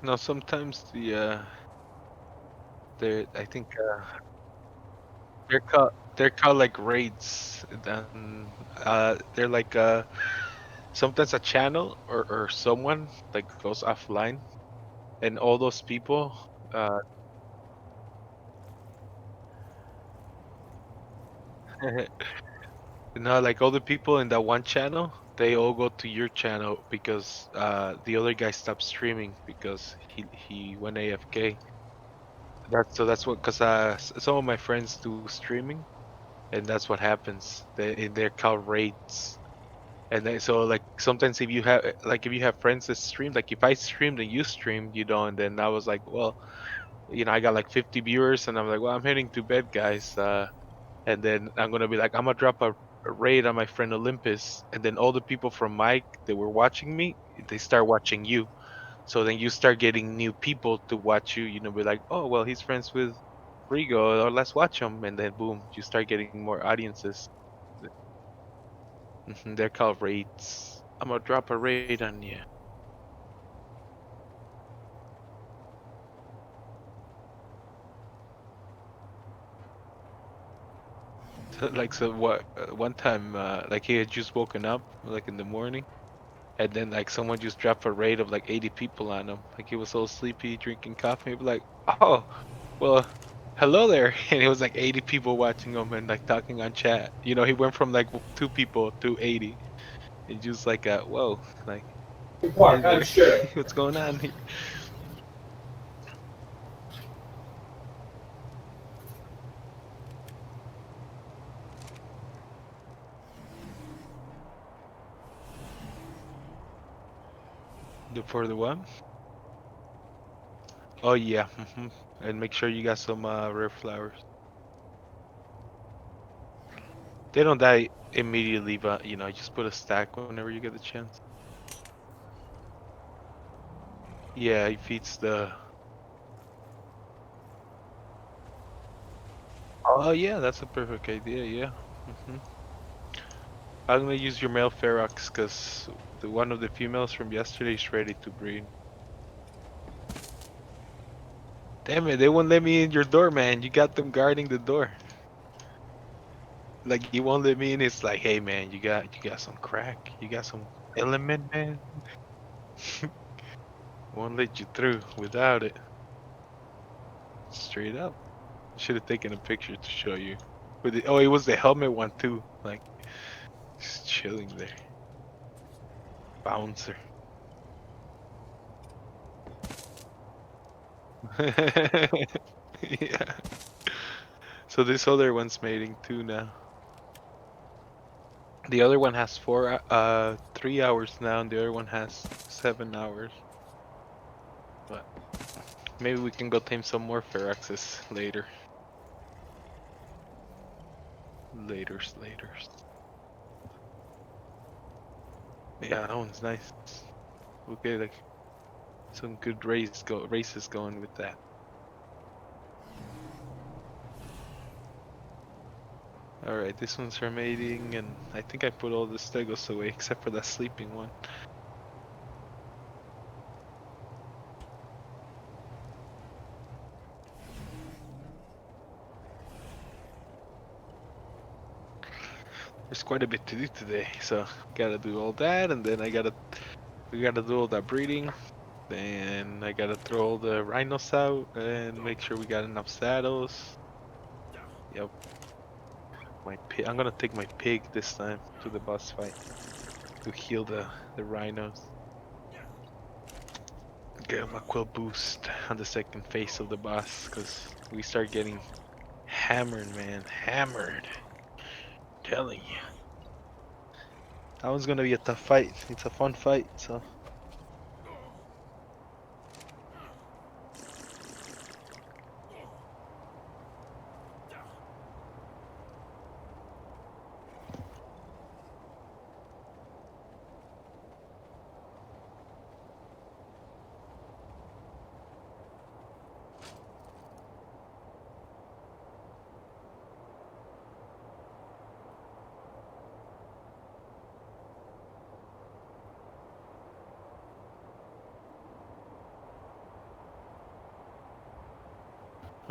No, sometimes I think they're called like raids. Then they're like sometimes a channel or someone like goes offline, and all those people uh like all the people in that one channel, they all go to your channel because the other guy stopped streaming because he went AFK. That's what, because some of my friends do streaming, and that's what happens. They're called raids. And then, so like sometimes if you have friends that stream, like if I streamed and you streamed, and then I was like, well, I got like 50 viewers, and I'm like, well, I'm heading to bed, guys. And then I'm gonna be like, I'm gonna drop a raid on my friend Olympus, and then all the people from Mike that were watching me, they start watching you. So then you start getting new people to watch you. Be like, oh well, he's friends with Rigo, or let's watch him, and then boom, you start getting more audiences. They're called raids. I'm gonna drop a raid on you. Like, so what? One time, like he had just woken up, like in the morning, and then like someone just dropped a raid of like 80 people on him. Like he was so sleepy, drinking coffee. He'd be like, "Oh, well, hello there," and it was like 80 people watching him and like talking on chat. He went from like two people to 80. And just like, whoa, like, Park, I'm sure. what's going on here? For the what? Oh yeah, and make sure you got some rare flowers. They don't die immediately, but just put a stack whenever you get the chance. Yeah, he feeds the. Oh yeah, that's a perfect idea. Yeah. hmm I'm gonna use your male ferox because the one of the females from yesterday is ready to breed. Damn it, they won't let me in your door, man. You got them guarding the door. Like you won't let me in. It's like, hey man, you got some crack. You got some element, man. Won't let you through without it. Straight up. Should have taken a picture to show you. Oh, it was the helmet one too. Like just chilling there. Bouncer. Yeah. So this other one's mating too now. The other one has 3 hours now, and the other one has 7 hours. But maybe we can go tame some more Pharaxes later. Laters. Yeah, that one's nice. We'll get like some good races going with that. All right, this one's for mating, and I think I put all the stegos away except for that sleeping one. There's quite a bit to do today, so gotta do all that, and then we gotta do all that breeding. Then I gotta throw all the rhinos out and make sure we got enough saddles. Yep, I'm gonna take my pig this time to the boss fight to heal the rhinos. Get him a quill boost on the second phase of the boss, cause we start getting hammered, man, hammered. Telling you, that one's gonna be a tough fight. It's a fun fight, so.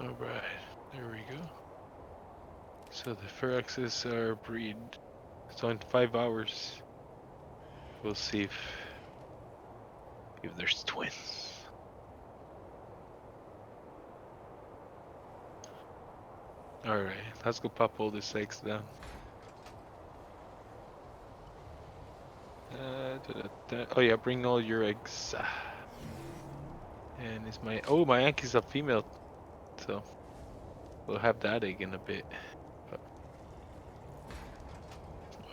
Alright, there we go. So the Feroxes are breed. So in 5 hours, we'll see if there's twins. Alright, let's go pop all these eggs down. Oh yeah, bring all your eggs. And is my Yankee's a female, so we'll have that egg in a bit. But,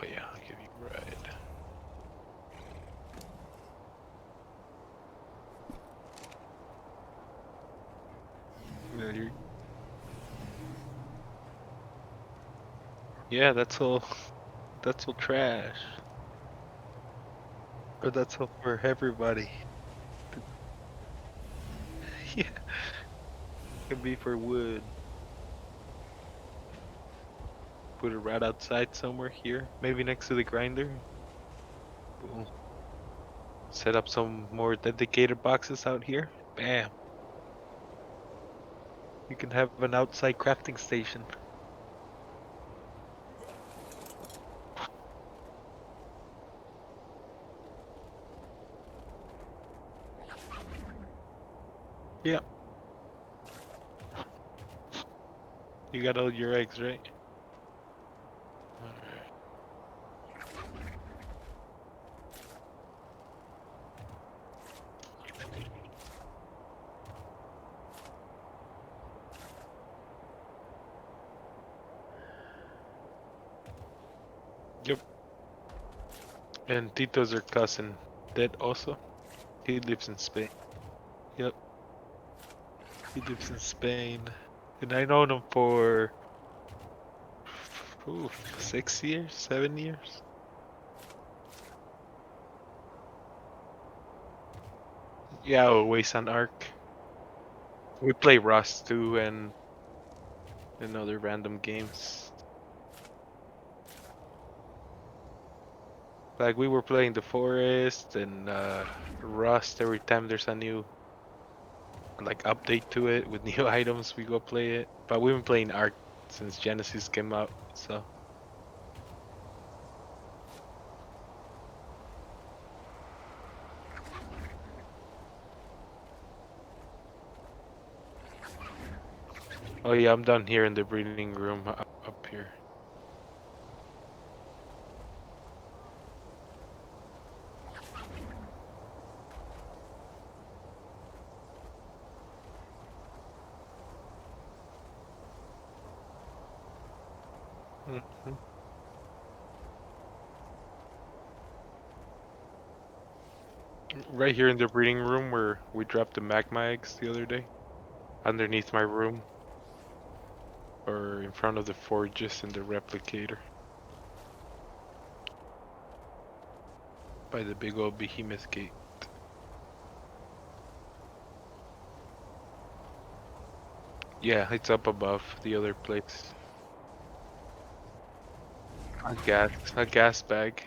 oh yeah, I'll give you a ride. Yeah, that's all. That's all trash. But that's all for everybody. Yeah, can be for wood. Put it right outside somewhere here, maybe next to the grinder. Boom. Set up some more dedicated boxes out here. Bam. You can have an outside crafting station. Yeah. You got all your eggs, right? Alright. Yep. And Tito's her cousin. Dead also. He lives in Spain. Yep. He lives in Spain. And I known him for 6 years, 7 years. Yeah, always on Ark. We play Rust too and other random games. Like we were playing the Forest and Rust every time there's a new like update to it with new items we go play it. But we've been playing Ark since Genesis came out, so oh yeah, I'm done here in the breeding room up here. Mhm. Right here in the breeding room where we dropped the magma eggs the other day, underneath my room, or in front of the forges and the replicator, by the big old behemoth gate. Yeah, it's up above the other place. A gas bag.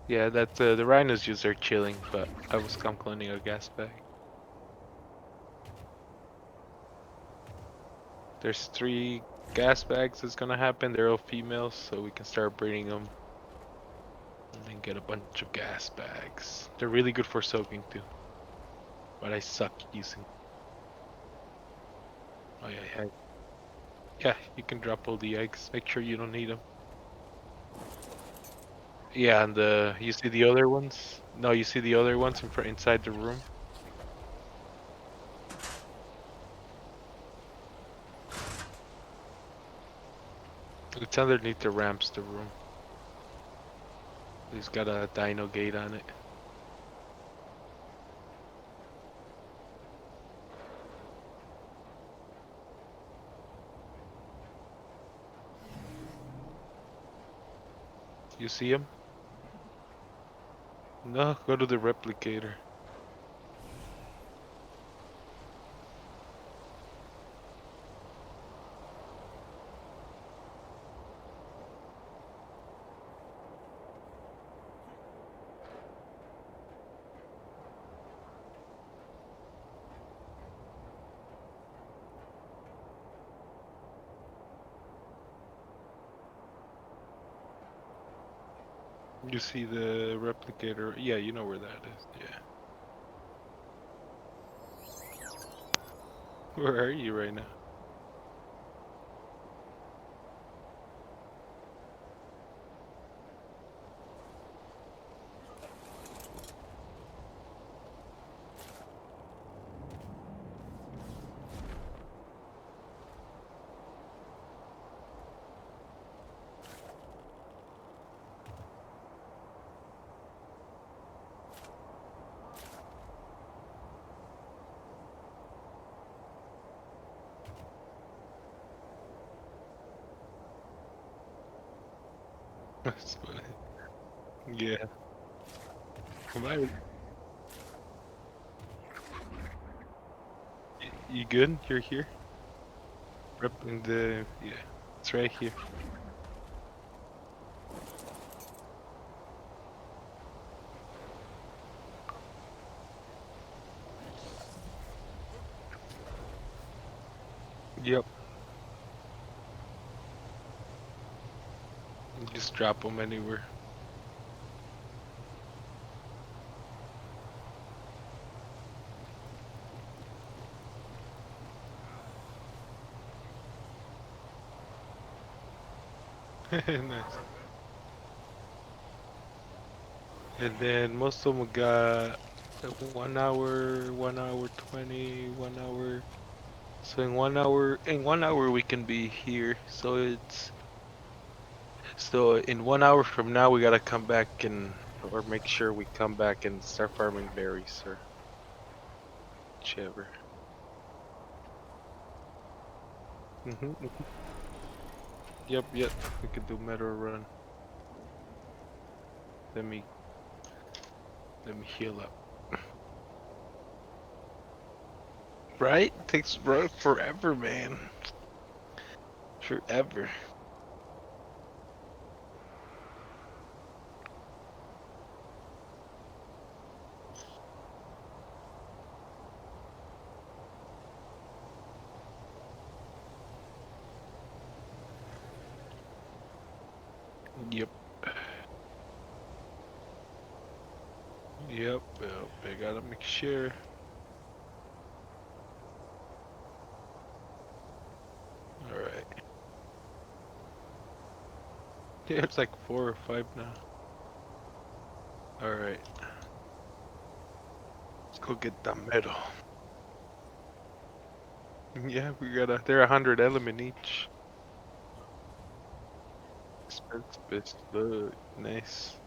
Yeah, that the rhinos use their chilling, but I'm cloning a gas bag. There's 3 gas bags that's gonna happen. They're all females, so we can start breeding them and then get a bunch of gas bags. They're really good for soaking too, but I suck using. Oh yeah, yeah, yeah. You can drop all the eggs. Make sure you don't need them. Yeah, and you see the other ones? No, you see the other ones inside the room. It's underneath the ramps, the room. It's got a dino gate on it. You see him? No, go to the replicator. You see the replicator? Yeah, you know where that is. Yeah. Where are you right now? That's funny. Yeah. Come on. You good? You're here? Rep in the yeah. It's right here. Yep. Just drop them anywhere. Nice. And then most of them got 1 hour, 1 hour 20, 1 hour. So in 1 hour we can be here. So in 1 hour from now we gotta come back and or make sure we come back and start farming berries or whichever. Mhm. Yep, yep. We could do metal run. Let me let me heal up. Right? Takes bro forever, man. Forever. Yep. Yep. I gotta make sure. All right. Yeah, it's like 4 or 5 now. All right. Let's go get the metal. Yeah, we gotta. They're 100 element each. Expensive. Look, nice.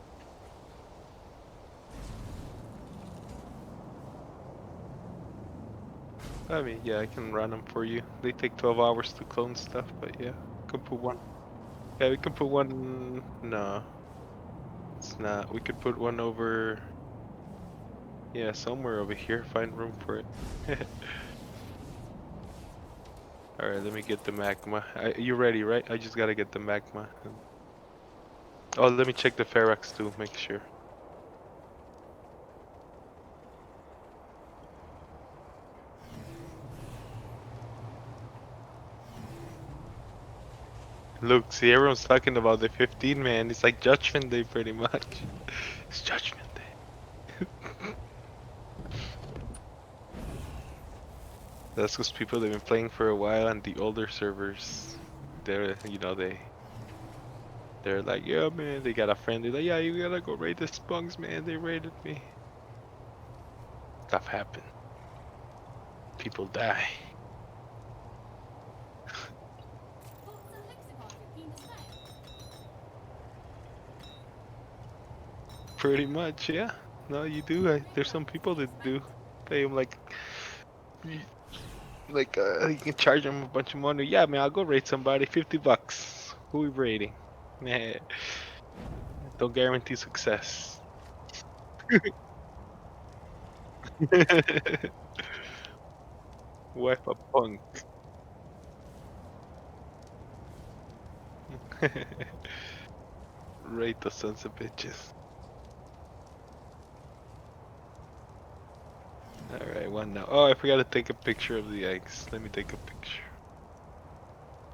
I mean, yeah, I can run them for you. They take 12 hours to clone stuff, but yeah, can put one. Yeah, we can put one. No, it's not. We could put one over. Yeah, somewhere over here. Find room for it. All right, let me get the magma. You ready, right? I just gotta get the magma. Oh, let me check the ferrax too. Make sure. Look, see, everyone's talking about the 15 man. It's like Judgment Day, pretty much. It's Judgment Day. That's because people have been playing for a while, and the older servers, they're like, yeah, man. They got a friend. They're like, yeah, you gotta go raid the spunks, man. They raided me. Stuff happen. People die. Pretty much, yeah. No, you do. There's some people that do. Pay them y- you can charge them a bunch of money. Yeah, man, I'll go raid somebody. $50. Who we raiding? Nah, don't guarantee success. Wipe a punk. Raid the sons of bitches. Alright, one now. Oh, I forgot to take a picture of the eggs. Let me take a picture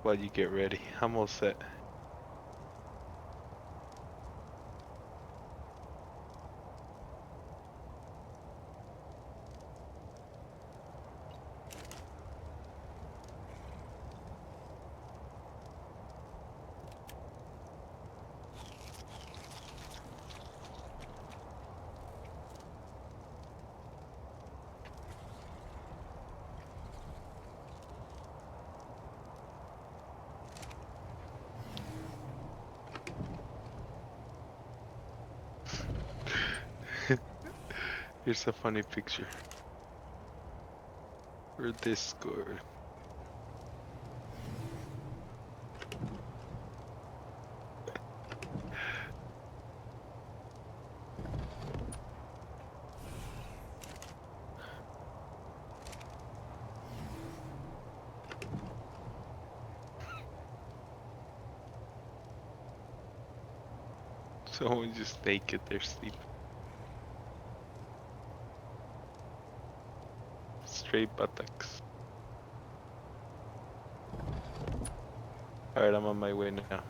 while you get ready. I'm all set. Here's a funny picture for Discord. Someone just naked, they're sleeping. Straight buttocks. Alright, I'm on my way now.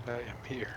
I am here.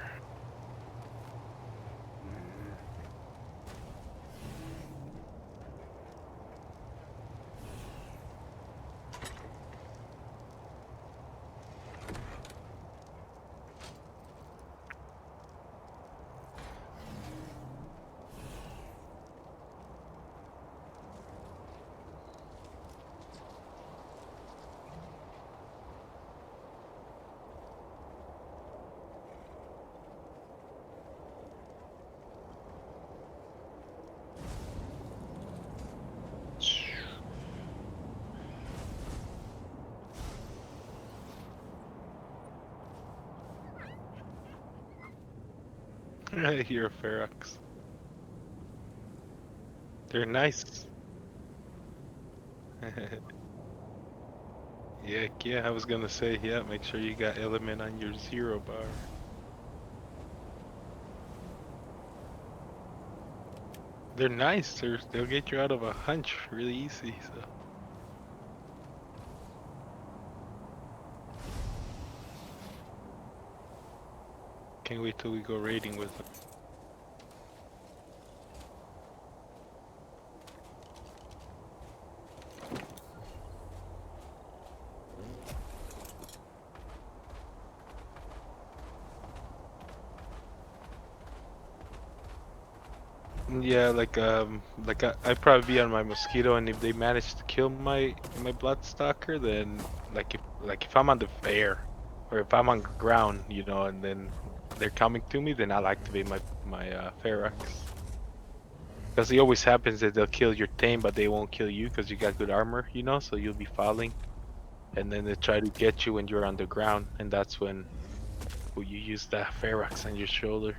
I hear a Ferox. They're nice. Yeah, I was gonna say, yeah, make sure you got element on your 0 bar. They're nice. They'll get you out of a hunch really easy. So can't wait till we go raiding with them. Yeah, like I'd probably be on my mosquito, and if they manage to kill my bloodstalker, then like if I'm on the fair, or if I'm on ground, you know, and then they're coming to me, then I'll activate my Ferox. Because it always happens that they'll kill your tame, but they won't kill you because you got good armor, you know, so you'll be falling. And then they try to get you when you're on the ground, and that's when you use that Ferox on your shoulder.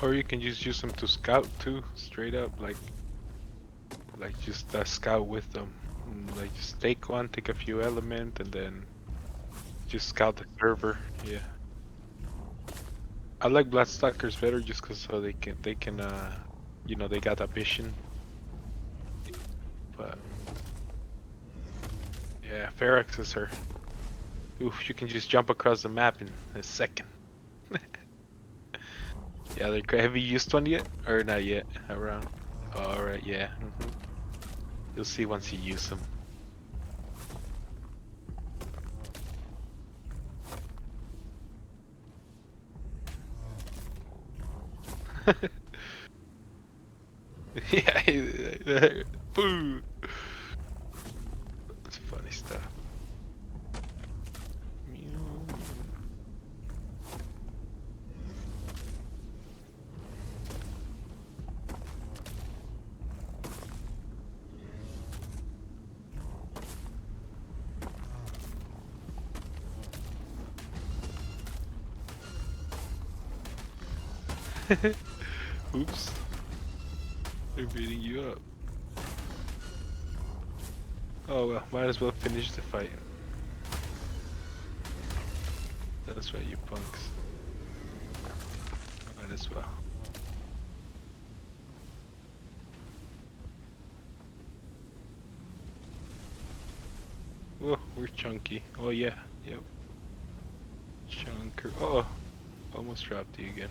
Or you can just use them to scout too, straight up, like just scout with them. Like just take one, take a few element, and then just scout the server. Yeah, I like Bladestalkers better just cause so they can you know, they got a vision. But yeah, Feroxes are, oof, you can just jump across the map in a second. Yeah, they're great. Have you used one yet, or not yet? Around. All right, yeah. You'll see once you use them. Yeah, boo. That's funny stuff. Oops. They're beating you up. Oh well, might as well finish the fight. That's right, you punks. Might as well. Oh, we're chunky. Oh yeah, yep. Chunker. Oh, almost dropped you again.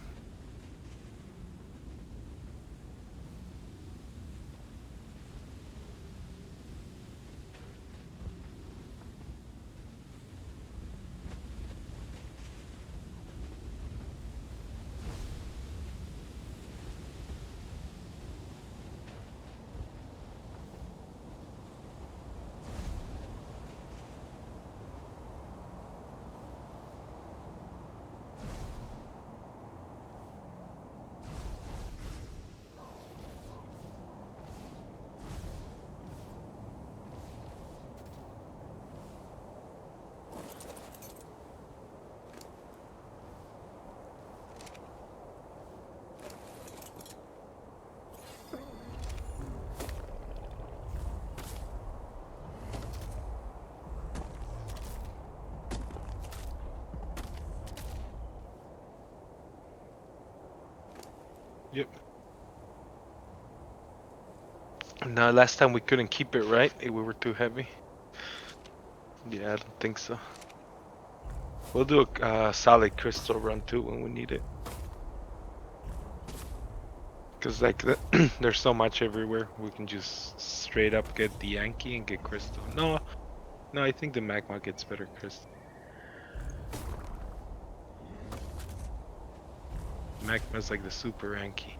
Yep. No, last time we couldn't keep it right. We were too heavy. Yeah, I don't think so. We'll do a solid crystal run too when we need it. Cause like there's so much everywhere. We can just straight up get the Yankee and get crystal. No, no, I think the magma gets better crystal. Magma's like the super Yankee.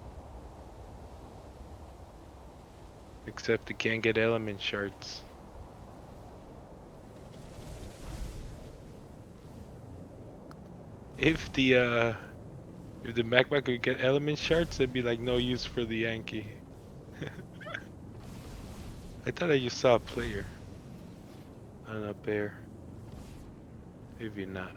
Except it can't get element shards. If the magma could get element shards, it'd be like no use for the Yankee. I thought I just saw a player on a bear. Maybe not.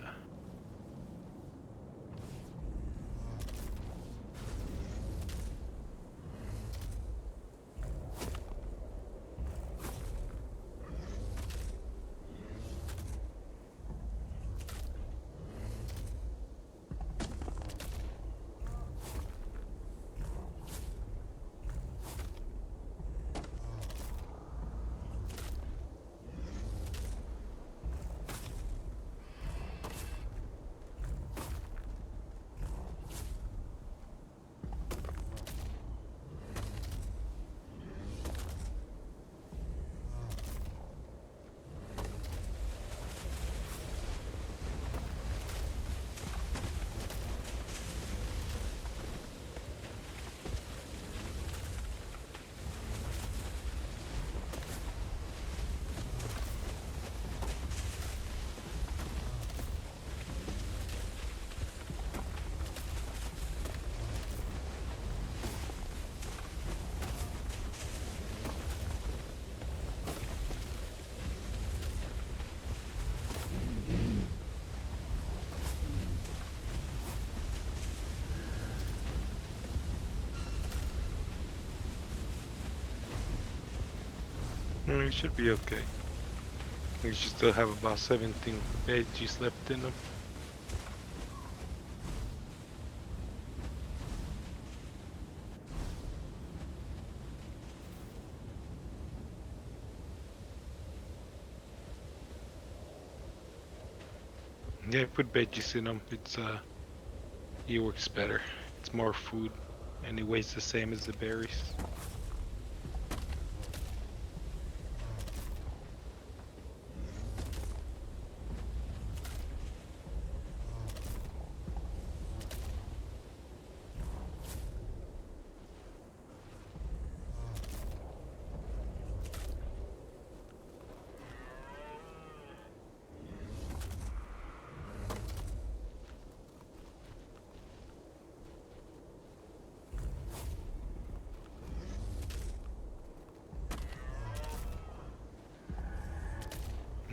We should be okay. We should still have about 17 veggies left in them. Yeah, put veggies in them. It works better. It's more food, and it weighs the same as the berries.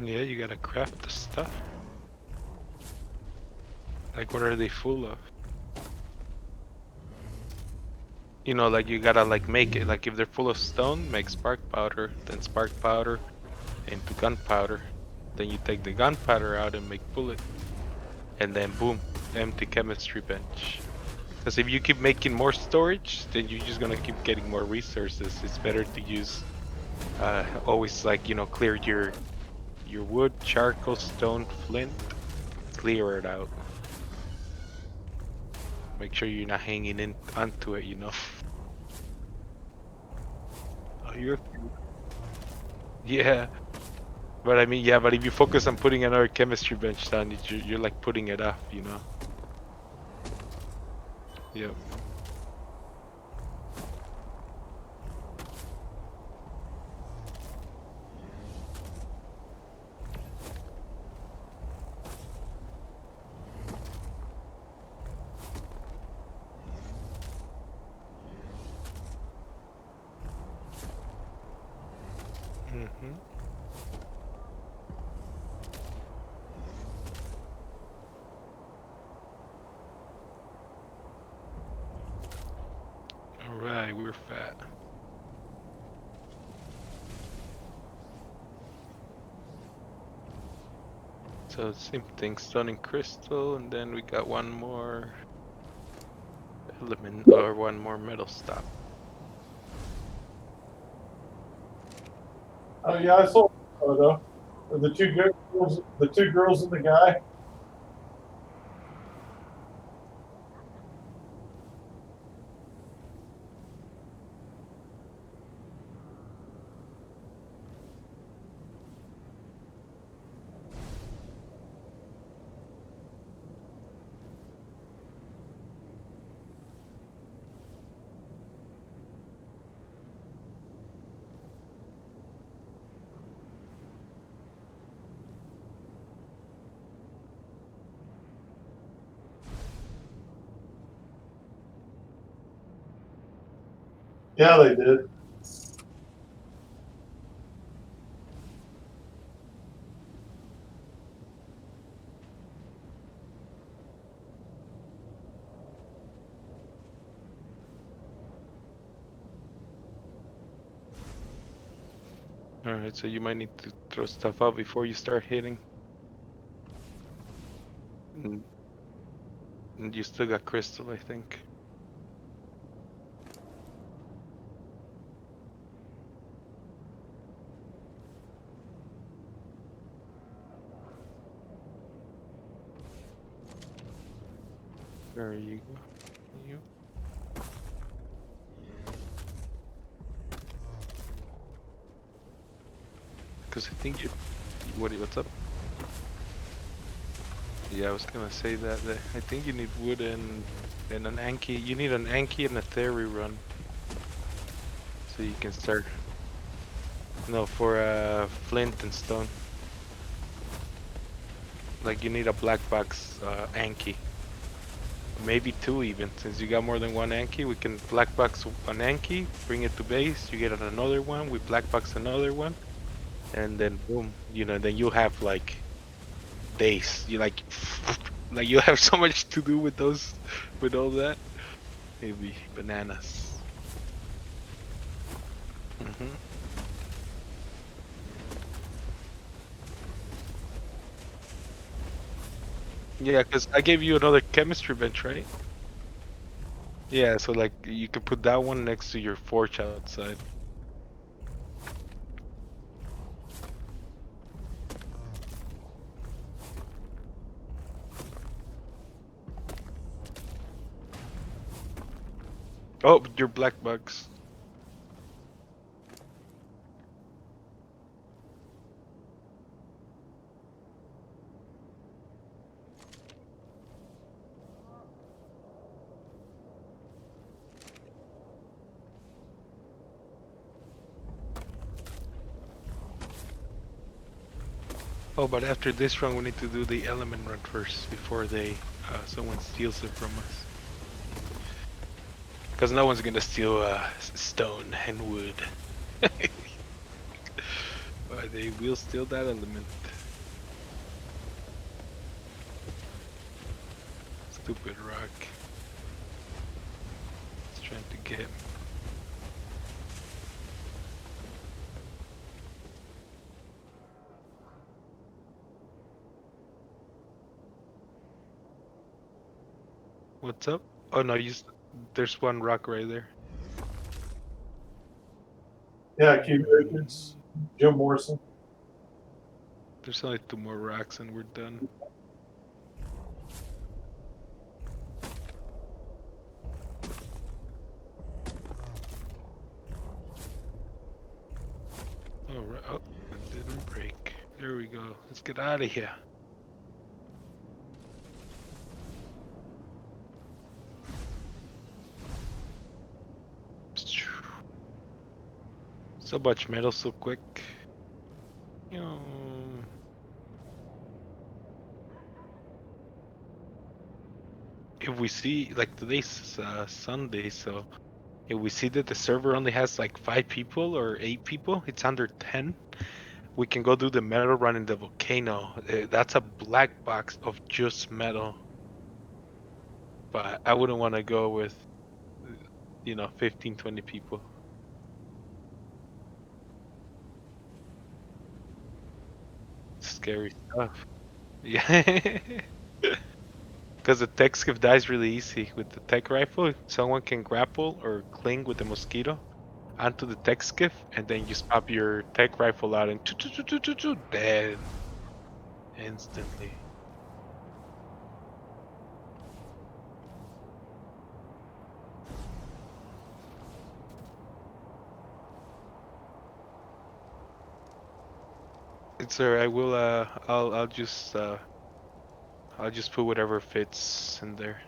Yeah, you gotta craft the stuff. Like, what are they full of? You know, like you gotta like make it. Like if they're full of stone, make spark powder, then spark powder into gunpowder. Then you take the gunpowder out and make bullet. And then boom, empty chemistry bench. Because if you keep making more storage, then you're just gonna keep getting more resources. It's better to use always like, you know, clear your wood, charcoal, stone, flint, clear it out. Make sure you're not hanging in onto it, you know. Oh, yeah, but I mean, yeah, but if you focus on putting another chemistry bench down, you're like putting it off, you know. Yep. Mhm. All right, we're fat. So same thing, stone and crystal, and then we got one more element or one more metal stop. Oh yeah, I saw the photo. The two girls and the guy. Yeah, they did. All right, so you might need to throw stuff out before you start hitting. And, and you still got crystal, I think. There you go. You. Because I think you. What's up? Yeah, I was gonna say that I think you need wood and an Anki. You need an Anki and a Theory run, so you can start. No, for flint and stone. Like you need a black box Anki. Maybe two even. Since you got more than one Anki, we can black box an Anki, bring it to base. You get another one. We black box another one, and then boom. Then you have like days. You like you have so much to do with those, with all that. It'd be bananas. hmm Yeah, because I gave you another chemistry bench, right? Yeah, so like you could put that one next to your forge outside. Oh, your black bugs. Oh, but after this run, we need to do the element run first before someone steals it from us. Because no one's gonna steal stone and wood. But they will steal that element. Stupid rock. It's trying to get. What's up? Oh no, there's one rock right there. Yeah, Q Richards, Jim Morrison. There's only two more rocks and we're done. Oh, oh, it didn't break. There we go. Let's get out of here. So much metal so quick. You know, if we see like today's Sunday, so if we see that the server only has like 5 people or 8 people, it's under 10. We can go do the metal run in the volcano. That's a black box of just metal. But I wouldn't want to go with, 15, 20 people. Scary stuff. Yeah. Because the tech skiff dies really easy. With the tech rifle, someone can grapple or cling with the mosquito onto the tech skiff, and then you pop your tech rifle out and dead instantly. It's alright. I will. I'll just put whatever fits in there.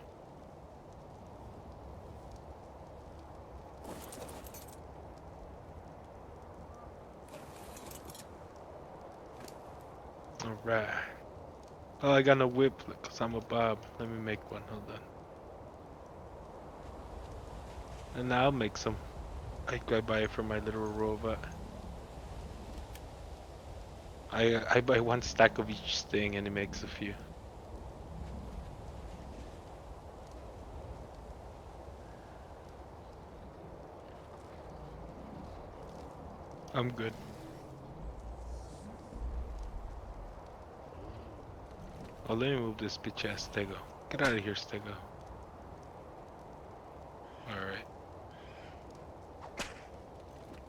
All right. Oh, I got no whip because I'm a Bob. Let me make one. Hold on. And now I'll make some. I buy it from my little robot. I buy one stack of each thing and it makes a few. I'm good. Oh, let me move this bitch ass Stego. Get out of here, Stego. Alright.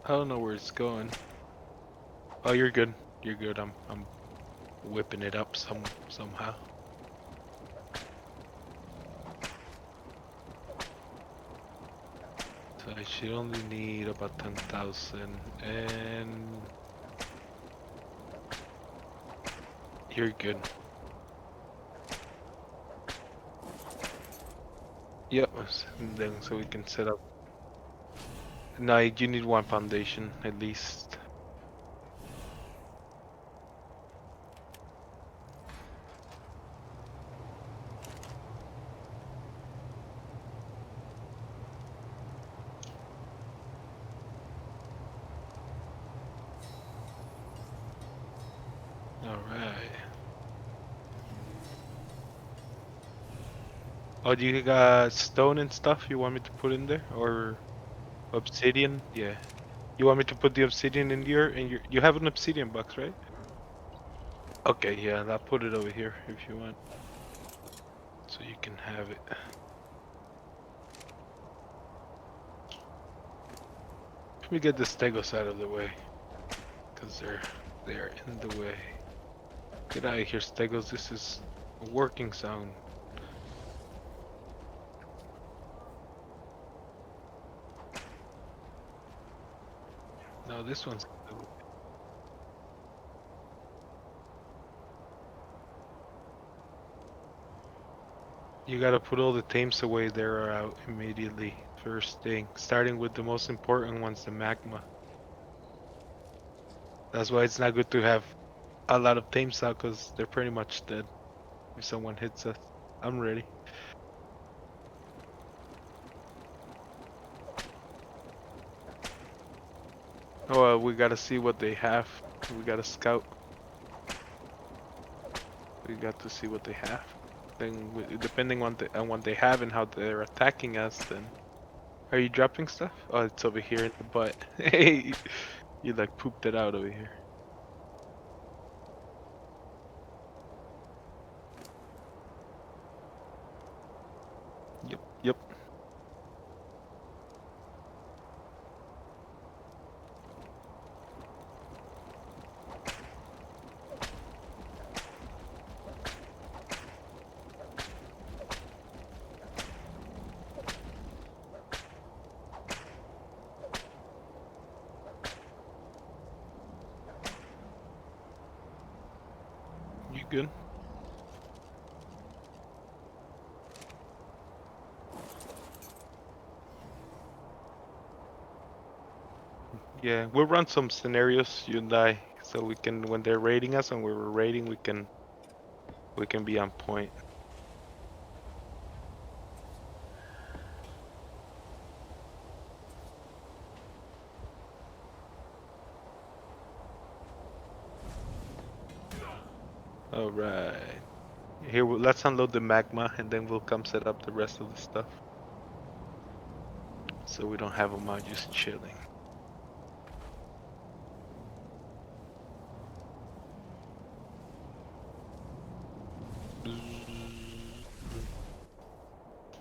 I don't know where it's going. Oh, you're good. You're good. I'm whipping it up somehow. So I should only need about 10,000 and you're good. Yep, and then so we can set up. No, you need one foundation at least. Alright. Oh, do you got stone and stuff you want me to put in there? Or obsidian? Yeah. You want me to put the obsidian in your you have an obsidian box, right? Okay, yeah, I'll put it over here if you want. So you can have it. Let me get the stegos out of the way. Cause they're in the way. Get out of here, stegos. This is a working zone. No, this one's you gotta put all the tames away there or out immediately. First thing. Starting with the most important ones, the magma. That's why it's not good to have a lot of tames out because they're pretty much dead if someone hits us. I'm ready. Oh, we gotta see what they have. We gotta scout. We got to see what they have. Then, depending on what they have and how they're attacking us, then are you dropping stuff? Oh, it's over here in the butt. Hey, you like pooped it out over here. Yep, yep. You good? Yeah, we'll run some scenarios, you and I, so we can when they're raiding us and we're raiding, we can be on point. All right. Here, let's unload the magma and then we'll come set up the rest of the stuff. So we don't have them out just chilling.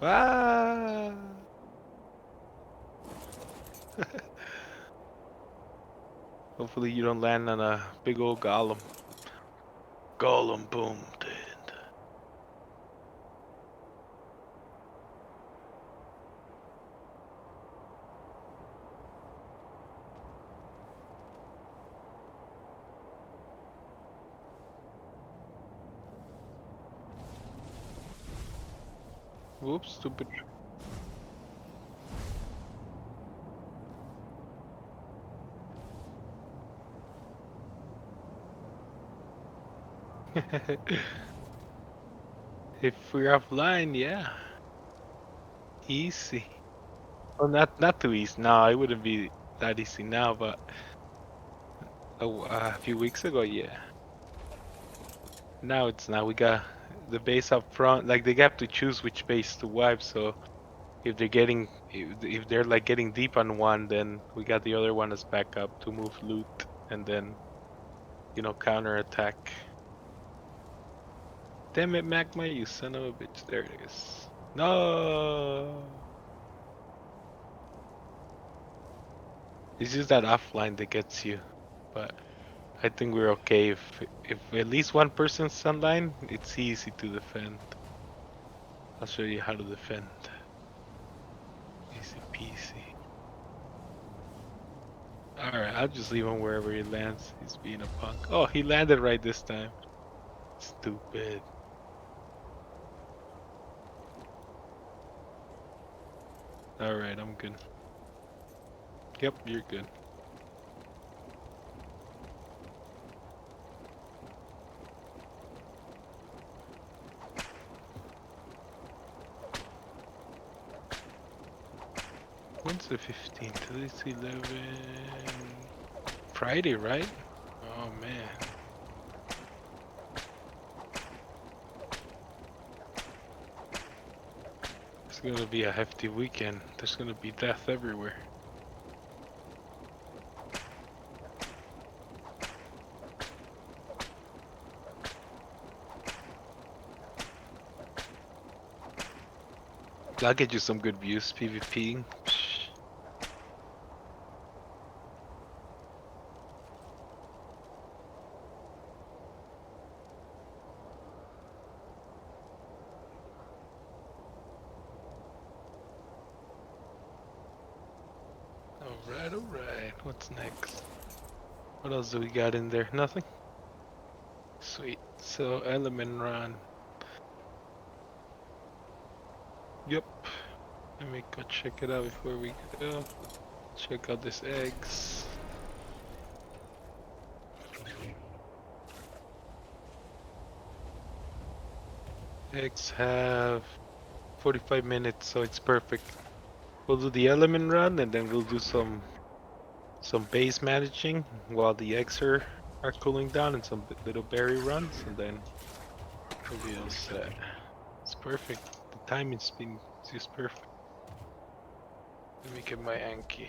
Ah! Hopefully you don't land on a big old golem. Golem boom. Dead. Whoops, stupid. If we're offline, yeah. Easy. Well, not too easy. No, it wouldn't be that easy now, but a few weeks ago, yeah. Now it's not. We got the base up front. Like they have to choose which base to wipe. So if they're like getting deep on one, then we got the other one as backup to move loot and then counter attack. Damn it, Magma, you son of a bitch! There it is. No, it's just that offline that gets you. But I think we're okay if at least one person's online. It's easy to defend. I'll show you how to defend. Easy peasy. Alright, I'll just leave him wherever he lands. He's being a punk. Oh, he landed right this time. Stupid. Alright, I'm good. Yep, you're good. When's the 15th? Today's 11. Friday, right? Oh man. It's gonna be a hefty weekend. There's gonna be death everywhere. I'll get you some good views, PvP. Alright, alright. What's next? What else do we got in there? Nothing? Sweet. So, element run. Yep. Let me go check it out before we go. Check out this eggs. Eggs have 45 minutes, so it's perfect. We'll do the element run and then we'll do some base managing while the eggs are cooling down and some little berry runs, and then we'll be all set. It's perfect. The timing's been just perfect. Let me get my Anki.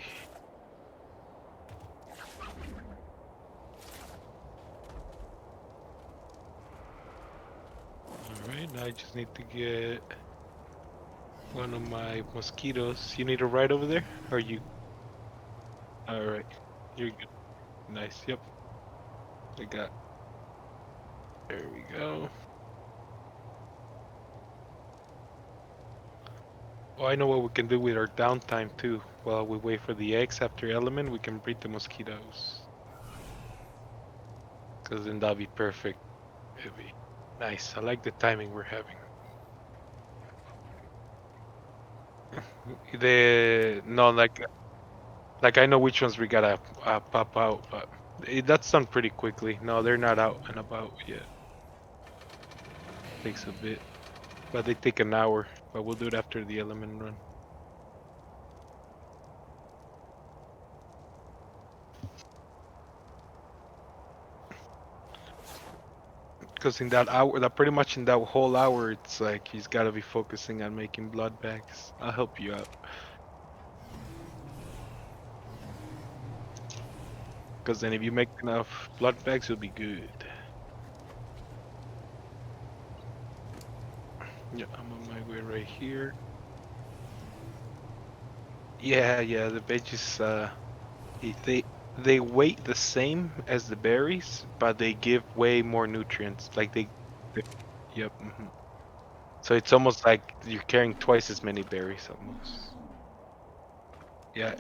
Alright, now I just need to get one of my mosquitoes. You need a ride over there? Or you? Alright, you're good. Nice, yep. I got. There we go. Oh, I know what we can do with our downtime too. While we wait for the eggs after element, we can breed the mosquitoes. Because then that'll be perfect. It'll be nice. I like the timing we're having. No, like I know which ones we gotta pop out, but that's done pretty quickly. No, they're not out and about yet. Takes a bit, but they take an hour. But we'll do it after the element run. Because in that hour, that pretty much in that whole hour, it's like he's gotta be focusing on making blood bags. I'll help you out. Because then if you make enough blood bags, you'll be good. Yeah, I'm on my way right here. Yeah, yeah. The veggies, they they weight the same as the berries, but they give way more nutrients. Like they yep. So it's almost like you're carrying twice as many berries almost. Yeah.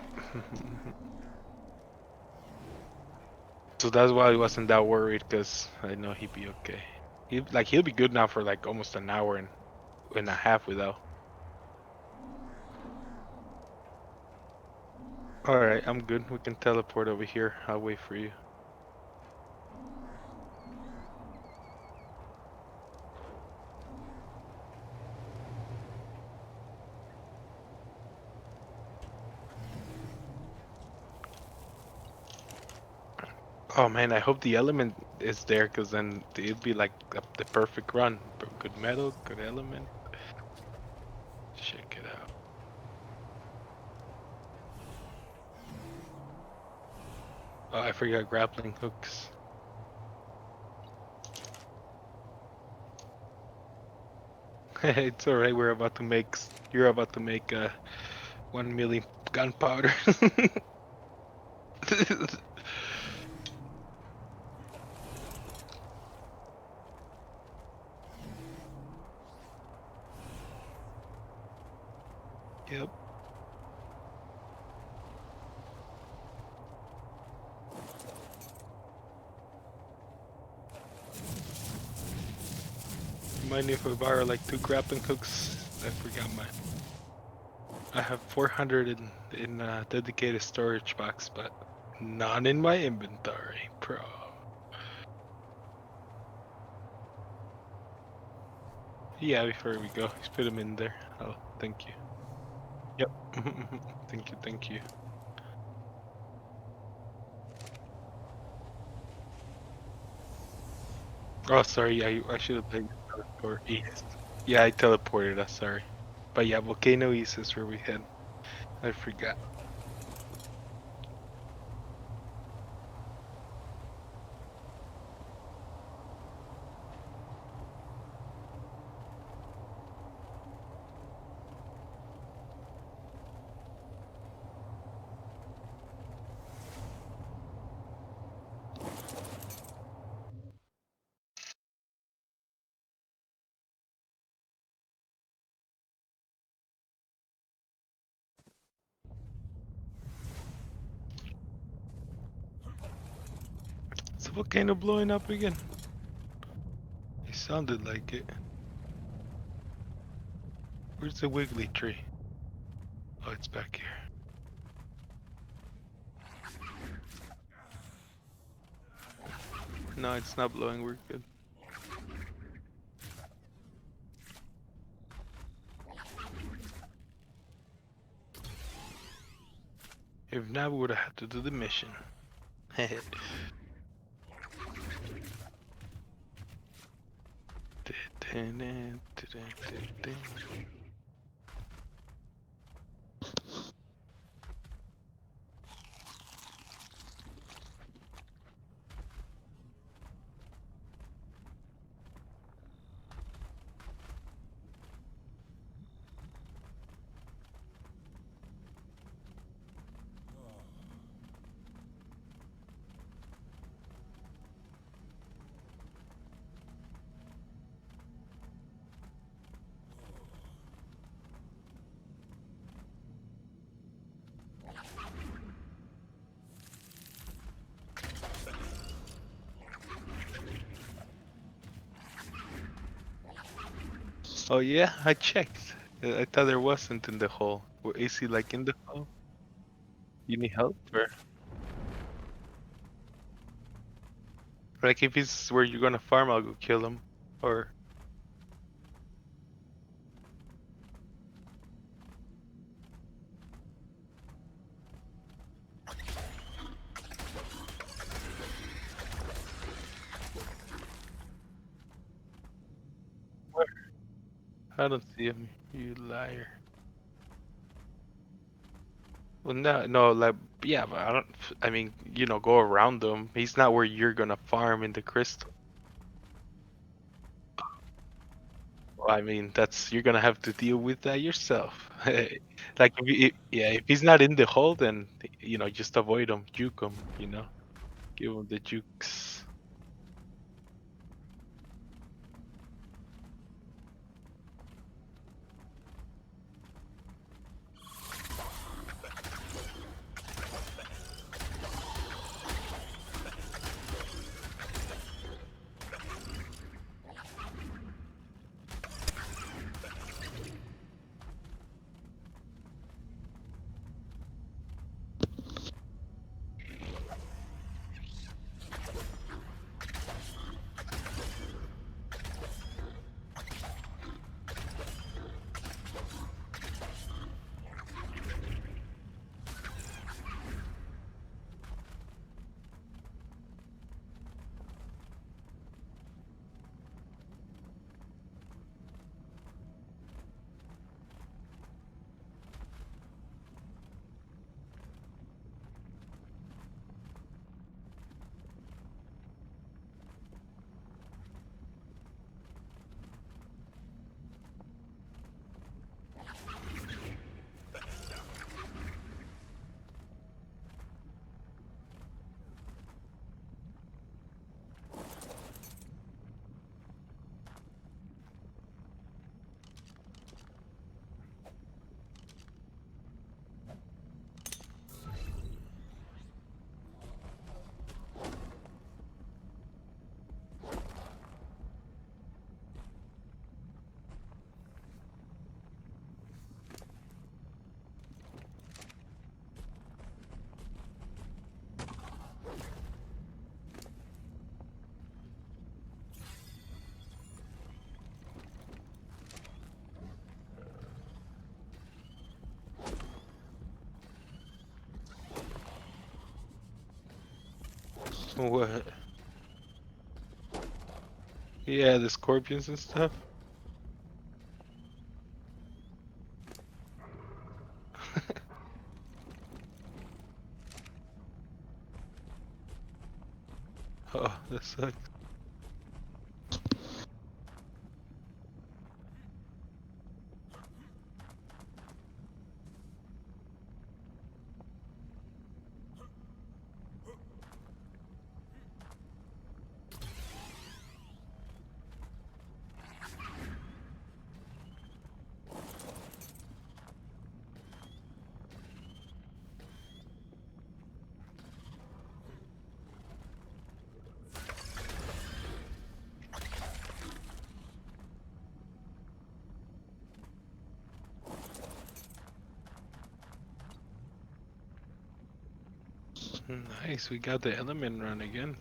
So that's why I wasn't that worried because I know he'd be okay. He'll be good now for like almost an hour and a half without. All right, I'm good. We can teleport over here. I'll wait for you. Oh man, I hope the element is there because then it'd be like the perfect run. Good metal, good element. Check it out. Oh, I forgot grappling hooks. It's all right. You're about to make 1 million gunpowder. Yep. Mind if I borrow like 2 grappling hooks? I forgot mine. I have 400 in dedicated storage box, but none in my inventory, bro. Yeah, before we go, just put them in there. Oh, thank you. Yep. Thank you, thank you. Oh, sorry, I should have played teleport. Yes. Yeah, I teleported us, sorry. But yeah, Volcano East is where we head. I forgot. Is the volcano blowing up again? It sounded like it. Where's the wiggly tree? Oh, it's back here. No, it's not blowing. We're good. If not, we would have had to do the mission. Oh yeah, I checked. I thought there wasn't in the hole. Is he like in the hole? You need help? Or like if he's where you're gonna farm, I'll go kill him. Or where? I don't see him. You liar. Well, no, no, like yeah, but I don't. I mean, go around him. He's not where you're gonna farm in the crystal. I mean, that's you're gonna have to deal with that yourself. Like, yeah, if he's not in the hole, then just avoid him, juke him, give him the jukes. What? Yeah, the scorpions and stuff. Oh, that sucks. Nice, we got the element run again.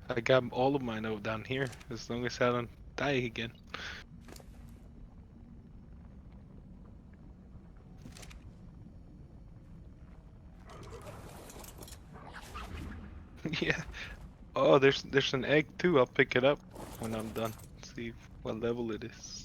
I got all of mine out down here, as long as I don't die again. Yeah. Oh, there's an egg too. I'll pick it up when I'm done. See what level it is.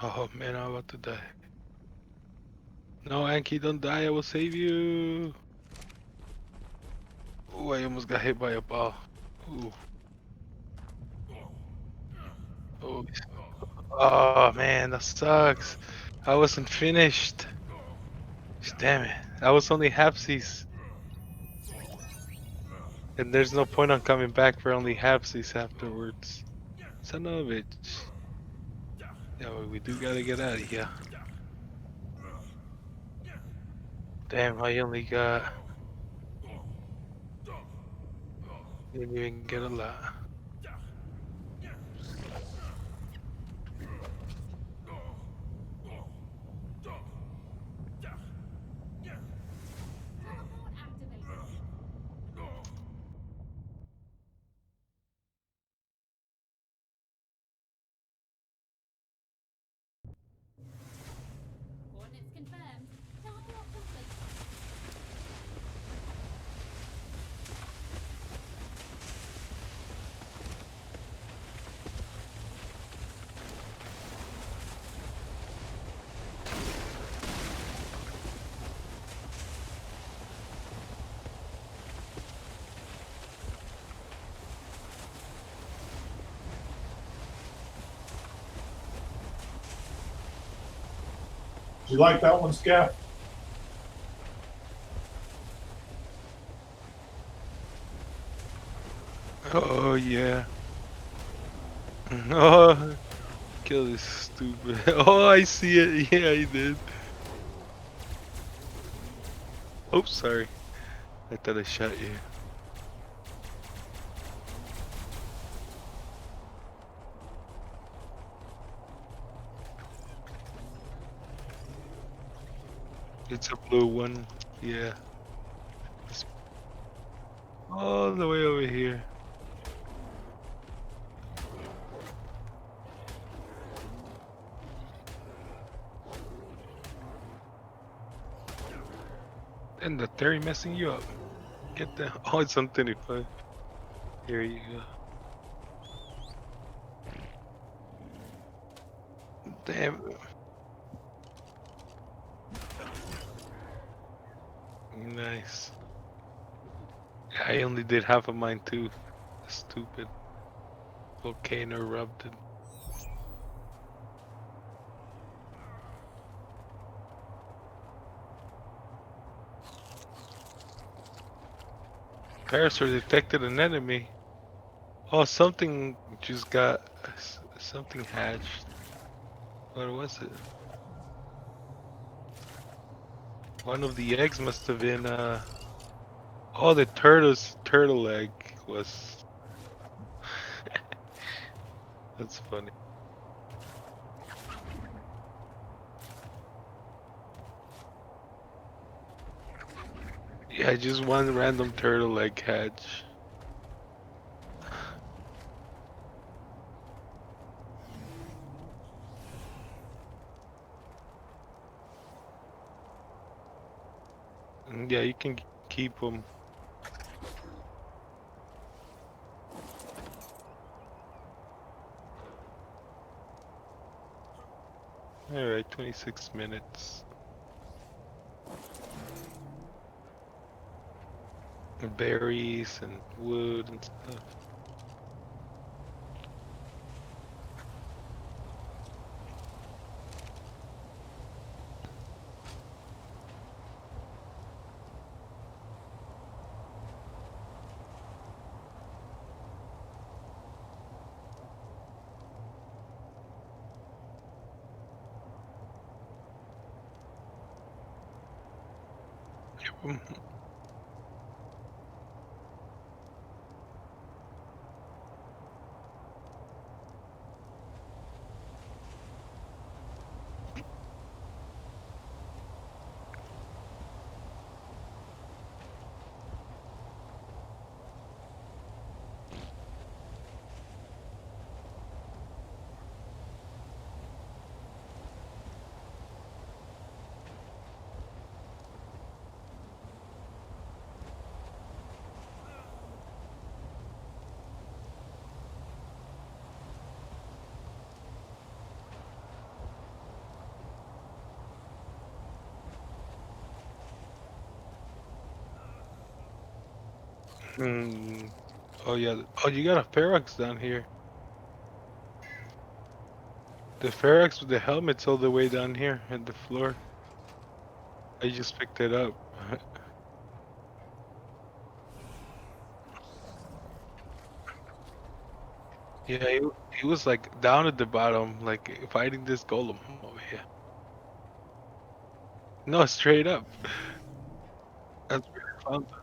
Oh man, I'm about to die. No, Anki, don't die. I will save you. Ooh, I almost got hit by a ball. Ooh. Oh, oh man, that sucks. I wasn't finished. Damn it. I was only halfsies. And there's no point on coming back for only halfsies afterwards. Son of a bitch. Yeah, well, we do gotta get out of here. Damn, I only got. Didn't even get a lot. You like that one, Scaff? Oh, yeah. Oh, kill this stupid. Oh, I see it. Yeah, I did. Oh, sorry. I thought I shot you. It's a blue one. Yeah. It's all the way over here. And the Terry messing you up. Get the. Oh, it's on 25. Here you go. Damn. Nice. I only did half of mine too. Stupid. Volcano erupted. Parasaur detected an enemy. Oh, something just got. Something hatched. What was it? One of the eggs must have been. Oh, the turtle egg was. That's funny. Yeah, just one random turtle egg hatch. Yeah, you can keep them. Alright, 26 minutes. Berries and wood and stuff. Mm. Oh yeah. Oh, you got a Ferox down here. The Ferox with the helmet's all the way down here at the floor. I just picked it up. Yeah, he was like down at the bottom, like fighting this golem over here. No, straight up. That's where I found it.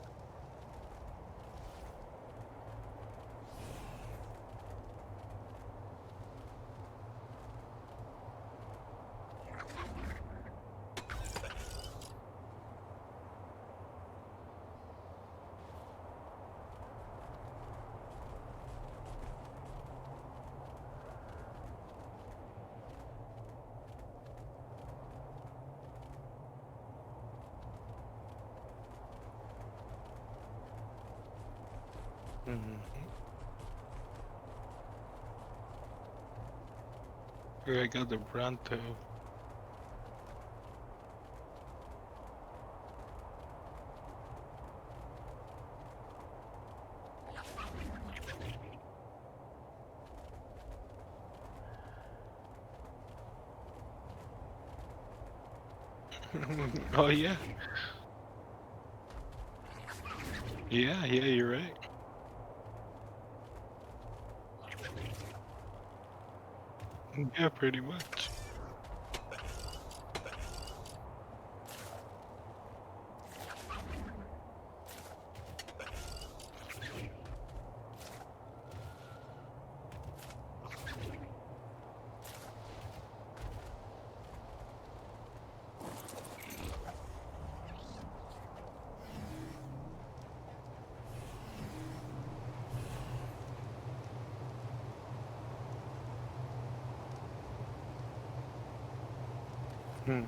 Here I got the Bronto. Oh yeah. Yeah, yeah, you're right. Yeah, pretty much. Hmm.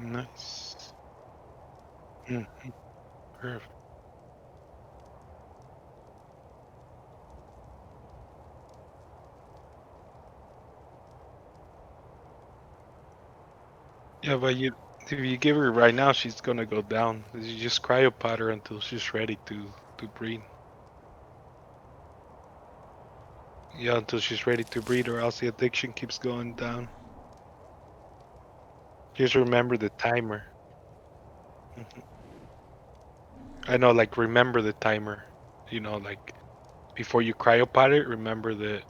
Nice. Mm, perfect. Yeah, but if you give her right now, she's gonna go down. You just cryopod her until she's ready to breed. Yeah, until she's ready to breed, or else the addiction keeps going down. Just remember the timer. Mhm. I know, like remember the timer. Like before you cryopod it, remember that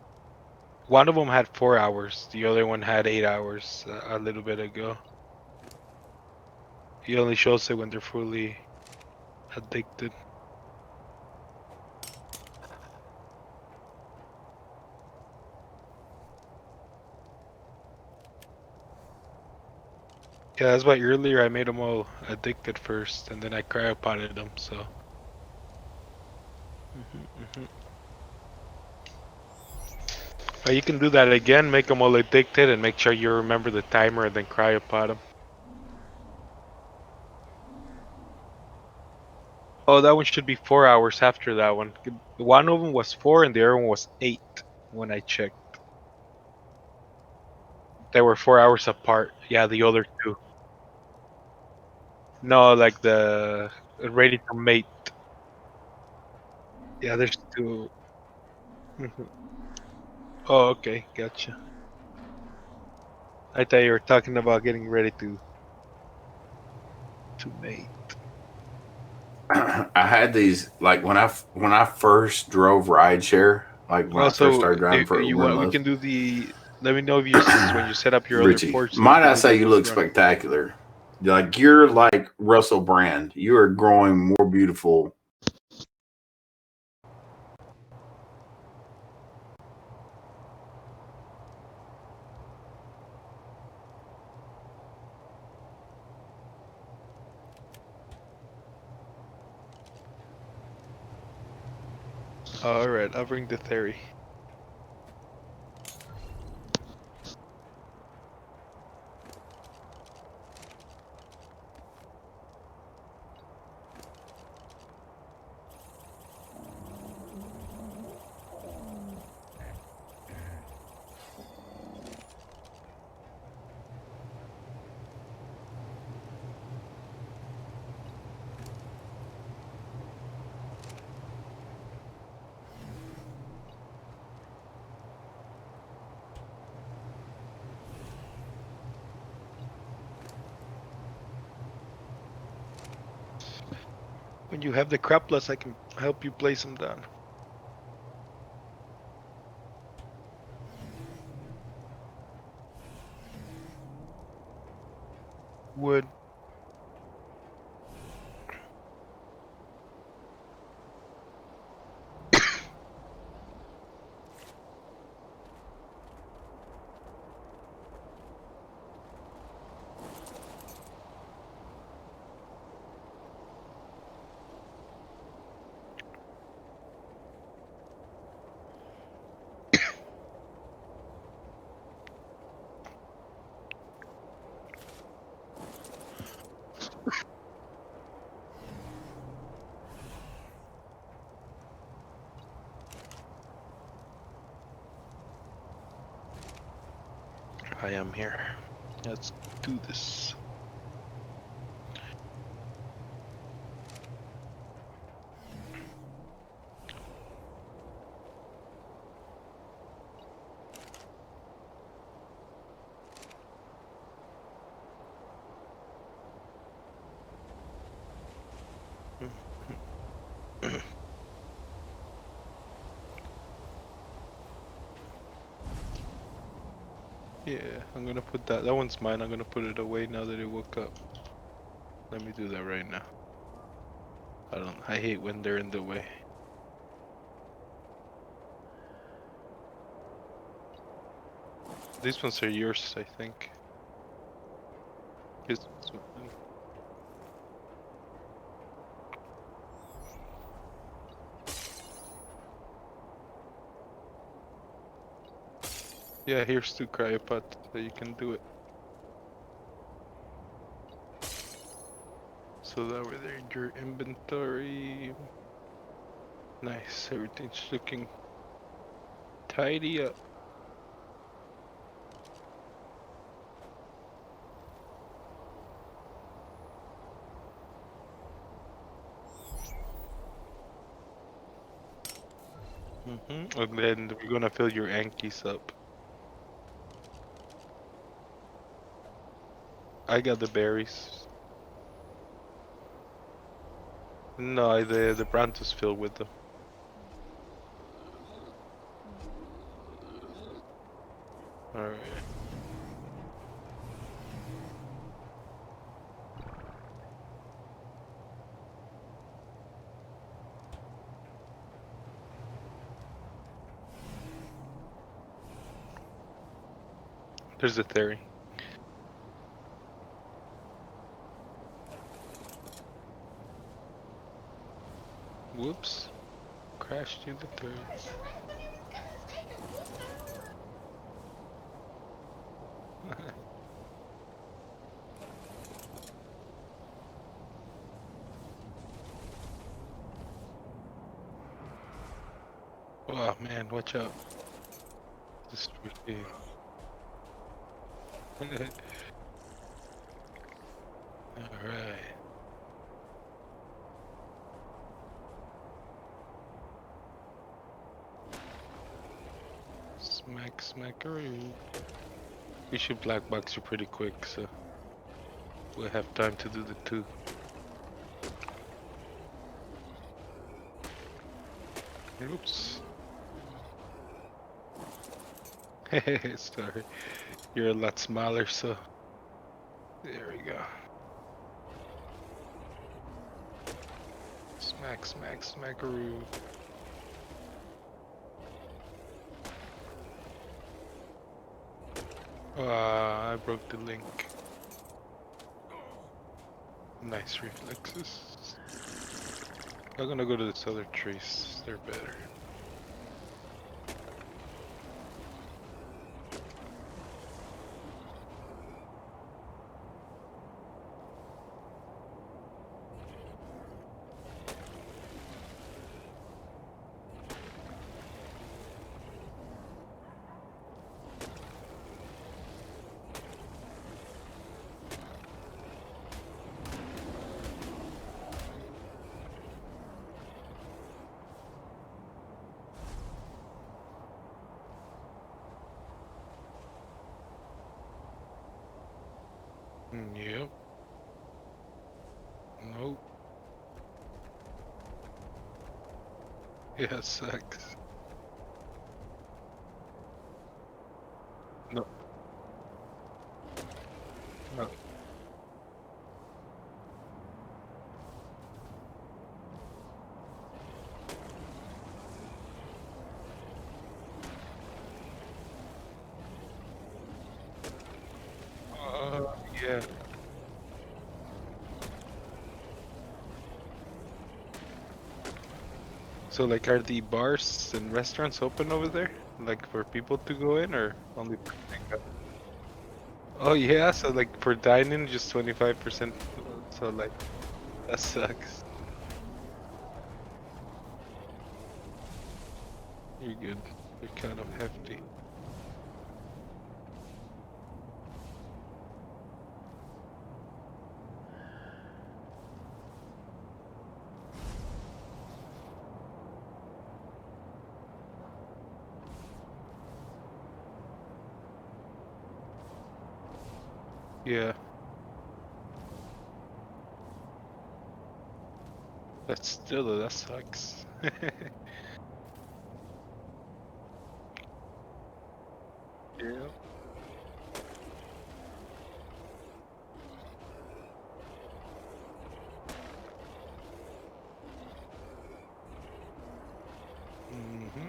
one of them had 4 hours, the other one had 8 hours a little bit ago. He only shows it when they're fully addicted. Yeah, that's why earlier I made them all addicted first, and then I cryopotted them. So, hmm. But you can do that again. Make them all addicted, and make sure you remember the timer, and then cryopod them. Oh, that one should be 4 hours after that one. One of them was 4, and the other one was 8 when I checked. They were 4 hours apart. Yeah, the other two. No, like the ready to mate. Yeah, there's two. Mhm. Oh, okay, gotcha. I thought you were talking about getting ready to mate. I had these like when I first drove rideshare, like when I first Also, started driving for you Uber and want we Lyft. can do the. Let me know if when you set up your other Richie, port, so we might can I do the say you wolf look run. spectacular? Like you're like Russell Brand. You are growing more beautiful. All right, I'll bring the theory. When you have the crapless, I can help you place them down. Wood. I am here. Let's do this. Yeah, I'm gonna put that. That one's mine. I'm gonna put it away now that it woke up. Let me do that right now. I hate when they're in the way. These ones are yours, I think. This one. Yeah, here's two cryopods, so you can do it. cancel that over there in your inventory. Nice, everything's looking tidy up. And then we're gonna fill your Ankies up. I got the berries. No, the branch is filled with them. Alright. There's a theory. Whoops. Crashed through the theory. Oh man, watch out. This is tricky. Alright. Smack, smackaroo. We should black box you pretty quick, so we'll have time to do the two. Oops. Sorry. You're a lot smaller, so there we go. Smack, smack, smackaroo. I broke the link. Nice reflexes. I'm gonna go to this other trees. They're better. Yep. Nope. Yeah, sucks. No. No. Yeah. So, like, are the bars and restaurants open over there? Like, for people to go in, or only for takeout? Oh, yeah, so, like, for dining, just 25%. So, like, that sucks. You're good. You're kind of hefty. Yeah, that's still, that sucks. Yeah. Hmm.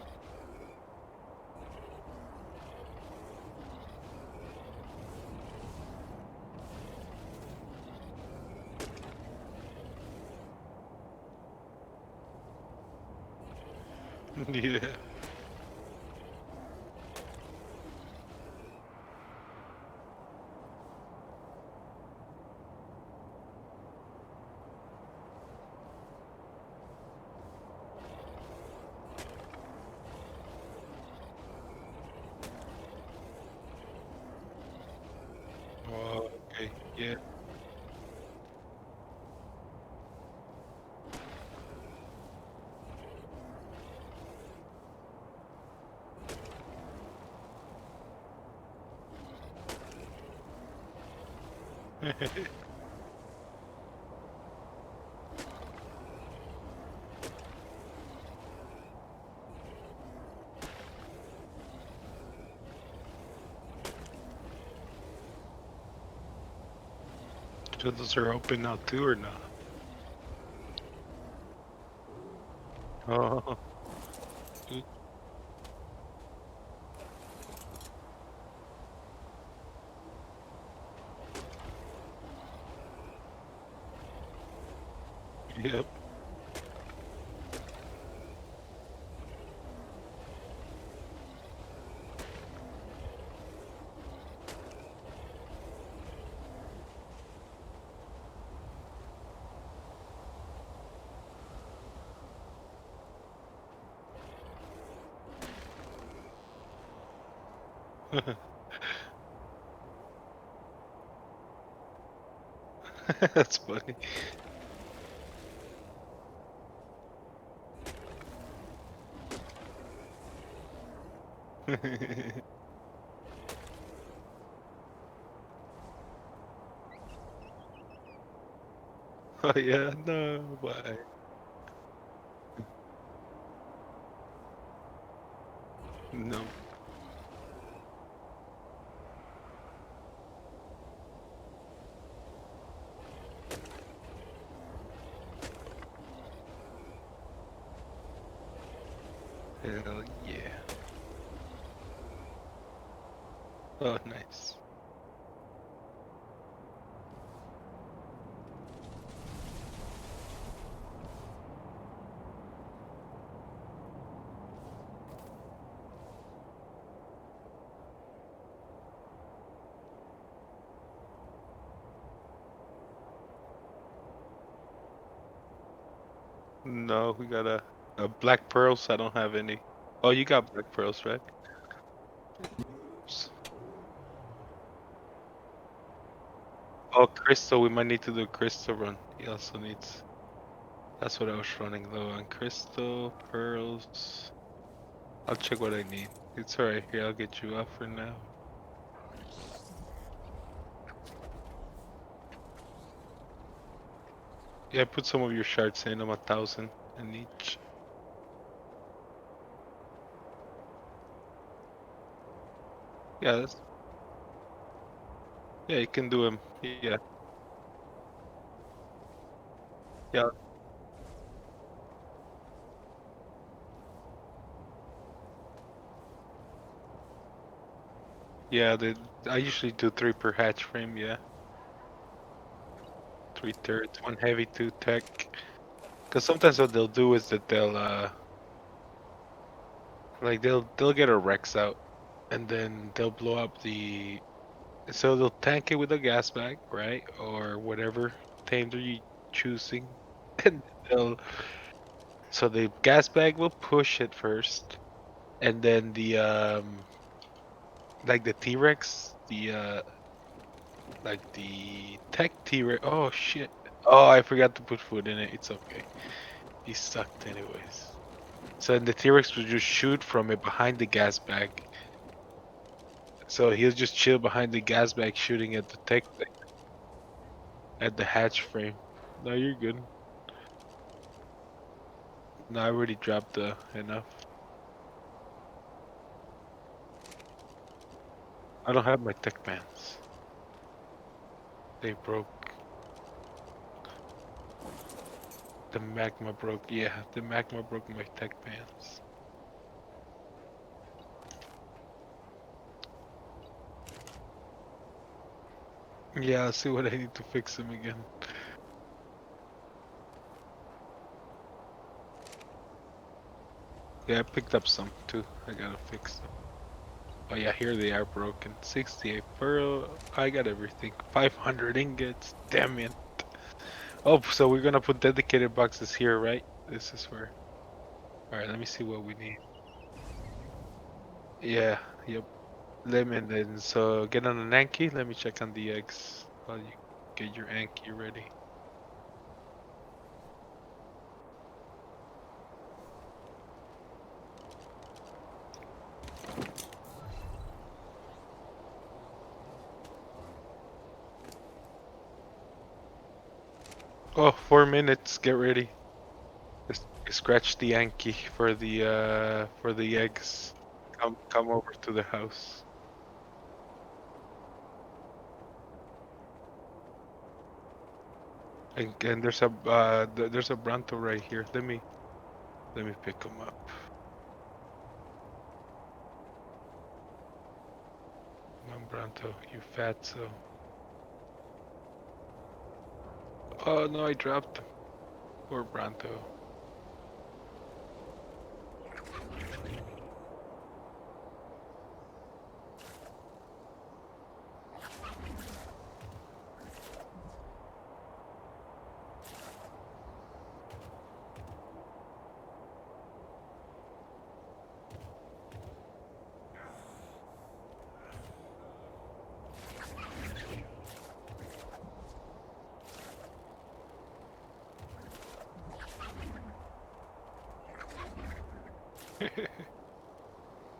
Yeah. Yeah. So those are open now too, or not? Oh. Mm. Yep. That's funny. Oh yeah, no, why? No. Hell yeah. Oh, nice. No, we got a black pearls. I don't have any. Oh, you got black pearls, right? S- Oh, crystal. We might need to do a crystal run. He also needs. That's what I was running low on. Crystal, pearls. I'll check what I need. It's alright here. I'll get you up for now. Yeah, put some of your shards in. I'm 1,000 in each. Yeah, yeah, you can do them. Yeah, yeah, yeah. I usually do 3 per hatch frame. Yeah, 3 turrets, 1 heavy, 2 tech. Because sometimes what they'll do is that they'll get a Rex out and then they'll blow up the. So they'll tank it with a gas bag, right, or whatever tame they're choosing, and they'll. So the gas bag will push it first, and then like the T-Rex, like the tech T-Rex. Oh shit! Oh, I forgot to put food in it. It's okay. He sucked anyways. So then the T-Rex would just shoot from it behind the gas bag. So he'll just chill behind the gas bag, shooting at the tech at the hatch frame. No, you're good. No, I already dropped enough. I don't have my tech pants. They broke. The magma broke. Yeah, the magma broke my tech pants. Yeah, I'll see what I need to fix them again. Yeah, I picked up some too. I gotta fix them. Oh yeah, here they are broken. 68 pearl. I got everything. 500 ingots. Damn it. Oh, so we're gonna put dedicated boxes here, right? This is where. All right, let me see what we need. Yeah, yep. Lemon then. So get on the Nanki. Let me check on the eggs. get your Anki ready. Oh, 4 minutes. Get ready. Scratch the Yankee for the eggs. Come over to the house. And there's a Bronto right here. Let me pick him up. Come on, Bronto, you fatso. Oh no, I dropped him. Poor Bronto.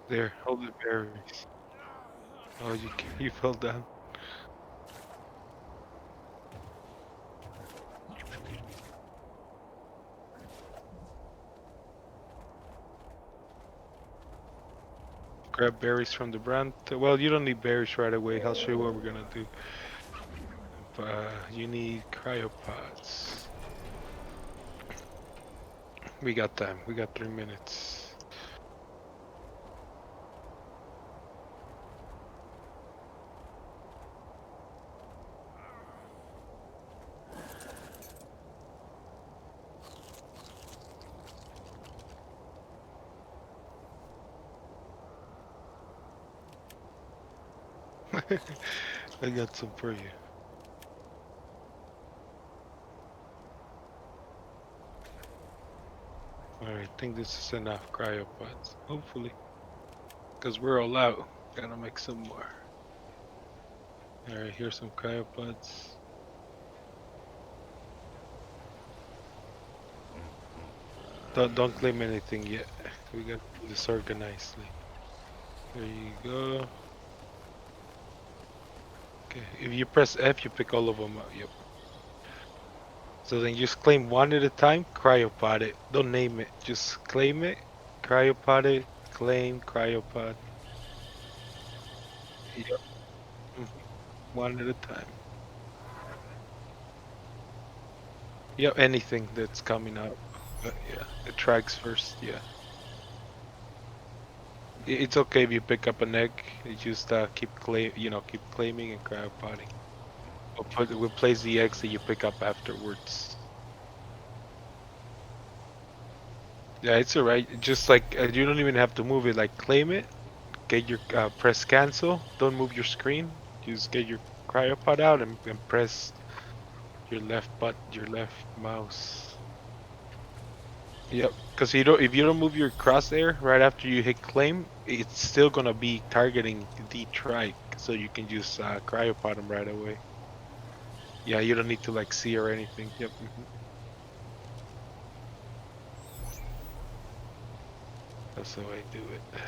There, hold the berries. Oh, you fell down. Grab berries from the Bronto. Well, you don't need berries right away. I'll show you what we're gonna do. You need cryopods. We got time. We got 3 minutes. I got some for you. Alright, I think this is enough cryopods. Hopefully. Because we're all out. Gotta make some more. Alright, here's some cryopods. Don't claim anything yet. We gotta do this organizedly. There you go. Okay, if you press F, you pick all of them up. Yep. So then just claim one at a time, cryopod it. Don't name it, just claim it, cryopod it, claim, cryopod. Yep. One at a time. Yep, anything that's coming up. Yeah, the tracks first, yeah. It's okay if you pick up an egg. You just keep claiming and cryopoding. We'll place the eggs that you pick up afterwards. Yeah, it's alright. Just like you don't even have to move it. Like claim it, get your press cancel. Don't move your screen. Just get your cryopod out and press your left mouse. Yep. Because if you don't move your crosshair right after you hit claim, it's still gonna be targeting the trike. So you can just cryopod them right away. Yeah, you don't need to like see or anything. Yep. That's how I do it.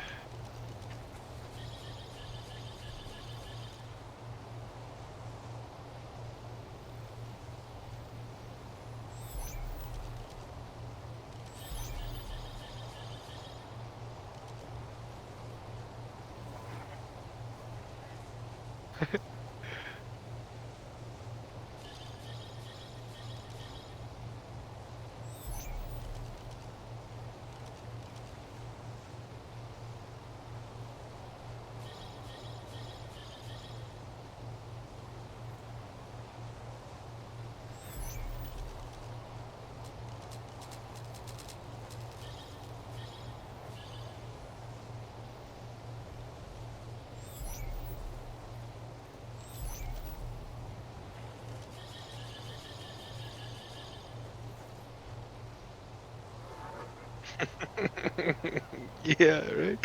Yeah, right.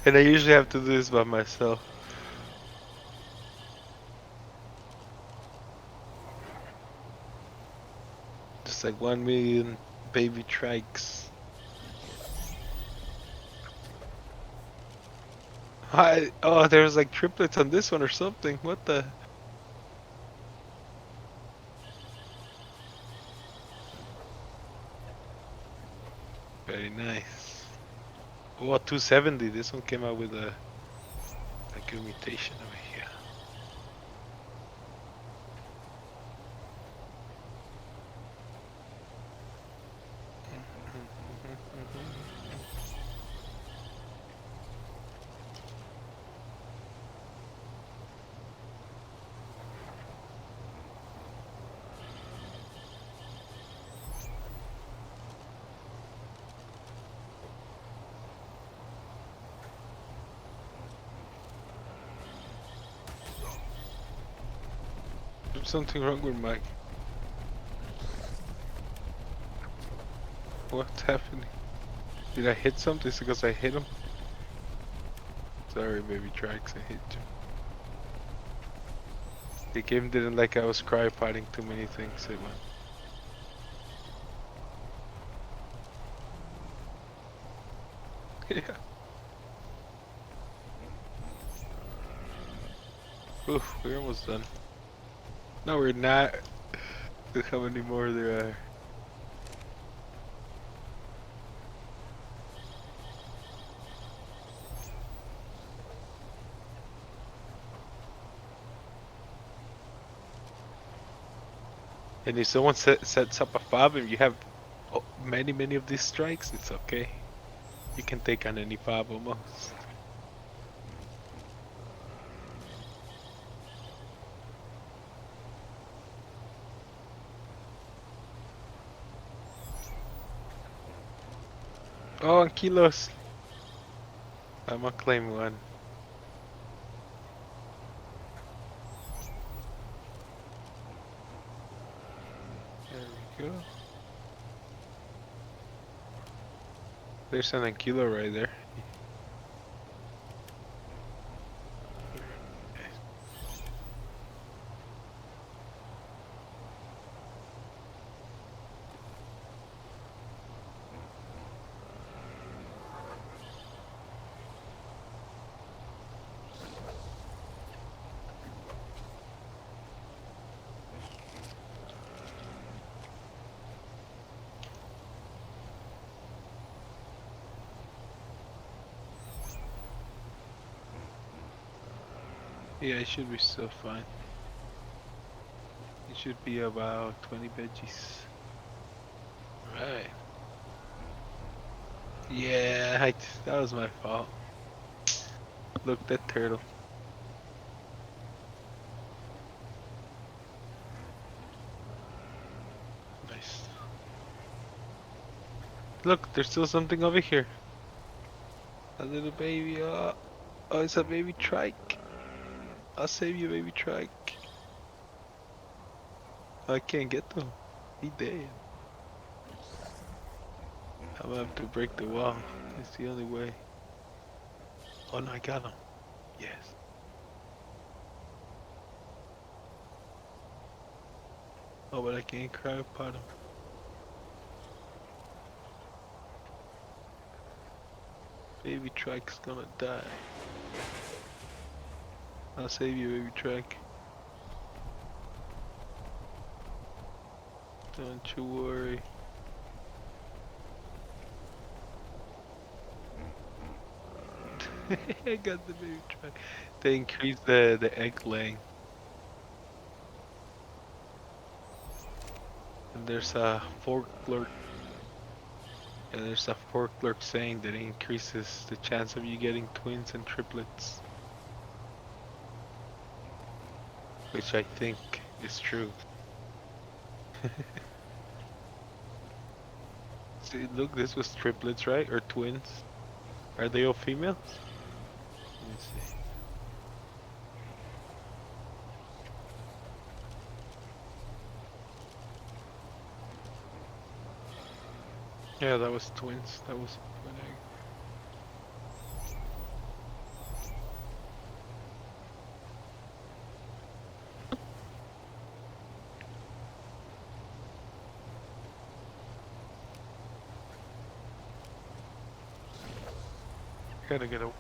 And I usually have to do this by myself. It's like 1 million baby trikes. Oh, there was like triplets on this one or something. What the? Very nice. Oh, 270. This one came out with a good mutation over here. There's something wrong with Mike. What's happening? Did I hit something? Is it because I hit him? Sorry, baby tracks, I hit you. The game didn't like I was cryopoding too many things at once. Yeah. Oof, we're almost done. No, we're not. Look how many more there are. And if someone sets up a fob and you have many of these strikes, it's okay. You can take on any fob almost. Oh, and kilos. I'm gonna claim one. There we go. There's an kilo right there. Yeah, it should be still fine. It should be about 20 veggies. Right. Yeah, that was my fault. Look, that turtle. Nice. Look, there's still something over here. A little baby. Oh, it's a baby trike. I'll save you, baby trike. I can't get to him. He dead. I'm gonna have to break the wall. It's the only way. Oh no, I got him. Yes. Oh, but I can't cryopod him. Baby trike's gonna die. I'll save you, baby trike. Don't you worry. I got the baby trike. They increased the egg laying. And there's a folklore. And there's a folklore saying that it increases the chance of you getting twins and triplets. Which I think is true. See, look, this was triplets, right? Or twins? Are they all females? Let me see. Yeah, that was twins. That was a twin egg. Gotta get a.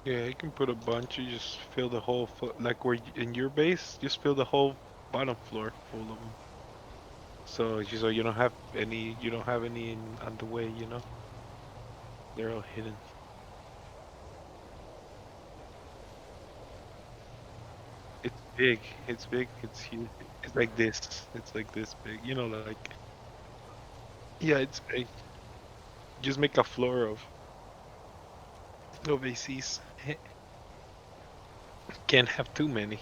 Yeah, you can put a bunch. You just fill the whole like where in your base, just fill the whole bottom floor full of them. So you don't have any. You don't have any on the way. You know, they're all hidden. It's big. It's big. It's huge. It's like this. It's like this big. You know, like yeah, it's big. Just make a floor of ACs. Can't have too many.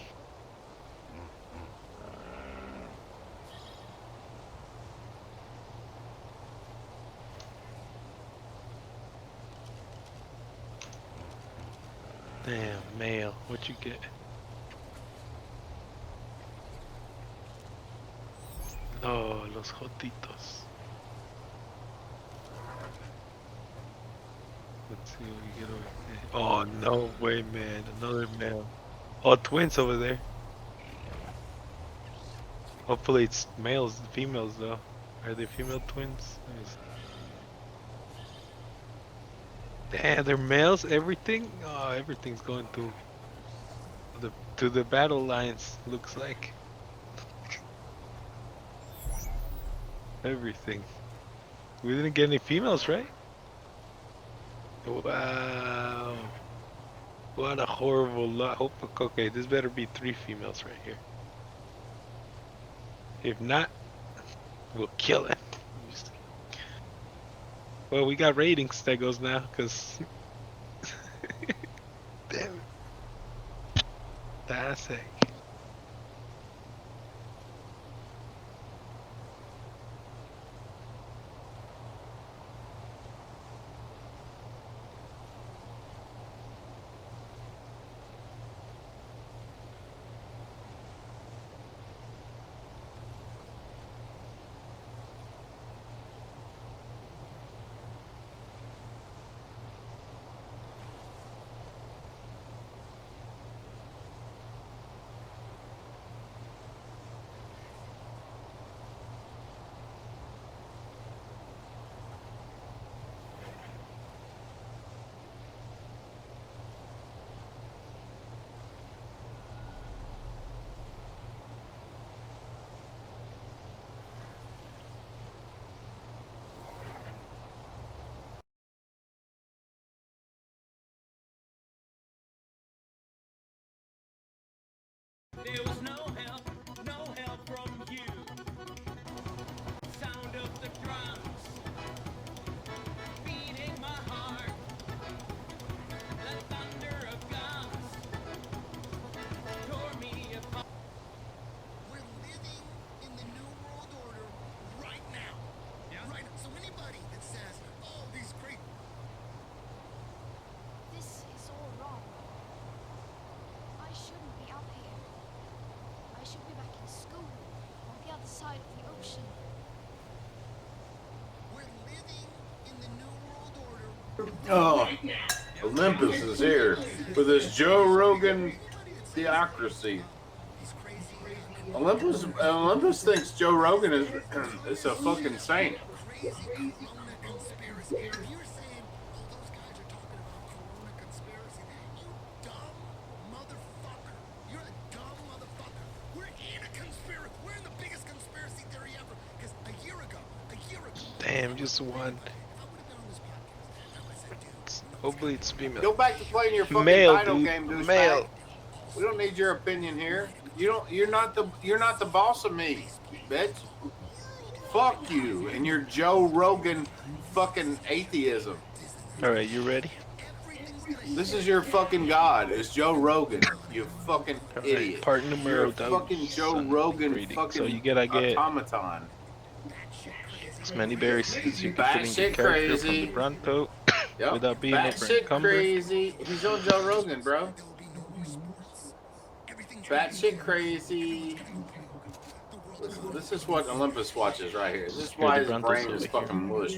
Damn, mail. What you get? Oh, los jotitos. Let's see what we get over there. Oh, no way, man. Another mail. Oh, twins over there. Hopefully it's males, females though. Are they female twins? Let me see. Damn, they're males. Everything. Oh, everything's going to the battle lines. Looks like everything. We didn't get any females, right? Wow. What a horrible lot. Okay, this better be 3 females right here. If not, we'll kill it. Well, we got ratings that goes now, cause damn it. That's it. There was no help from you. Sound of the drums, beating my heart. The thunder of guns tore me apart. We're living in the New World Order right now. Yeah. Right. So anybody that says, "Oh, these great," this is all wrong. I shouldn't be up here. I should be back in school, on the other side of the ocean. we're living in the New World Order. Oh, Olympus is here with this Joe Rogan theocracy. He's crazy. Olympus thinks Joe Rogan is a fucking saint. Crazy Corona conspiracy. If you're saying, "Oh, those guys are talking about Corona conspiracy," you dumb motherfucker. You're a dumb motherfucker. We're in a conspiracy. We're in the biggest conspiracy theory ever. Because a year ago. Damn, just one. If I would have been on this podcast, I would have said, "Dude, Hopefully it's female. Go back to playing your fucking Male, title dude. game, douchebag. Male. We don't need your opinion here. You're not the boss of me, bitch. Fuck you and your Joe Rogan fucking atheism. All right, you ready? This is your fucking god. It's Joe Rogan. You fucking All right, idiot. part You're numero a dos. fucking Joe Rogan Reading. fucking So you gotta get automaton. as many berries as you can fit in your Batshit character from crazy. the Bronto Yep. without being Batshit over encumbered. crazy. He's on Joe Rogan, bro. there'll be no more sports. Everything Batshit crazy. Listen, this is what Olympus watches right here. This is why the his Bronto's brain over is here. fucking mush.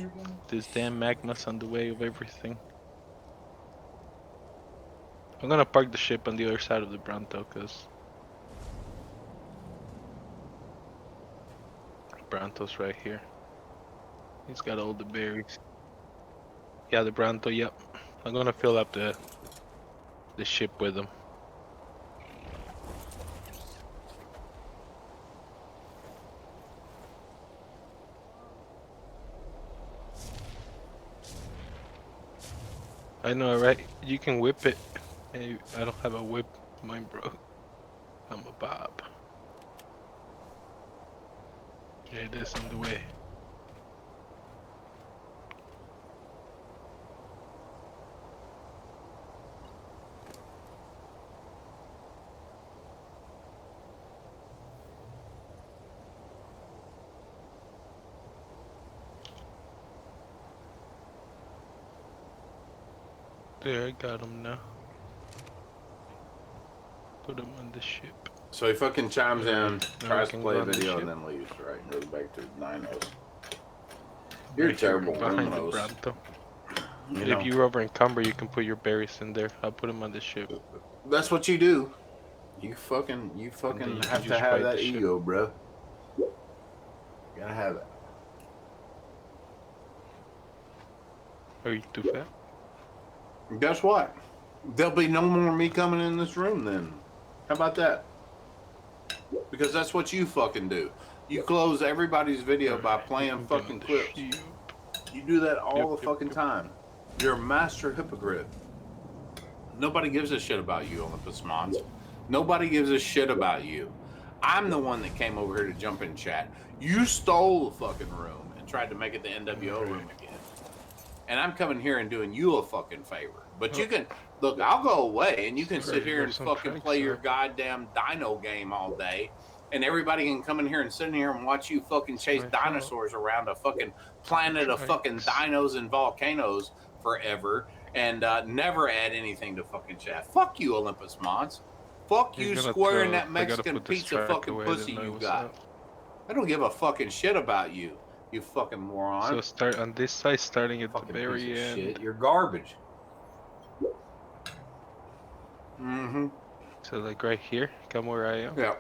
This damn magma's on the way of everything. I'm gonna park the ship on the other side of the Bronto, cause Bronto's right here. He's got all the berries. Yeah, the Bronto. Yep. I'm gonna fill up the ship with them. I know, right? You can whip it. Hey, I don't have a whip. Mine broke. I'm a Bob. Yeah, it is on the way. There, I got him now. Put him on the ship. So he fucking chimes in, Now tries we to can play go a on the video, ship. and then leaves. Right, and goes back to Dinos. You're Right here, terrible, behind the Luminos. Bronto. You And know, if you over encumber, you can put your berries in there. I'll put them on the ship. that's what you do. You And then fucking you have can to just have ride that the ship. ego, bro. You gotta have it. Are you too fat? Guess what? There'll be no more me coming in this room then. How about that? Because that's what you fucking do. You close everybody's video by Alright, you playing can get on fucking the clips. ship. You do that all Yep, the fucking time. You're a master hypocrite. Nobody gives a shit about you, Olympus Mons. Nobody gives a shit about you. I'm the one that came over here to jump in chat. You stole the fucking room and tried to make it the NWO room again. And I'm coming here and doing you a fucking favor. But you can look, I'll go away and you can Sorry, sit here there's and some fucking tracks play your up. goddamn dino game all day. And everybody can come in here and sit in here and watch you fucking chase my fault. dinosaurs around a fucking planet of fucking Tracks. dinos and volcanoes forever and never add anything to fucking chat. Fuck you, Olympus Mons. Fuck You're you gonna squaring throw. that I gotta Mexican put this pizza track fucking away. I pussy didn't know it you've was got. up. I don't give a fucking shit about you, you fucking moron. So start on this side, starting at the Fucking piece very of end. shit. You're garbage. Mm-hmm. So like right here, come where I am. Yeah.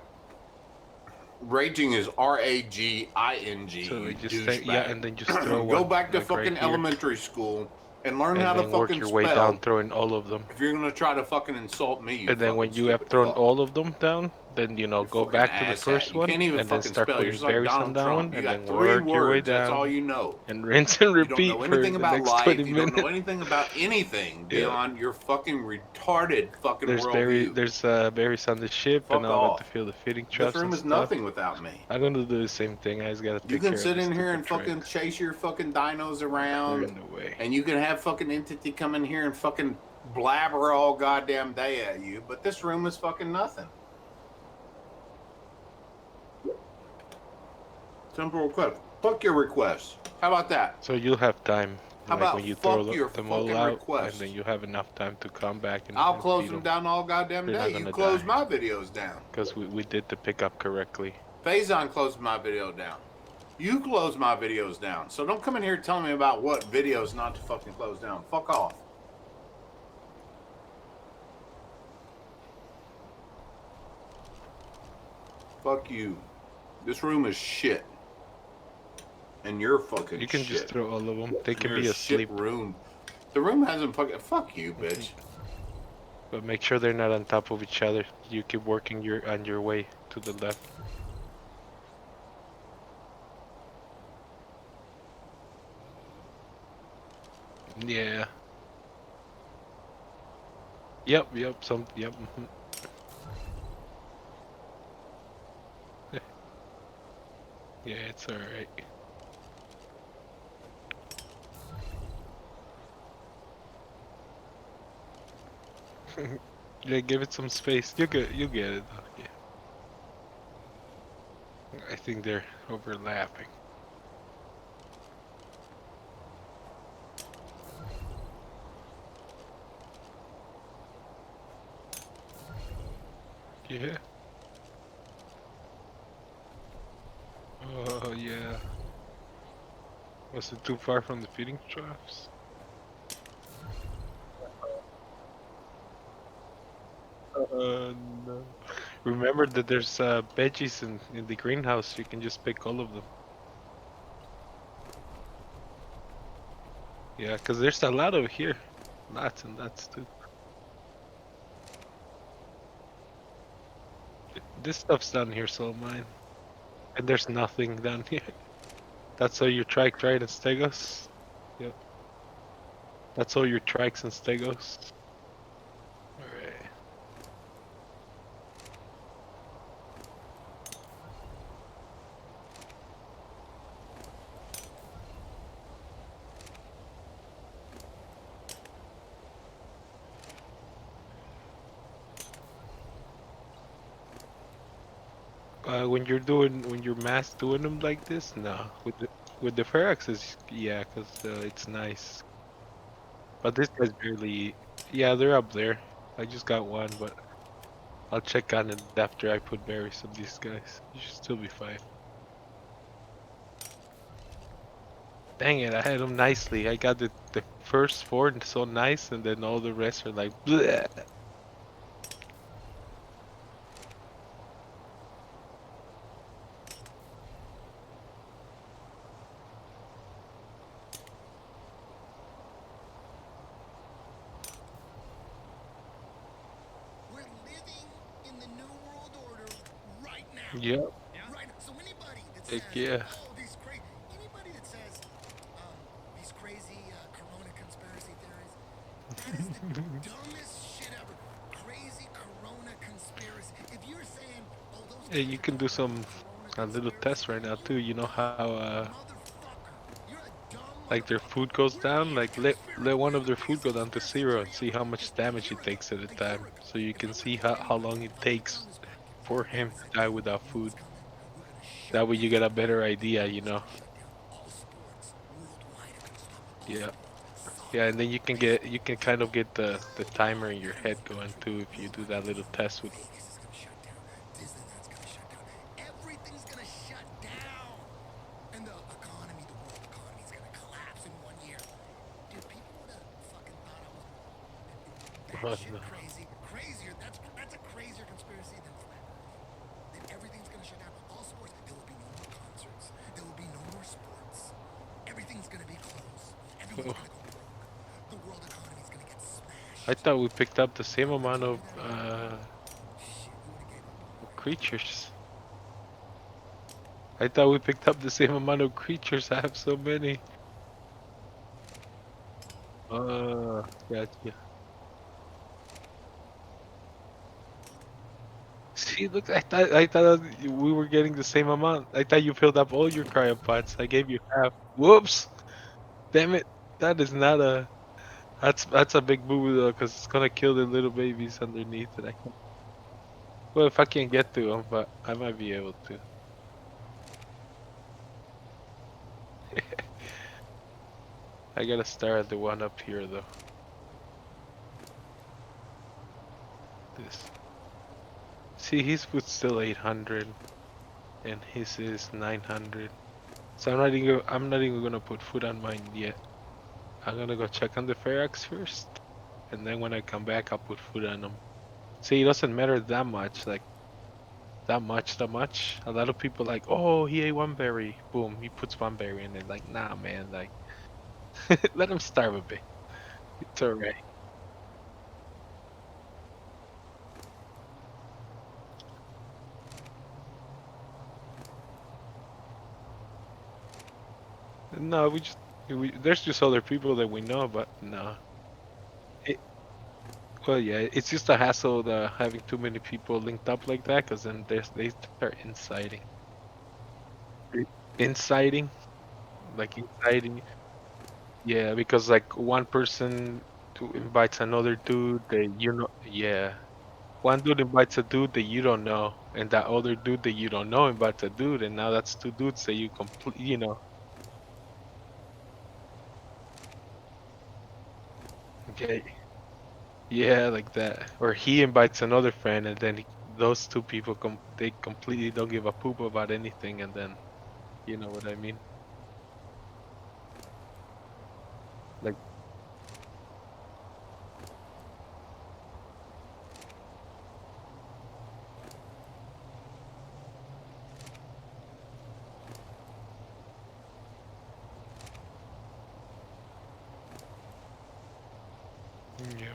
Raging is R-A-G-I-N-G. So You like just stay, yeah, douchebag. and then just throw Go one. back to like fucking right here, elementary school and learn and how to then work fucking your spell. way down, throwing all of them. If you're gonna try to fucking insult me, you And then when fucking you have stupid thrown fuck. all of them down, then you know You go fucking back to the asshat. first You one, can't even and then fucking start spell. You're putting just like berries on Donald that Trump. one, You and got then 3 work your way words. That's down, all you know. and rinse and You don't repeat know for anything the about next life. 20 You don't minutes. know anything about anything Yeah. beyond your fucking retarded fucking There's worldview. berries on the ship, and Fuck I'm about off. to fill the feeding This traps room and is stuff. nothing without me. I'm gonna do the same thing. I just gotta You take can care sit of in the here and stupid fucking tracks. chase your fucking dinos They're around, in the way. and you can have fucking entity come in here and fucking blabber all goddamn day at you. But this room is fucking nothing. Simple request. Fuck your request. How about that? So you'll have time, How like about when you fuck throw your them all fucking out, request? and then you have enough time to come back and, I'll and close feed them them. down all goddamn They're not day. You gonna close die. my videos down. Because we did the pickup correctly. Faison closed my video down. You close my videos down. So don't come in here telling me about what videos not to fucking close down. Fuck off. Fuck you. This room is shit. And you're fucking You can shit. just throw all of them. They And can you're be a shit asleep. room. The room hasn't fucking... Fuck you, bitch. But make sure they're not on top of each other. You keep working on your way to the left. Yeah. Yep. Yep. Mhm. Yeah, it's alright. Yeah, give it some space. You get it though. Yeah. I think they're overlapping. Yeah. Yeah. Was it too far from the feeding troughs? No. Remember that there's veggies in the greenhouse. You can just pick all of them. Yeah, because there's a lot over here. Lots and lots too. This stuff's down here, so mine. And there's nothing down here. That's all your trike, right, and stegos? Yep. That's all your trikes and stegos. Alright. When you're mass doing them like this, no. With the Feraxes, yeah, because it's nice. But this guy's barely. Yeah, they're up there. I just got one, but I'll check on it after I put berries on these guys. You should still be fine. Dang it, I had them nicely. I got the first four and so nice, and then all the rest are like, bleh. We're living in the new world order right now. Yep, Right. So anybody that heck says, yeah. "Oh, these crazy," anybody that says, "These crazy Corona conspiracy theories," that is the dumbest shit ever. Crazy Corona conspiracy. If you're saying, "Oh, those Hey, guys you are can do talking about some Corona a little conspiracy," test right now you too. You know how dumb motherfucker. You're a dumb like their motherfucker. food goes We're down. in a Like let conspiracy. one We're of in the their food biggest go down to conspiracy 0 and theory see ever. how much Because a damage year it ago, takes at a a year time. ago, So you if I can would have see told how anybody, long it if I would have takes been on this podcast for and I him would have to said, die "Dude, without you know food. what's coming? We're gonna shut That way you get down. a better The idea, you world's know. gonna shut down. All sports worldwide are gonna stop. All Yeah. sports, Yeah, soccer, and then you can kind of baseball, get the timer in your every head going country too if you do worldwide are that gonna little stop. test with. Vegas is gonna shut down. Disneyland's gonna shut down. Everything's gonna shut down. And the economy, the world economy is gonna collapse in 1 year. Dude, people would have fucking thought I was Oh batshit no. crazy. Crazier. That's a crazier conspiracy than flat Earth. Then everything's gonna shut down. All sports. There will be no more concerts. There will be no more sports. Everything's gonna be closed. Everyone's Oh, gonna go broke. The world economy's gonna get I smashed. thought we picked up the same I amount told you that a year ago. uh Shit, we would have gave up of already. creatures. I thought we picked up the same amount of creatures. I have so many. Gotcha. See, look, I thought we were getting the same amount. I thought you filled up all your cryopods. I gave you half. Whoops! Damn it! That is not a. That's a big boo though, because it's gonna kill the little babies underneath it. I can't. Well, if I can get to them, but I might be able to. I gotta start at the one up here though. This. See, his food's still 800, and his is 900. So I'm not even gonna put food on mine yet. I'm gonna go check on the Ferax first, and then when I come back, I'll put food on them. See, it doesn't matter that much, like that much. A lot of people like, oh, he ate one berry. Boom, he puts one berry in it. Like, nah, man, like, let him starve a bit. It's alright. No, there's just other people that we know, but no. It, well, yeah, it's just a hassle having too many people linked up like that, because then they start inciting. Inciting, like inciting. Yeah, because like one person invites another dude that you know. Yeah, one dude invites a dude that you don't know, and that other dude that you don't know invites a dude, and now that's two dudes that you complete. Okay, yeah, like that. Or he invites another friend, and then those two people they completely don't give a poop about anything, and then you know what I mean? Like, yeah, yeah.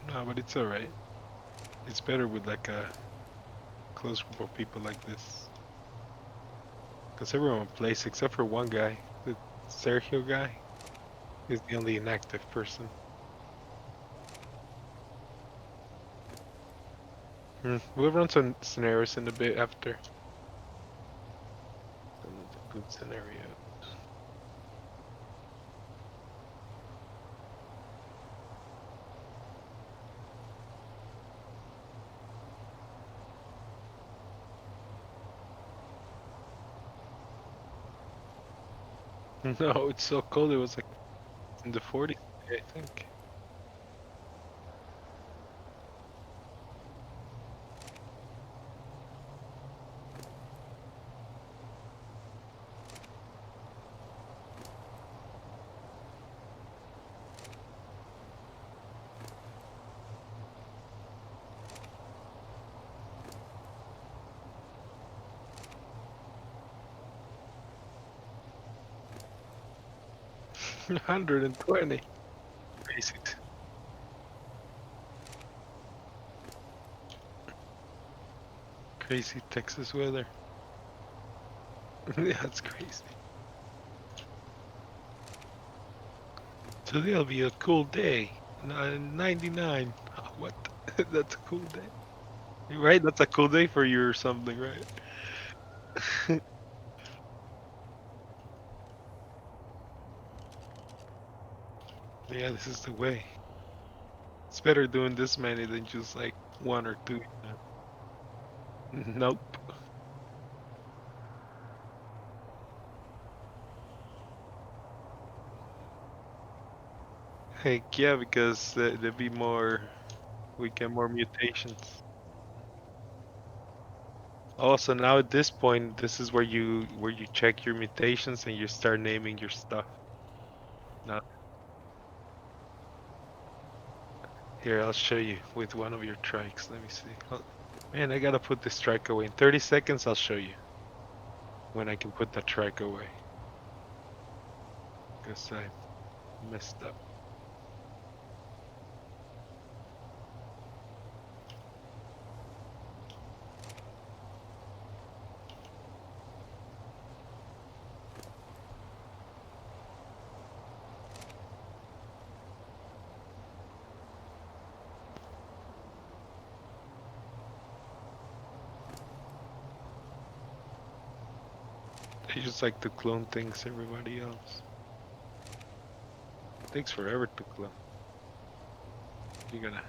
No, but it's alright. It's better with like a close group of people like this. Because everyone plays except for one guy, the Sergio guy. He's the only inactive person. We'll run some scenarios in a bit after. Some of the good scenarios. No, it's so cold. It was like in the 40s, I think. One 120. Crazy. Crazy Texas weather. Yeah, it's crazy. Today'll be a cool day. 99. What? That's a cool day. Right? That's a cool day for you or something, right? Yeah, this is the way. It's better doing this many than just like one or two. Nope. Heck yeah, because there'd be more, we get more mutations. Also, now at this point, this is where you check your mutations and you start naming your stuff. Now, here, I'll show you with one of your trikes. Let me see. Oh, man, I gotta put this trike away. In 30 seconds, I'll show you when I can put that trike away. Because I messed up. I just like to clone things everybody else. It takes forever to clone. You gotta.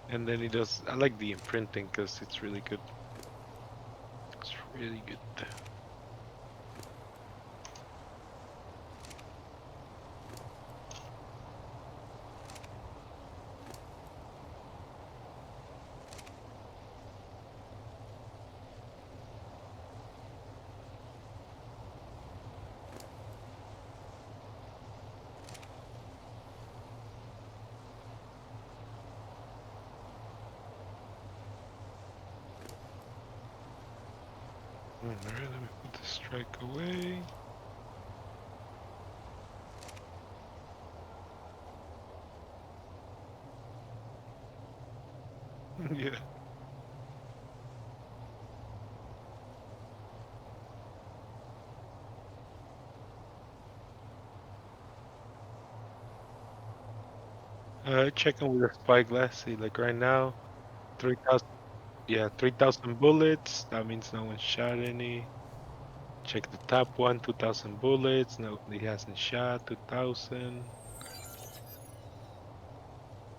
And then he does. I like the imprinting because it's really good. It's really good. Alright, let me put the strike away. Yeah. Checking with the spyglass. See, like right now, 3,000. Yeah, 3,000 bullets. That means no one shot any. Check the top one, 2,000 bullets. No, he hasn't shot. 2,000.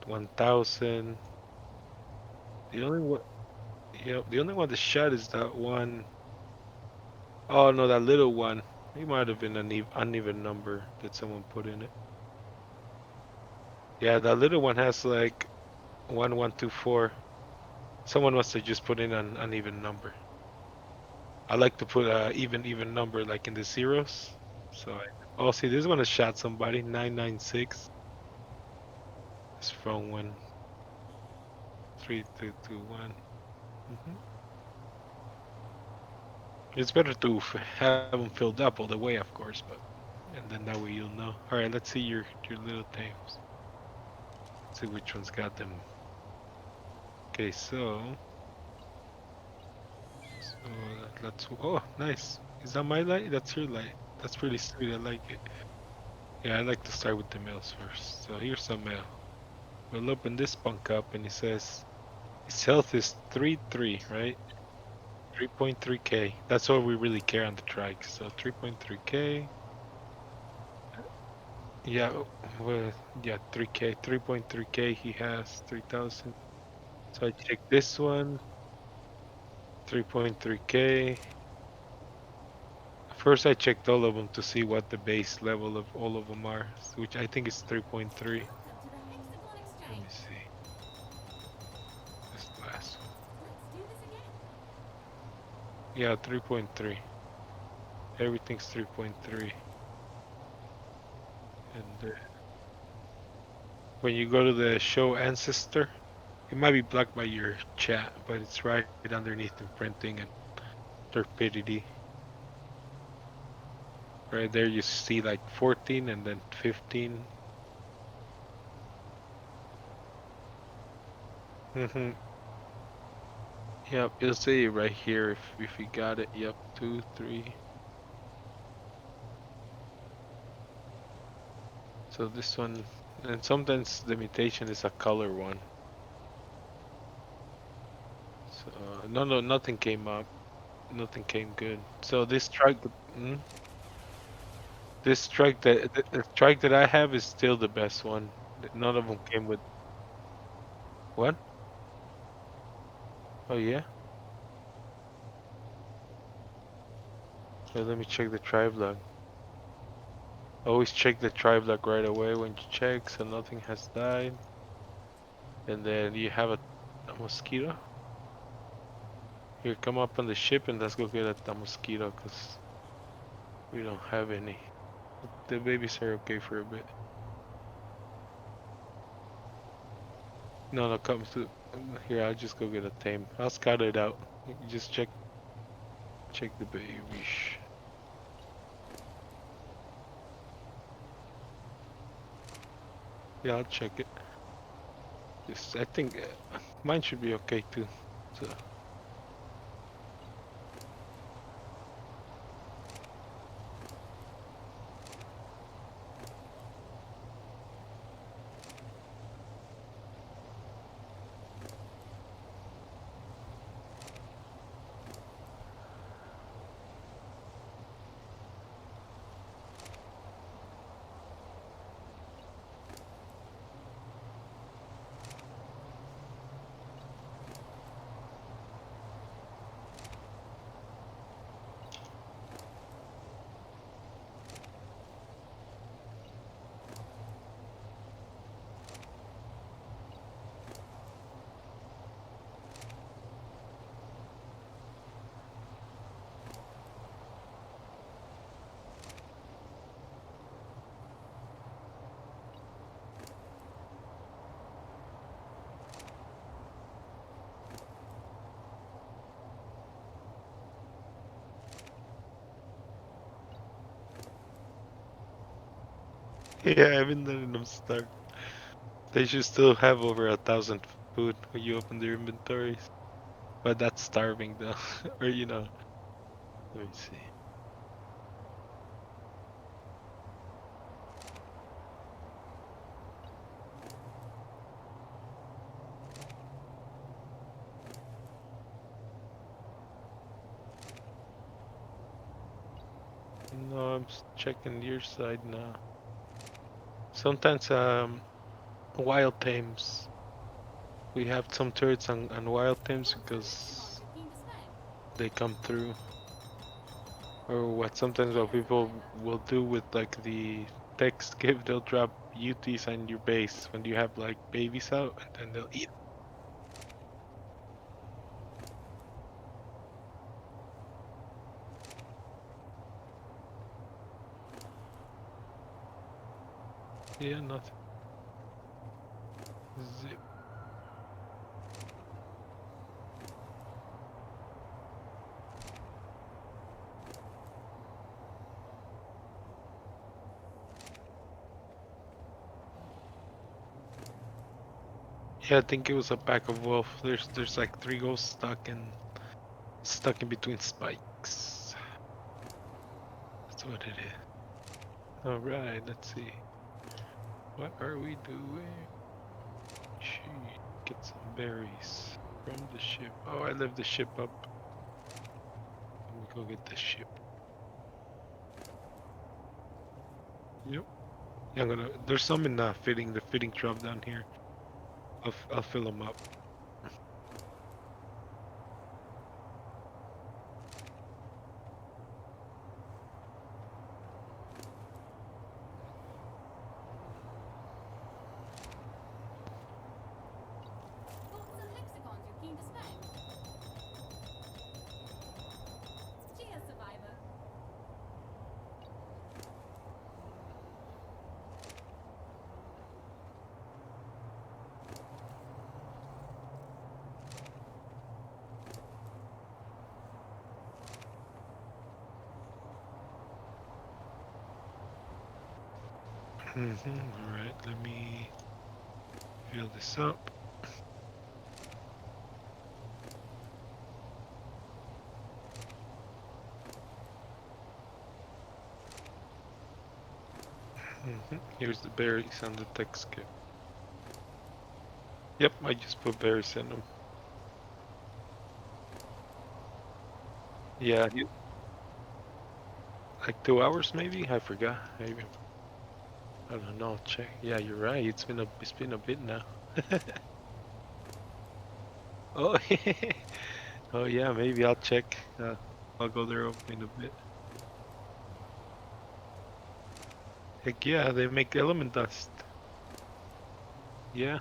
1,000. The only one. Yeah, the only one that shot is that one. Oh no, that little one. It might have been an uneven number that someone put in it. Yeah, that little one has like 1124. Someone must have just put in an uneven number. I like to put a even number like in the zeros. So oh, see, this one has shot somebody. 996. It's from 13221. It's better to have them filled up all the way, of course, but and then that way you'll know. All right, let's see your little tames. See which one's got them. Okay, so let's. Oh, nice. Is that my light? That's your light. That's pretty sweet. I like it. Yeah, I like to start with the males first. So here's some male. We'll open this punk up, and it says his health is 3-3, right? 3.3k. That's all we really care on the trike. So 3.3k. Yeah, well, yeah, 3k, 3.3k. He has 3,000. So I check this one, 3.3k. First, I checked all of them to see what the base level of all of them are, which I think is 3.3. Let me see. This last one. Yeah, 3.3. Everything's 3.3. And when you go to the show ancestor, it might be blocked by your chat, but it's right underneath imprinting and torpidity. Right there, you see like 14 and then 15. Mm-hmm. Yep, it'll say it right here if you got it. Yep, 2, 3. So this one, and sometimes the mutation is a color one. So no, nothing came up. Nothing came good. So this strike, this strike that the strike that I have is still the best one. None of them came with what? Oh yeah. Well, let me check the tribe log. Always check the tribe log right away when you check, so nothing has died. And then you have a mosquito. Here, come up on the ship and let's go get a mosquito, cause we don't have any. The babies are okay for a bit. No, come to here. I'll just go get a tame. I'll scout it out. You just check the babies. Yeah, I'll check it. Just I think mine should be okay too. So yeah, I haven't letting them start. They should still have over 1,000 food when you open their inventories. But that's starving though. Or let me see. No, I'm checking your side now. Sometimes wild tames. We have some turrets on wild tames because they come through. Or what people will do with like the text give, they'll drop UTs on your base when you have like babies out and then they'll eat. Yeah, nothing. Zip. Yeah, I think it was a pack of wolf. There's like 3 ghosts stuck in between spikes. That's what it is. Alright, let's see. What are we doing? Gee, get some berries from the ship. Oh, I left the ship up. Let me go get the ship. Yep. Yeah, there's some in the fitting drop down here. I'll fill them up. Thoughts and lexicons you're keen to spec? Cheers, survivor. Alright, let me fill this up. Here's the berries on the text kit. Yep, I just put berries in them. Yeah, like 2 hours maybe? I forgot. Maybe. I don't know. Check. Yeah, you're right. It's been a bit now. Oh, oh yeah. Maybe I'll check. I'll go there in a bit. Heck yeah, they make element dust. Yeah.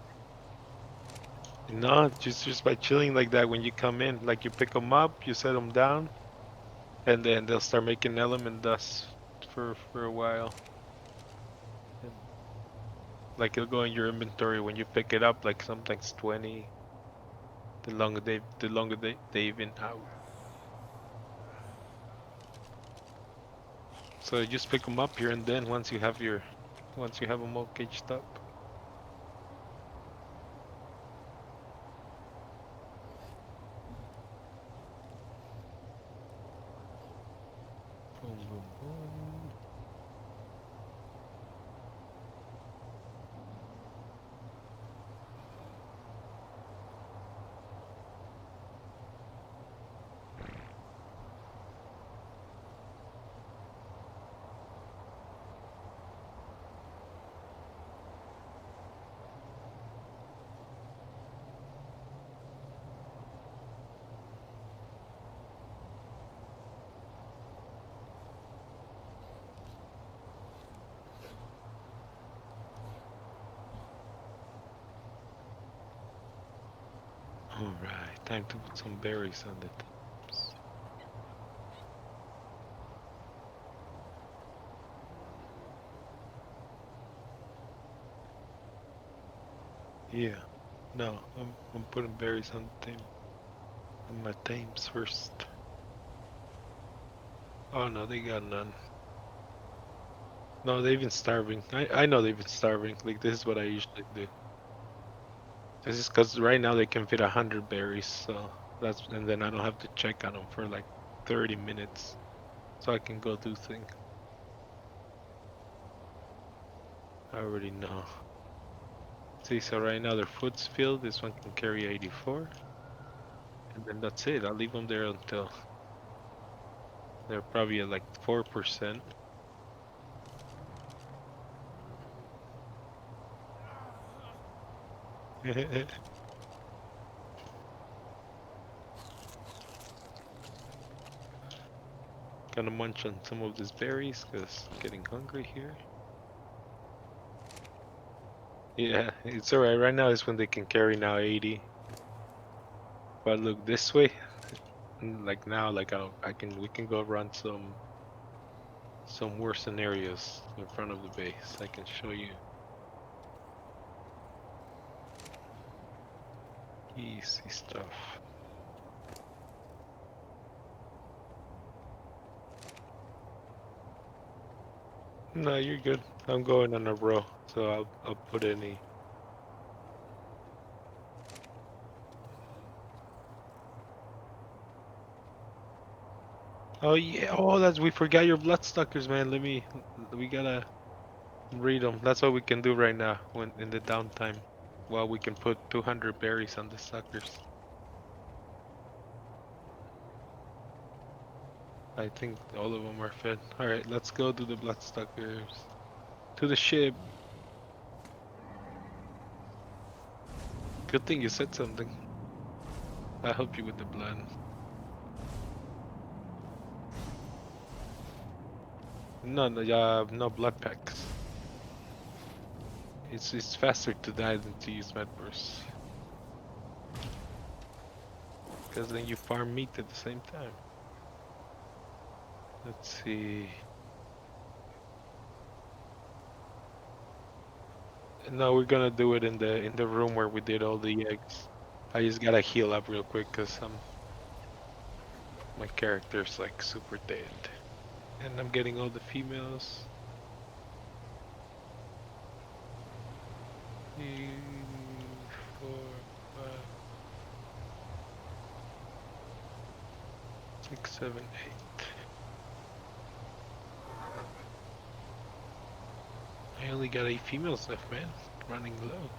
No, just by chilling like that when you come in, like you pick them up, you set them down, and then they'll start making element dust for a while. And, like it'll go in your inventory when you pick it up, like sometimes 20. The longer they've been out. So just pick them up here and then once you have them all caged up. Boom, boom, boom. Alright, time to put some berries on the tops. Yeah. No, I'm putting berries on my tames first. Oh no, they got none. No, they've been starving. I know they've been starving. Like this is what I usually do. This is because right now they can fit 100 berries, so and then I don't have to check on them for like 30 minutes, so I can go do things. I already know. See, so right now their food's filled. This one can carry 84, and then that's it. I'll leave them there until they're probably at like 4%. Gonna munch on some of these berries because I'm getting hungry here. Yeah, it's alright. Right now is when they can carry now 80. But look this way, like now, like we can go run some worse scenarios in front of the base. I can show you. Easy stuff. No, you're good. I'm going on a row, so I'll put any. Oh yeah. Oh, we forgot your bloodsuckers, man. We gotta read them. That's what we can do right now when in the downtime. Well, we can put 200 berries on the suckers. I think all of them are fed. All right, let's go to the bloodsuckers. To the ship. Good thing you said something. I'll help you with the blood. No blood packs. It's faster to die than to use med bursts. Because then you farm meat at the same time. Let's see. No, we're gonna do it in the room where we did all the eggs. I just gotta heal up real quick because my character's like super dead. And I'm getting all the females. 3, 4, 5, 6, 7, 8. I only got 8 females left, man. Running low.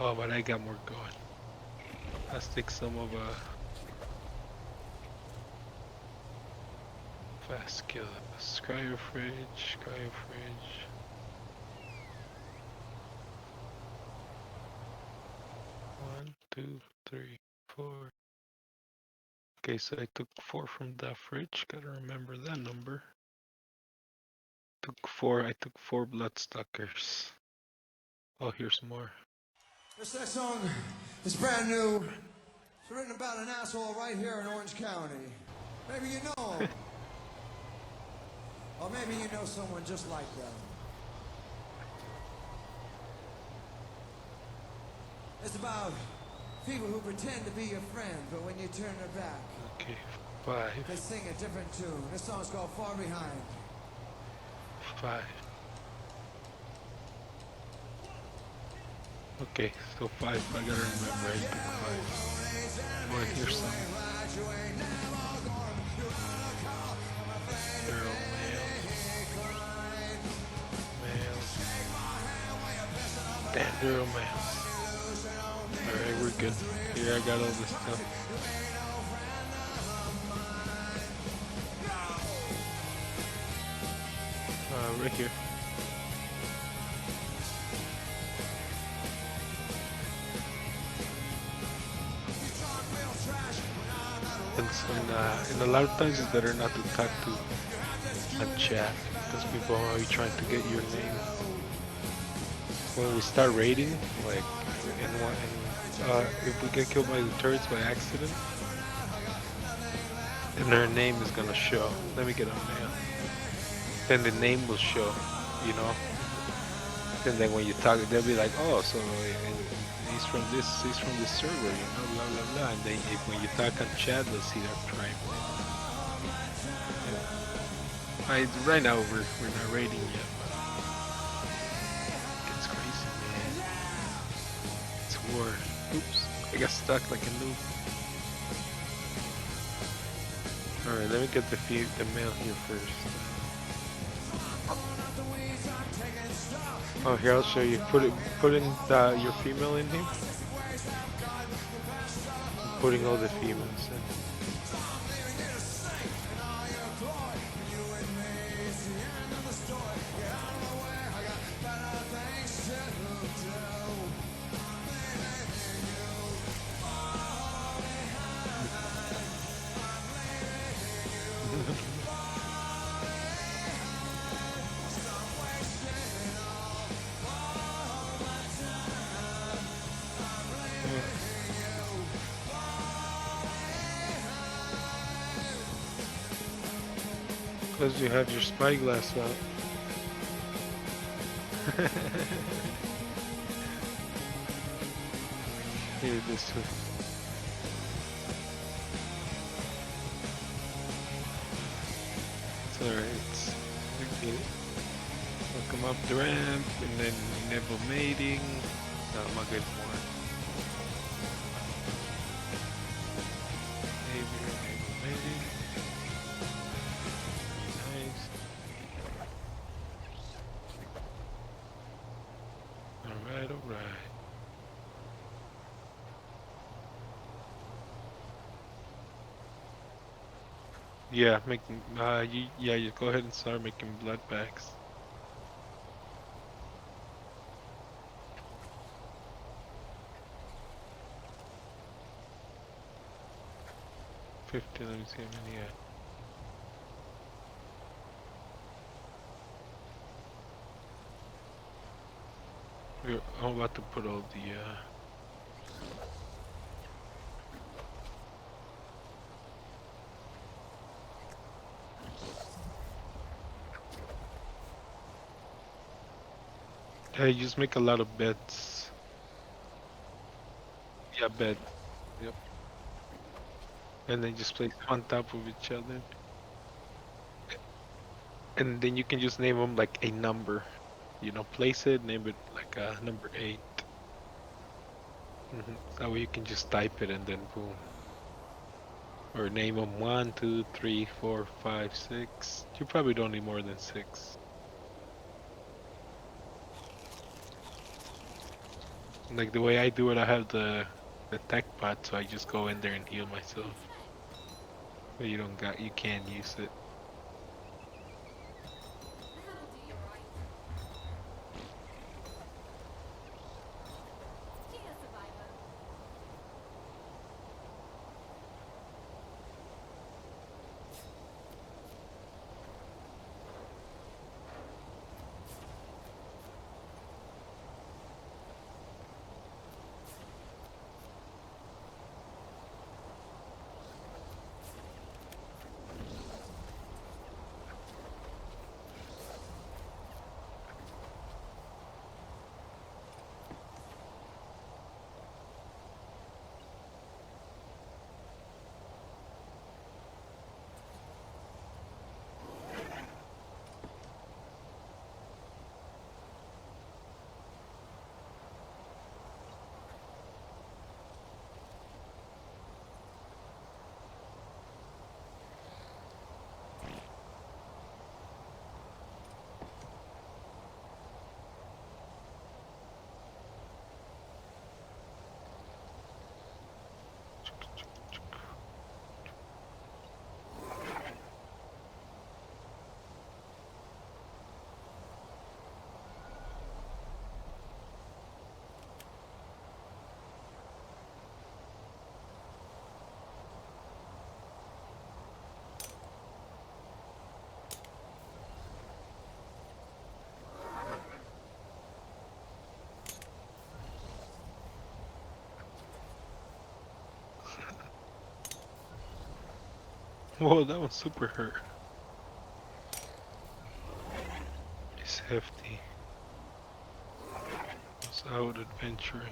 Oh, but I got more going. Let's take some of fast kill. Cryo fridge. 1, 2, 3, 4. Okay, so I took 4 from that fridge. Gotta remember that number. I took 4 bloodsuckers. Oh, here's more. This next song is brand new. It's written about an asshole right here in Orange County. Maybe you know him. Or maybe you know someone just like them. It's about people who pretend to be your friend, but when you turn their back, Okay, 5, they sing a different tune. This song's called Far Behind. 5. Okay, so 5. I gotta remember. I took 5. Oh, and here's some. Girl, male. Damn, girl, male. Alright, we're good. Here, I got all this stuff. Right here. And a lot of times it's better not to talk to a chat because people are always trying to get your name. When we start raiding, like if we get killed by the turrets by accident, then their name is gonna show. Let me get a mail. Then the name will show, you know. And then when you talk, they'll be like, oh, so he's from this server, you know, blah blah blah. And then when you talk on chat, they'll see their tribe. Yeah. Right now we're not raiding yet, but it's crazy, man. It's war. Oops, I got stuck like a noob. All right, let me get the mail here first. Oh, here I'll show you. Put in your female in here. I'm putting all the females in. Because you have your spyglass out. Here, this way. Alright. Okay. I'll come up the ramp and then enable mating. No, I'm not good more. Enable mating. Nice. Alright, alright. Yeah, making you go ahead and start making blood bags. Let me see how many. I'm about to put all the Hey, just make a lot of beds. Yeah, bed. Yep. And then just place them on top of each other. And then you can just name them like a number. You know, place it, name it like number 8. That way you can just type it and then boom. Or name them 1, 2, 3, 4, 5, 6. You probably don't need more than 6. Like the way I do it, I have the tech pot, so I just go in there and heal myself. But you can't use it. That'll do you right. Cheers, survivor. Whoa, that one's super hurt. It's hefty. It's out adventuring.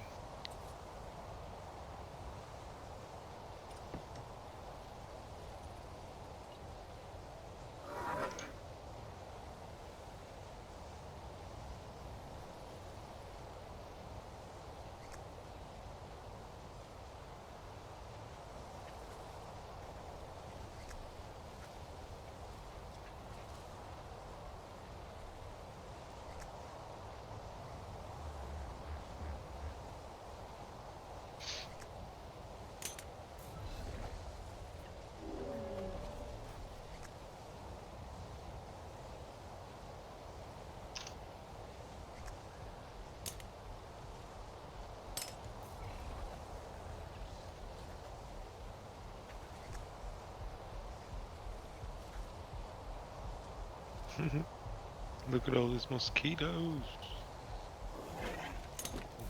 Look at all these mosquitoes.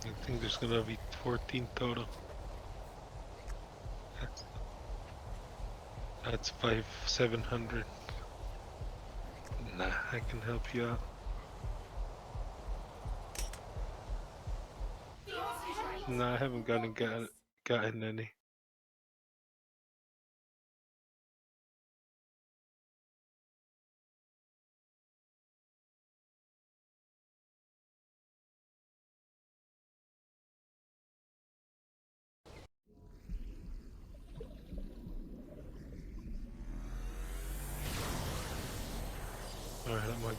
I think there's gonna be 14 total. That's, that's 700. Nah, I can help you out. Nah, I haven't gotten any.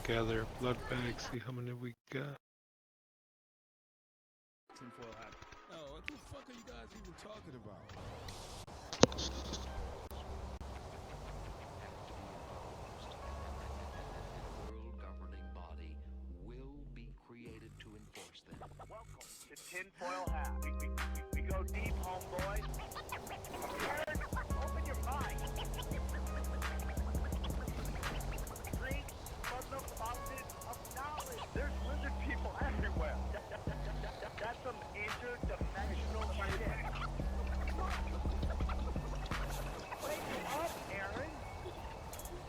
gather a blood bag, see how many we got. Tinfoil hat. Oh, what the fuck are you guys even talking about? World governing body will be created to enforce them. Welcome to Tinfoil Hat. We go deep, homeboy. Aaron, open your mind. Drink, button up the boxes of knowledge. There's lizard people everywhere. That's some interdimensional shit. Wake up, Aaron.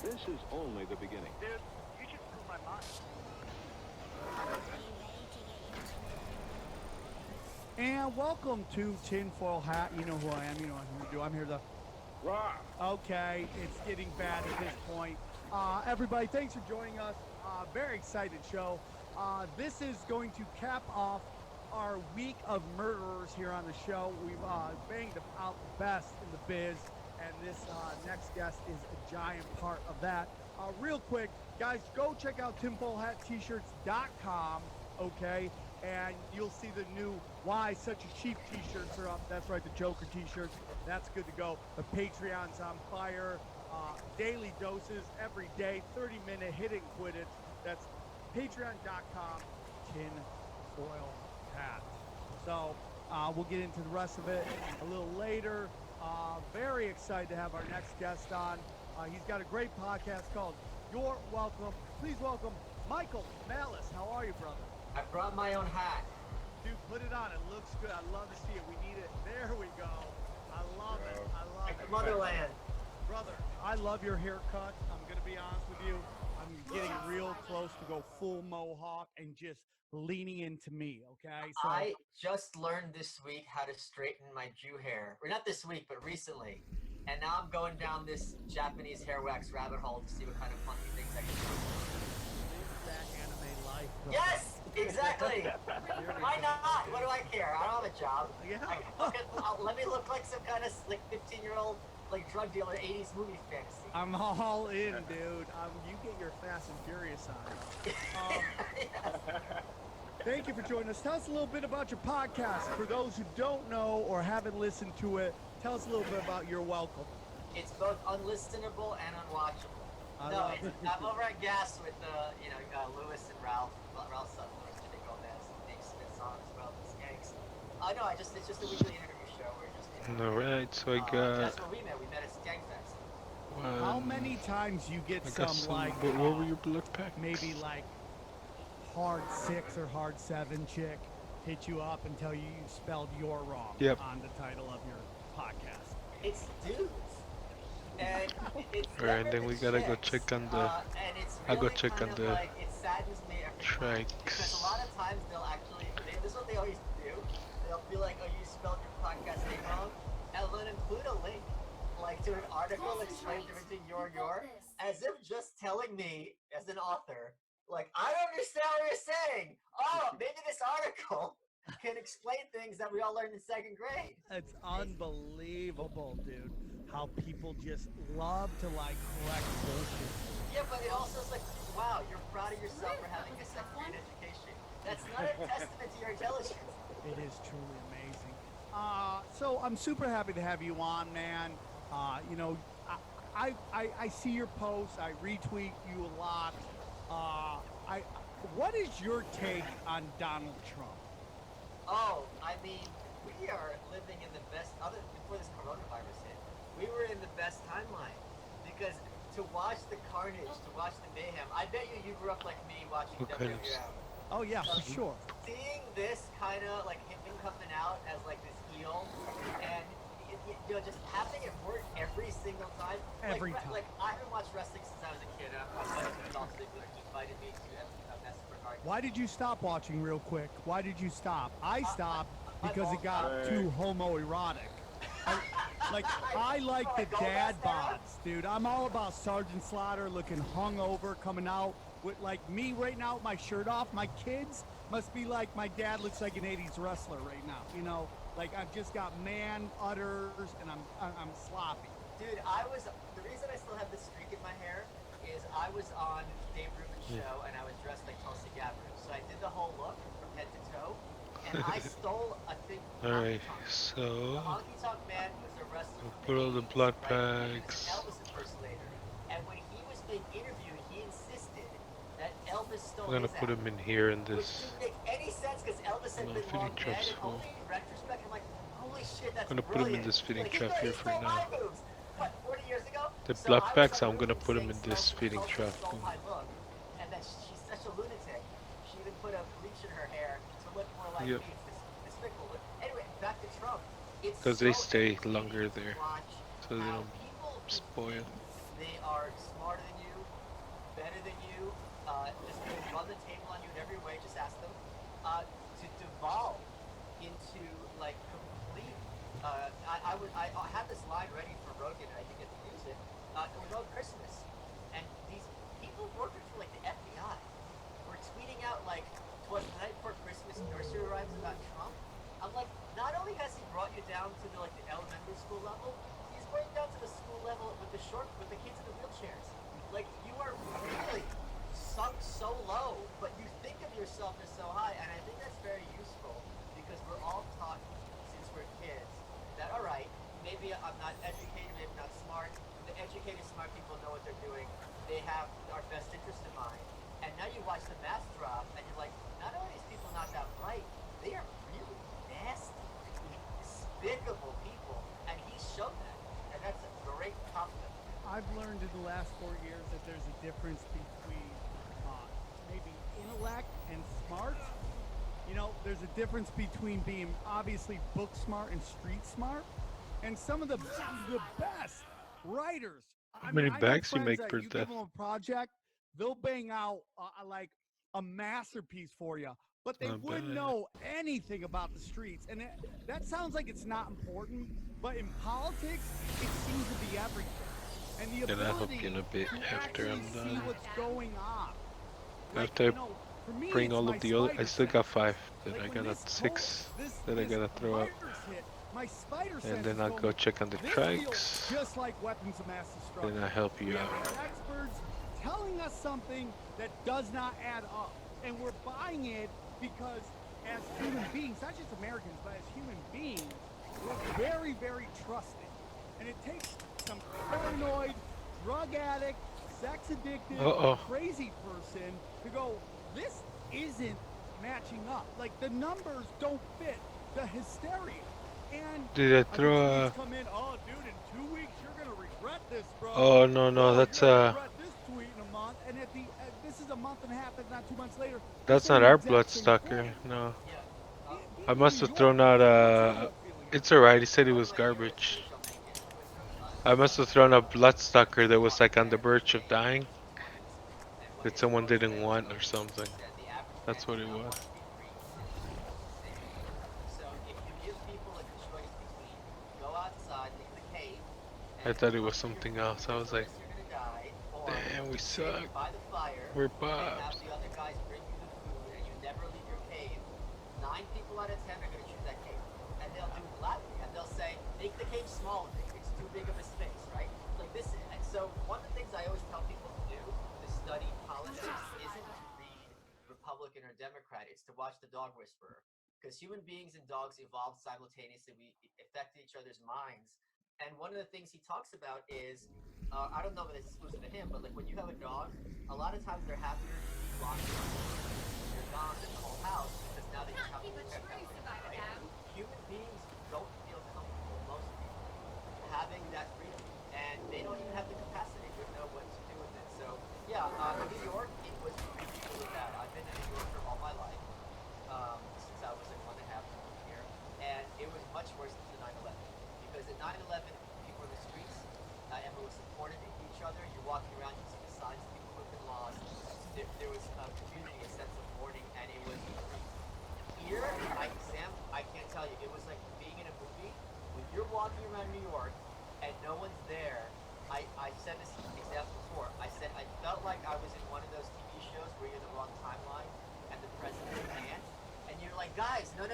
This is only the beginning. Dude, you just blew my mind. And welcome to Tinfoil Hat. You know who I am. You know who we do. I'm here to. Okay, it's getting bad at this point. Everybody, thanks for joining us. Very excited show. This is going to cap off our week of murderers here on the show. We've banged out the best in the biz, and this next guest is a giant part of that. Real quick, guys, go check out tinfoilhattT-shirts.com, okay? And you'll see the new Why Such a Cheap t-shirts are up. That's right, the Joker t-shirts. That's good to go. The Patreon's on fire. Daily doses every day, 30-minute hit and quit it. That's patreon.com, tinfoil hat. So we'll get into the rest of it a little later. Very excited to have our next guest on. He's got a great podcast called You're Welcome. Please welcome Michael Malice. How are you, brother? I brought my own hat. Dude, put it on. It looks good. I love to see it. We need it. There we go. I love it. I love it. Motherland. Brother, I love your haircut. I'm going to be honest with you. I'm getting real close to go full mohawk and just leaning into me, okay? So I just learned this week how to straighten my Jew hair. Or not this week, but recently. And now I'm going down this Japanese hair wax rabbit hole to see what kind of funky things I can do. live that anime life. Bro. Yes, exactly. Why not? What do I care? I don't have a job. Yeah. Let me look like some kind of like 15-year-old like drug dealer 80s movie fantasy. I'm all in, dude. You get your Fast and Furious on. Thank you for joining us. Tell us a little bit about your podcast. For those who don't know or haven't listened to it, tell us a little bit about Your Welcome. It's both unlistenable and unwatchable. I'm over at Gas with Lewis and Ralph Sutherland, Jimmy Gomez, Nick Smith song as well as Skanks. No, it's just a weekly interview show. We're just Alright, so I got. That's where we met. We met at Skankfest. How many times you get what were your blood packs? maybe like hard 6 or hard 7 chick hit you up and tell you spelled "your" wrong on the title of your podcast? It's dudes. And it's Alright, then we gotta go check on the. and it's I'll go really check on kind of the like, it saddens me every time. Because tracks. a lot of times they'll actually, this is what they always do. They'll be like, oh, you spelled your podcast name wrong. And they'll include a link, like to an article explaining between your, as if just telling me as an author, like, I don't understand what you're saying. Oh, maybe this article can explain things that we all learned in 2nd grade. It's unbelievable, dude. How people just love to like correct bullshit. Yeah, but it also is like, wow, you're proud of yourself for having a 2nd grade education. That's not a testament to your intelligence. It is truly amazing. So I'm super happy to have you on, man. I see your posts. I retweet you a lot. What is your take on Donald Trump? Oh, I mean, we are living in the best, other before this coronavirus hit, we were in the best timeline. Because to watch the carnage, to watch the mayhem, I bet you grew up like me watching WWF. Oh, yeah, for sure. Seeing this kind of like him coming out as like this heel and just having it work every single time. Every time. Like I haven't watched wrestling since I was a kid. My buddy was also invited me to mess with regard. Why did you stop watching real quick? Why did you stop? I stopped because it got too homoerotic. I like the dad bods, dude. I'm all about Sergeant Slaughter looking hungover, coming out with like me right now with my shirt off. My kids must be like my dad looks like an 80s wrestler right now. You know, like I've just got man udders and I'm sloppy. Dude, the reason I still have this streak in my hair is I was on Dave Rubin's show and I was dressed like Tulsi Gabbard. So I did the whole look from head to toe, and I stole a thing from Alright, Honky Tonk. so The Honky Tonk Man was a wrestler from put the all the 80s, blood right? He was an packs. Elvis impersonator. And when he was being interviewed, he insisted that Elvis stole I'm gonna his put act. him in here in Which this. didn't make any sense because Elvis had No, been feeding long trap's dead, and full. only in retrospect, I'm like, holy shit, that's I'm gonna put him in brilliant. this feeding Like, trap he here for stole my now. moves. What, 40 years ago? The So blood I was packs, on I'm gonna Ruben put him saying in this feeding Tulsi trap. stole my look, and that she's such a lunatic. She even put a bleach in her hair to look more like Yep. me. It's despicable. But anyway, back to Trump. It's Because so they stay entertaining longer to there, watch so they how don't people who spoil. think they are smarter than you, better than you, just going to run the table on you in every way, just ask them, to devolve into like complete. I had this line ready for Rogan, and I didn't get to use it. We wrote Christmas, and these people working for like the FBI were tweeting out like, "'Twas the night before Christmas," nursery rhymes about Trump. I'm like, not only has he brought you down to the elementary school level, he's brought you down to the school level with the kids in the wheelchairs. Like, you are really sunk so low, but you think of yourself as so high, and I think that's very useful because we're all taught since we're kids that, all right, maybe I'm not educated, maybe not smart. The educated, smart people know what they're doing. They have our best interest in mind. And now you watch the mask drop, and you're like, not only are these people not that bright, they are really nasty, despicable people, and he showed that, and that's a great compliment. I've learned in the last 4 years that there's a difference between maybe intellect and smart. You know, there's a difference between being obviously book smart and street smart. And some of the best writers. How many I know bags you friends make that per you give death? them a project, they'll bang out like a masterpiece for you, but they Not wouldn't bad. know anything about the streets. And that sounds like it's not important, but in politics, it seems to be everything. And the And I'll help you ability in a bit to after actually I'm see done. what's going on. Like, After I you know, for me, bring it's all my of the other, I spider still got sense. 5. Then Like I when got this 6 this that I gotta throw up. virus hit, my spider And sense then is I'll told go me, check on the this feels trikes. just like weapons of mass destruction. Then I help We you have out. these experts telling us something that does not add up, and we're buying it because as human beings, not just Americans, but as human beings, we're very, very trusting. And it takes some paranoid, drug addict, sex addicted, crazy person to go, this isn't matching up. Like, the numbers don't fit the hysteria. And Did I I get throw tweets a... come in, oh, dude, in 2 weeks you're gonna regret this, bro. Oh, no, Oh, that's you're gonna regret this tweet in a month. And this is a month and a half, if not 2 months later. That's not our Bloodsucker, no. I must have thrown out It's alright, he said it was garbage. I must have thrown a Bloodsucker that was like on the verge of dying. That someone didn't want or something. That's what it was. So if you give people a choice between go outside, leave the cave, I thought it was something else. I was like, you're gonna die, or damn, we sit suck. by the fire We're and have Bobs. the other guys bring you the food and you never leave your cave, 9 people out of 10 are gonna choose that cave. And they'll do it gladly. And they'll say, make the cave smaller, it's too big of a space, right? Like this, and so one of the things I always tell people to do to study politics isn't to read Republican or Democrat, it's to watch The Dog Whisperer. Because human beings and dogs evolved simultaneously, we affected each other's minds. And one of the things he talks about is, I don't know if it's exclusive to him, but like when you have a dog, a lot of times they're happier to be locked in when you're gone than the whole house, because now they just have to protect everything, right? Human beings don't feel comfortable, most people, having that freedom. And they don't even have the capacity to know what to do with it. So, yeah, New York, it was really, really bad. I've been in New York for all my life. Since I was like 1.5 here, and it was much worse than 9/11 because at 9/11 people were in the streets, everyone was supported each other. You're walking around, you see the signs of people who have been lost. There was a community, a sense of mourning, and it was great. Here, Sam, I can't tell you, it was like being in a movie. When you're walking around New York and no one's there, I said this example before. I said I felt like I was in one of those TV shows where you're in the wrong timeline and the president's hand. And you're like guys, no,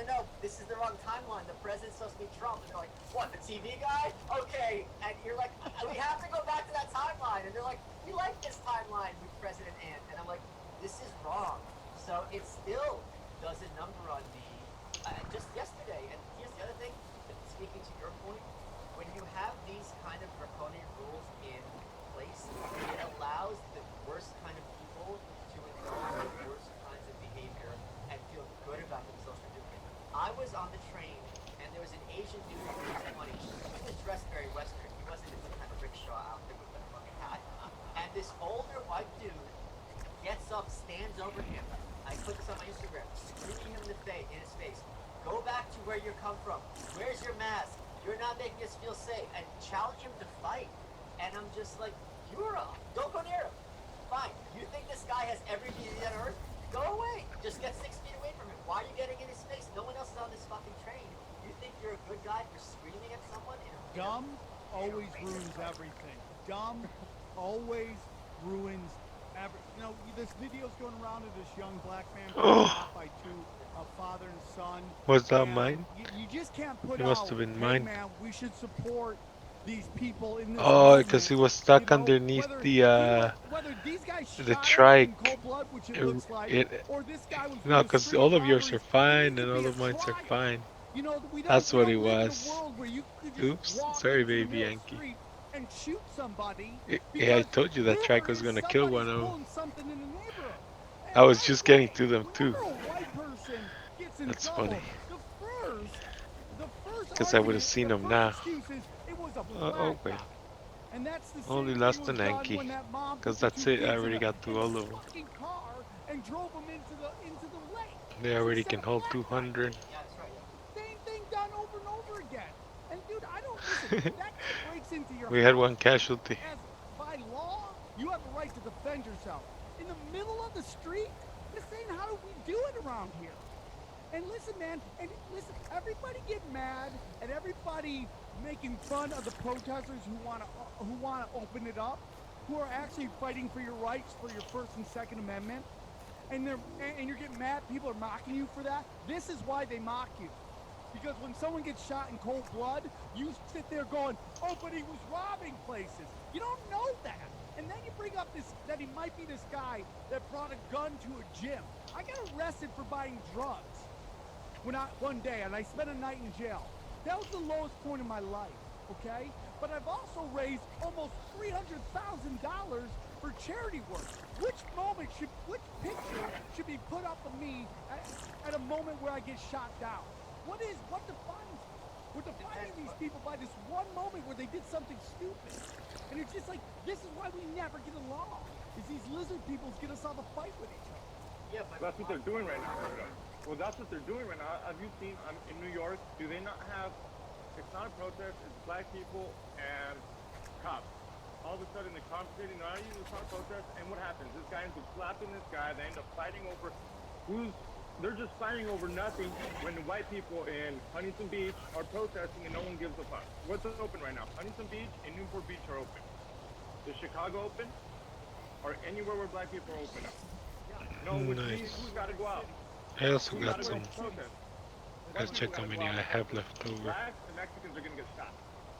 this is the wrong timeline. The president's supposed to be Trump. And they're like, what, the TV guy? Okay. And you're like, we have to go back to that timeline. And they're like, we like this timeline with President Ant. And I'm like, this is wrong. So it still does a number on me. Just yesterday, and here's the other thing, speaking to your point, when you have these kind of draconian rules in place, it allows the worst kind of people to indulge in worst kinds of behavior and feel good about themselves for doing it. I was on the train, and there was an Asian dude in his 20s. He was dressed very Western. He wasn't in some kind of rickshaw outfit with a fucking hat. And this older white dude gets up, stands over him. I put this on my Instagram, screaming him in his face. Go back to where you come from. Where's your mask? You're not making us feel safe. And challenge him to fight. And I'm just like, don't go near him. Fine. You think this guy has every disease on earth? Go away. Just get 6 feet away from him. Why are you getting in his face? No one else is on this fucking train. You think you're a good guy for screaming at someone? Dumb always ruins everything. Dumb always ruins everything. You know, this video's going around of this young black man shot by two, a father and son. Was that And mine? You just can't put It must have been hey mine. man, we should support these people in this Oh, because moment, he was stuck you know, underneath whether these guys the shot him in trike. cold blood, which it looks like, or this guy was No, doing because straight all up of yours are robberies, fine there and needs all to of be a mine are trial. fine. You know, we That's don't what it live in a was. world where you could just Oops, walk sorry, into the baby middle of the Yankee. street and shoot somebody Yeah, I because told you that track was rumor gonna is kill somebody's one of them. pulling something in the neighborhood. And I was by just the way, getting to them too. whenever a white person gets in That's trouble, funny. the first Because I would have argument, seen the them first now. excuse is it was a Oh, black wait. guy. And that's the Only same thing lost was an done Yankee. when that mom Because put the that's two it. I kids already got in through all of them. fucking car and drove them into the lake. They She already said can a hold black guy. 200. Yeah, that's right. Same thing done over and over again. And dude, I don't listen. That guy breaks into your We had house. one casualty. As by law, you have a right to defend yourself. In the middle of the street, this ain't how we do it around here. And listen, man, everybody get mad and everybody making fun of the protesters who wanna open it up, who are actually fighting for your rights, for your First and Second Amendment, and you're getting mad. People are mocking you for that. This is why they mock you. Because when someone gets shot in cold blood, you sit there going, oh, but he was robbing places. You don't know that. And then you bring up that he might be this guy that brought a gun to a gym. I got arrested for buying drugs one day, and I spent a night in jail. That was the lowest point of my life, okay? But I've also raised almost $300,000 for charity work. Which picture should be put up of me at a moment where I get shot down? What defines me? We're defining these people by this one moment where they did something stupid. And it's just like, this is why we never get along. Is these lizard peoples get us all to fight with each other. Yeah, but that's what they're doing right now. Well, that's what they're doing right now. Have you seen in New York, do they not have, it's not a protest, it's black people and cops. All of a sudden they're conversating, they're not even a protest, and what happens? This guy ends up slapping this guy, they end up fighting over they're just fighting over nothing when the white people in Huntington Beach are protesting and no one gives a fuck. What's open right now? Huntington Beach and Newport Beach are open. Is Chicago open? Or anywhere where black people are open? No, which means who's got to go out? I also Who's got gotta go some. protest? Gotta check how many I have left over. Blacks and Mexicans are going to get shot.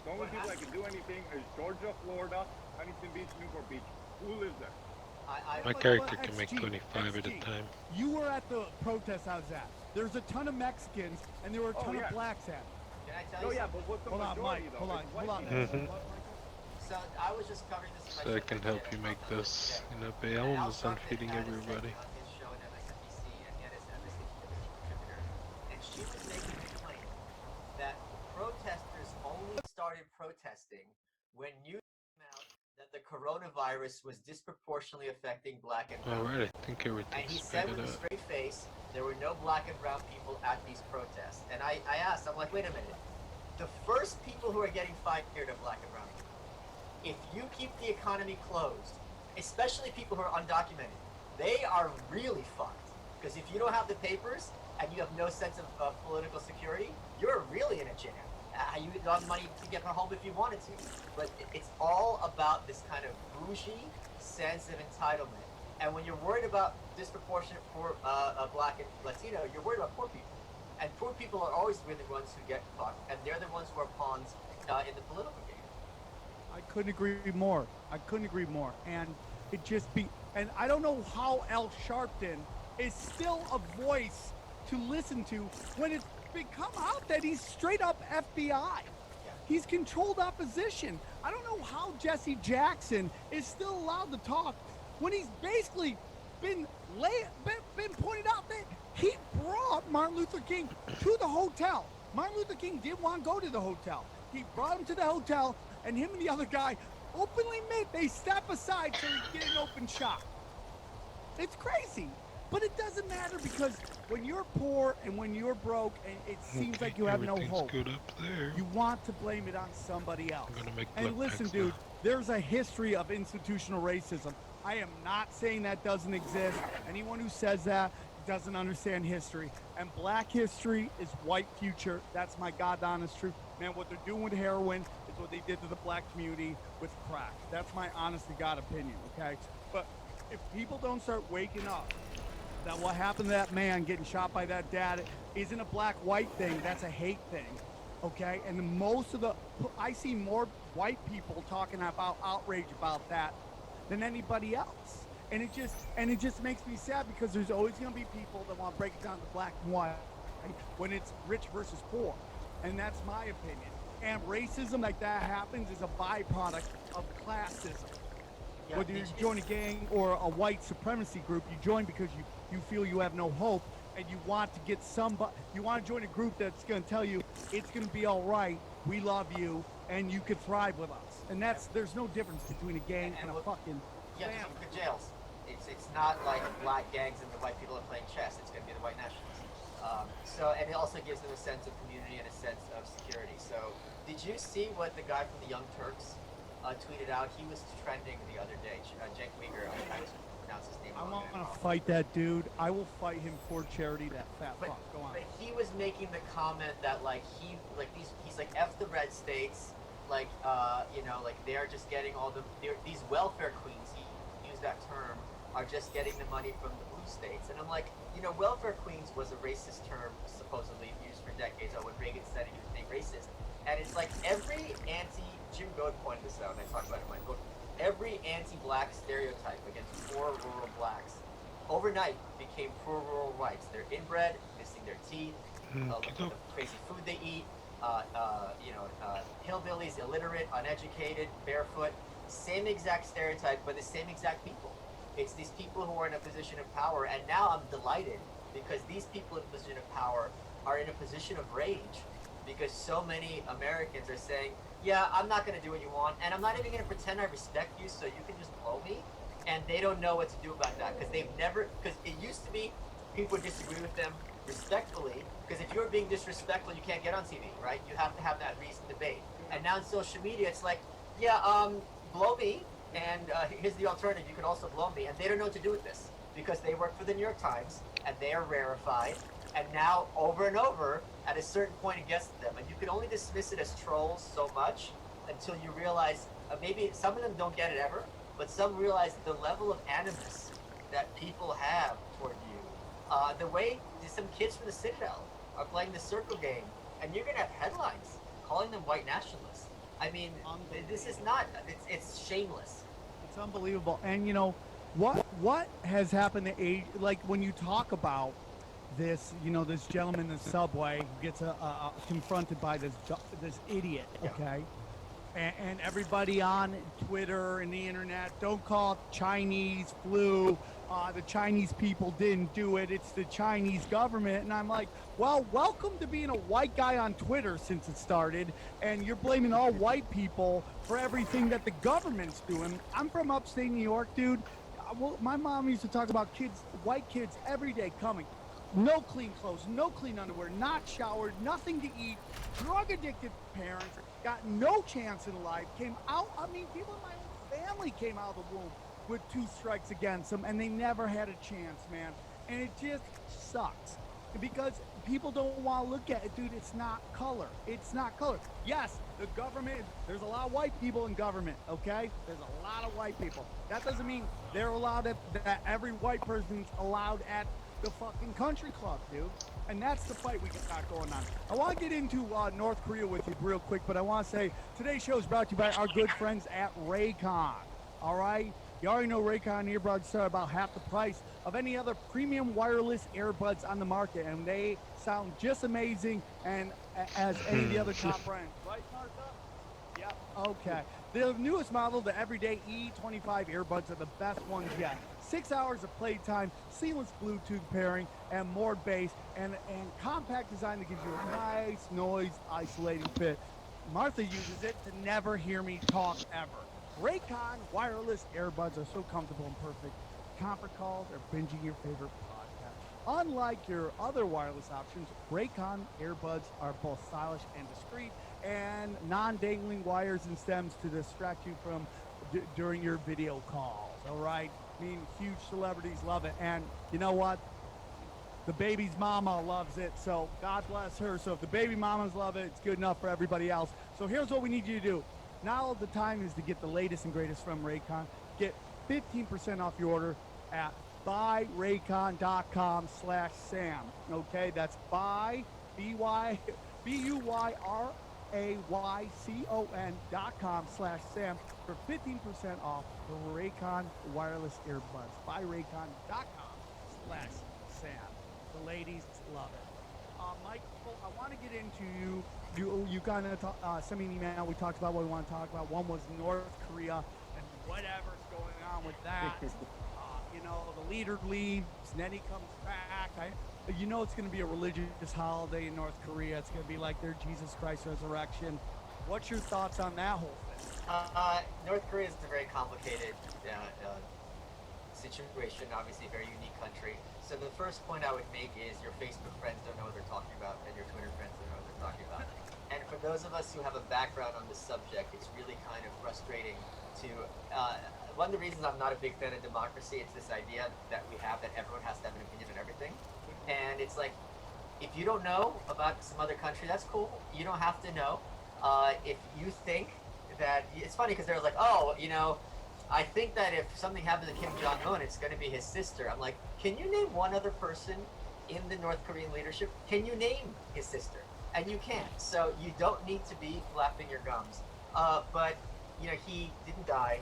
The only people that can do anything is Georgia, Florida, Huntington Beach, Newport Beach. Who lives there? My character can make 25 at a time. You were at the protest I was at. There's a ton of Mexicans and there were a ton of blacks at it. Can I tell you yeah, but what's the majority though? Hold on. So I was just covering this. So I can help you make this. You know, I'm almost done feeding everybody. And she was making the claim that protesters only started protesting when news came out that the coronavirus was disproportionately affecting black and brown Alright, I people. think And everything's he said figured with a out. straight face, there were no black and brown people at these protests. And I asked, I'm like, wait a minute. The first people who are getting fired are black and brown people. If you keep the economy closed, especially people who are undocumented, they are really fucked. Because if you don't have the papers and you have no sense of political security, you're really in a jam. You don't have money to get home if you wanted to. But it's all about this kind of bougie sense of entitlement. And when you're worried about disproportionate poor, black and Latino, you're worried about poor people. And poor people are always the ones who get fucked, and they're the ones who are pawns in the political game. I couldn't agree more. I couldn't agree more. And it just be, and I don't know how Al Sharpton is still a voice to listen to when it's become out that he's straight up FBI. He's controlled opposition. I don't know how Jesse Jackson is still allowed to talk when he's basically been pointed out that he brought Martin Luther King to the hotel. Martin Luther King didn't want to go to the hotel. He brought him to the hotel, and him and the other guy openly admit they step aside so he get an open shot. It's crazy. But it doesn't matter because when you're poor and when you're broke and it seems like you have no hope, good up there. you want to blame it on somebody else. I'm gonna make And listen, blackpacks dude, now. there's a history of institutional racism. I am not saying that doesn't exist. Anyone who says that doesn't understand history. And black history is white future. That's my God honest truth. Man, what they're doing with heroin is what they did to the black community with crack. That's my honest to God opinion, okay? But if people don't start waking up, that what happened to that man getting shot by that dad isn't a black-white thing. That's a hate thing, okay? And most of the, I see more white people talking about outrage about that than anybody else. And it just makes me sad because there's always going to be people that want to break it down to black and white when it's rich versus poor. And that's my opinion. And racism like that happens is a byproduct of classism. Yeah, Whether you join a gang or a white supremacy group, you join because you feel you have no hope and you want to get somebody, you want to join a group that's going to tell you it's going to be all right, we love you, and you could thrive with us. And there's no difference between a gang and a fucking Yeah, clan. just look at jails. It's not like black gangs and the white people are playing chess. It's going to be the white nationalists. And it also gives them a sense of community and a sense of security. So, did you see what the guy from the Young Turks tweeted out? He was trending the other day. Cenk Uygur, I can't pronounce his name. I want to fight that dude. I will fight him for charity, that fat fuck. Go on. But he was making the comment that he's like F the red states, like they're just getting these welfare queens, he used that term, are just getting the money from the blue states. And I'm like, welfare queens was a racist term supposedly used for decades. When Reagan said he was being racist. And it's like every Jim Goad pointed this out, and I talk about it in my book, every anti-black stereotype against poor rural blacks overnight became poor rural whites. They're inbred, missing their teeth, the crazy food they eat, hillbillies, illiterate, uneducated, barefoot, same exact stereotype, but the same exact people. It's these people who are in a position of power, and now I'm delighted because these people in a position of power are in a position of rage because so many Americans are saying, yeah, I'm not going to do what you want, and I'm not even going to pretend I respect you so you can just blow me, and they don't know what to do about that because because it used to be people would disagree with them respectfully, because if you're being disrespectful, you can't get on TV, right? You have to have that reasoned debate. And now in social media, it's like, yeah, blow me, and here's the alternative, you can also blow me, and they don't know what to do with this because they work for the New York Times, and they are rarefied, and now over and over, at a certain point it gets to them, and you can only dismiss it as trolls so much until you realize, maybe some of them don't get it ever, but some realize the level of animus that people have toward you. The way some kids from the Citadel are playing the circle game, and you're going to have headlines calling them white nationalists. I mean, this is not, it's shameless. It's unbelievable. And what has happened to age, like when you talk about this, this gentleman in the subway who gets confronted by this idiot, okay? And everybody on Twitter and the internet, don't call it Chinese flu. The Chinese people didn't do it. It's the Chinese government. And I'm like, well, welcome to being a white guy on Twitter since it started. And you're blaming all white people for everything that the government's doing. I'm from upstate New York, dude. My mom used to talk about kids, white kids every day coming. No clean clothes, no clean underwear, not showered, nothing to eat, drug-addicted parents, got no chance in life, came out, people in my own family came out of the womb with 2 strikes against them, and they never had a chance, man. And it just sucks. Because people don't want to look at it, dude, it's not color. It's not color. Yes, the government, there's a lot of white people in government, okay? There's a lot of white people. That doesn't mean they're allowed that every white person's allowed at the fucking country club, dude. And that's the fight we got going on. I want to get into North Korea with you real quick, but I want to say today's show is brought to you by our good friends at Raycon. All right? You already know Raycon earbuds are about half the price of any other premium wireless earbuds on the market, and they sound just amazing and as any of the other top brands. Right, Martha? Yep. Okay. The newest model, the Everyday E25 earbuds, are the best ones yet. 6 hours of playtime, seamless Bluetooth pairing, and more bass, and compact design that gives you a nice noise isolating fit. Martha uses it to never hear me talk ever. Raycon wireless earbuds are so comfortable and perfect. Conference calls or binging your favorite podcast. Unlike your other wireless options, Raycon earbuds are both stylish and discreet, and non-dangling wires and stems to distract you from during your video calls. All right, I mean, huge celebrities love it, and you know what? The baby's mama loves it, so God bless her. So if the baby mamas love it, it's good enough for everybody else. So here's what we need you to do. Now the time is to get the latest and greatest from Raycon. Get 15% off your order at buyraycon.com/Sam. Okay, that's buy, BuyRayCon.com/Sam for 15% off the Raycon wireless earbuds. BuyRaycon.com/Sam. The ladies love it. Michael, I want to get into you kind of sent me an email. We talked about what we want to talk about. One was North Korea and whatever's going on with that. You know, the leader leaves, and then he comes back. You know, it's going to be a religious holiday in North Korea. It's going to be like their Jesus Christ resurrection. What's your thoughts on that whole thing? North Korea is a very complicated situation, obviously a very unique country. So the first point I would make is your Facebook friends don't know what they're talking about, and your Twitter friends don't know what they're talking about. And for those of us who have a background on this subject, it's really kind of frustrating to... one of the reasons I'm not a big fan of democracy, it's this idea that we have that everyone has to have an opinion on everything. And it's like, if you don't know about some other country, that's cool. You don't have to know. If you think that... It's funny because they're like, oh, you know, I think that if something happens to Kim Jong-un, it's going to be his sister. I'm like, can you name one other person in the North Korean leadership? Can you name his sister? And you can't. So you don't need to be flapping your gums. But, you know, he didn't die.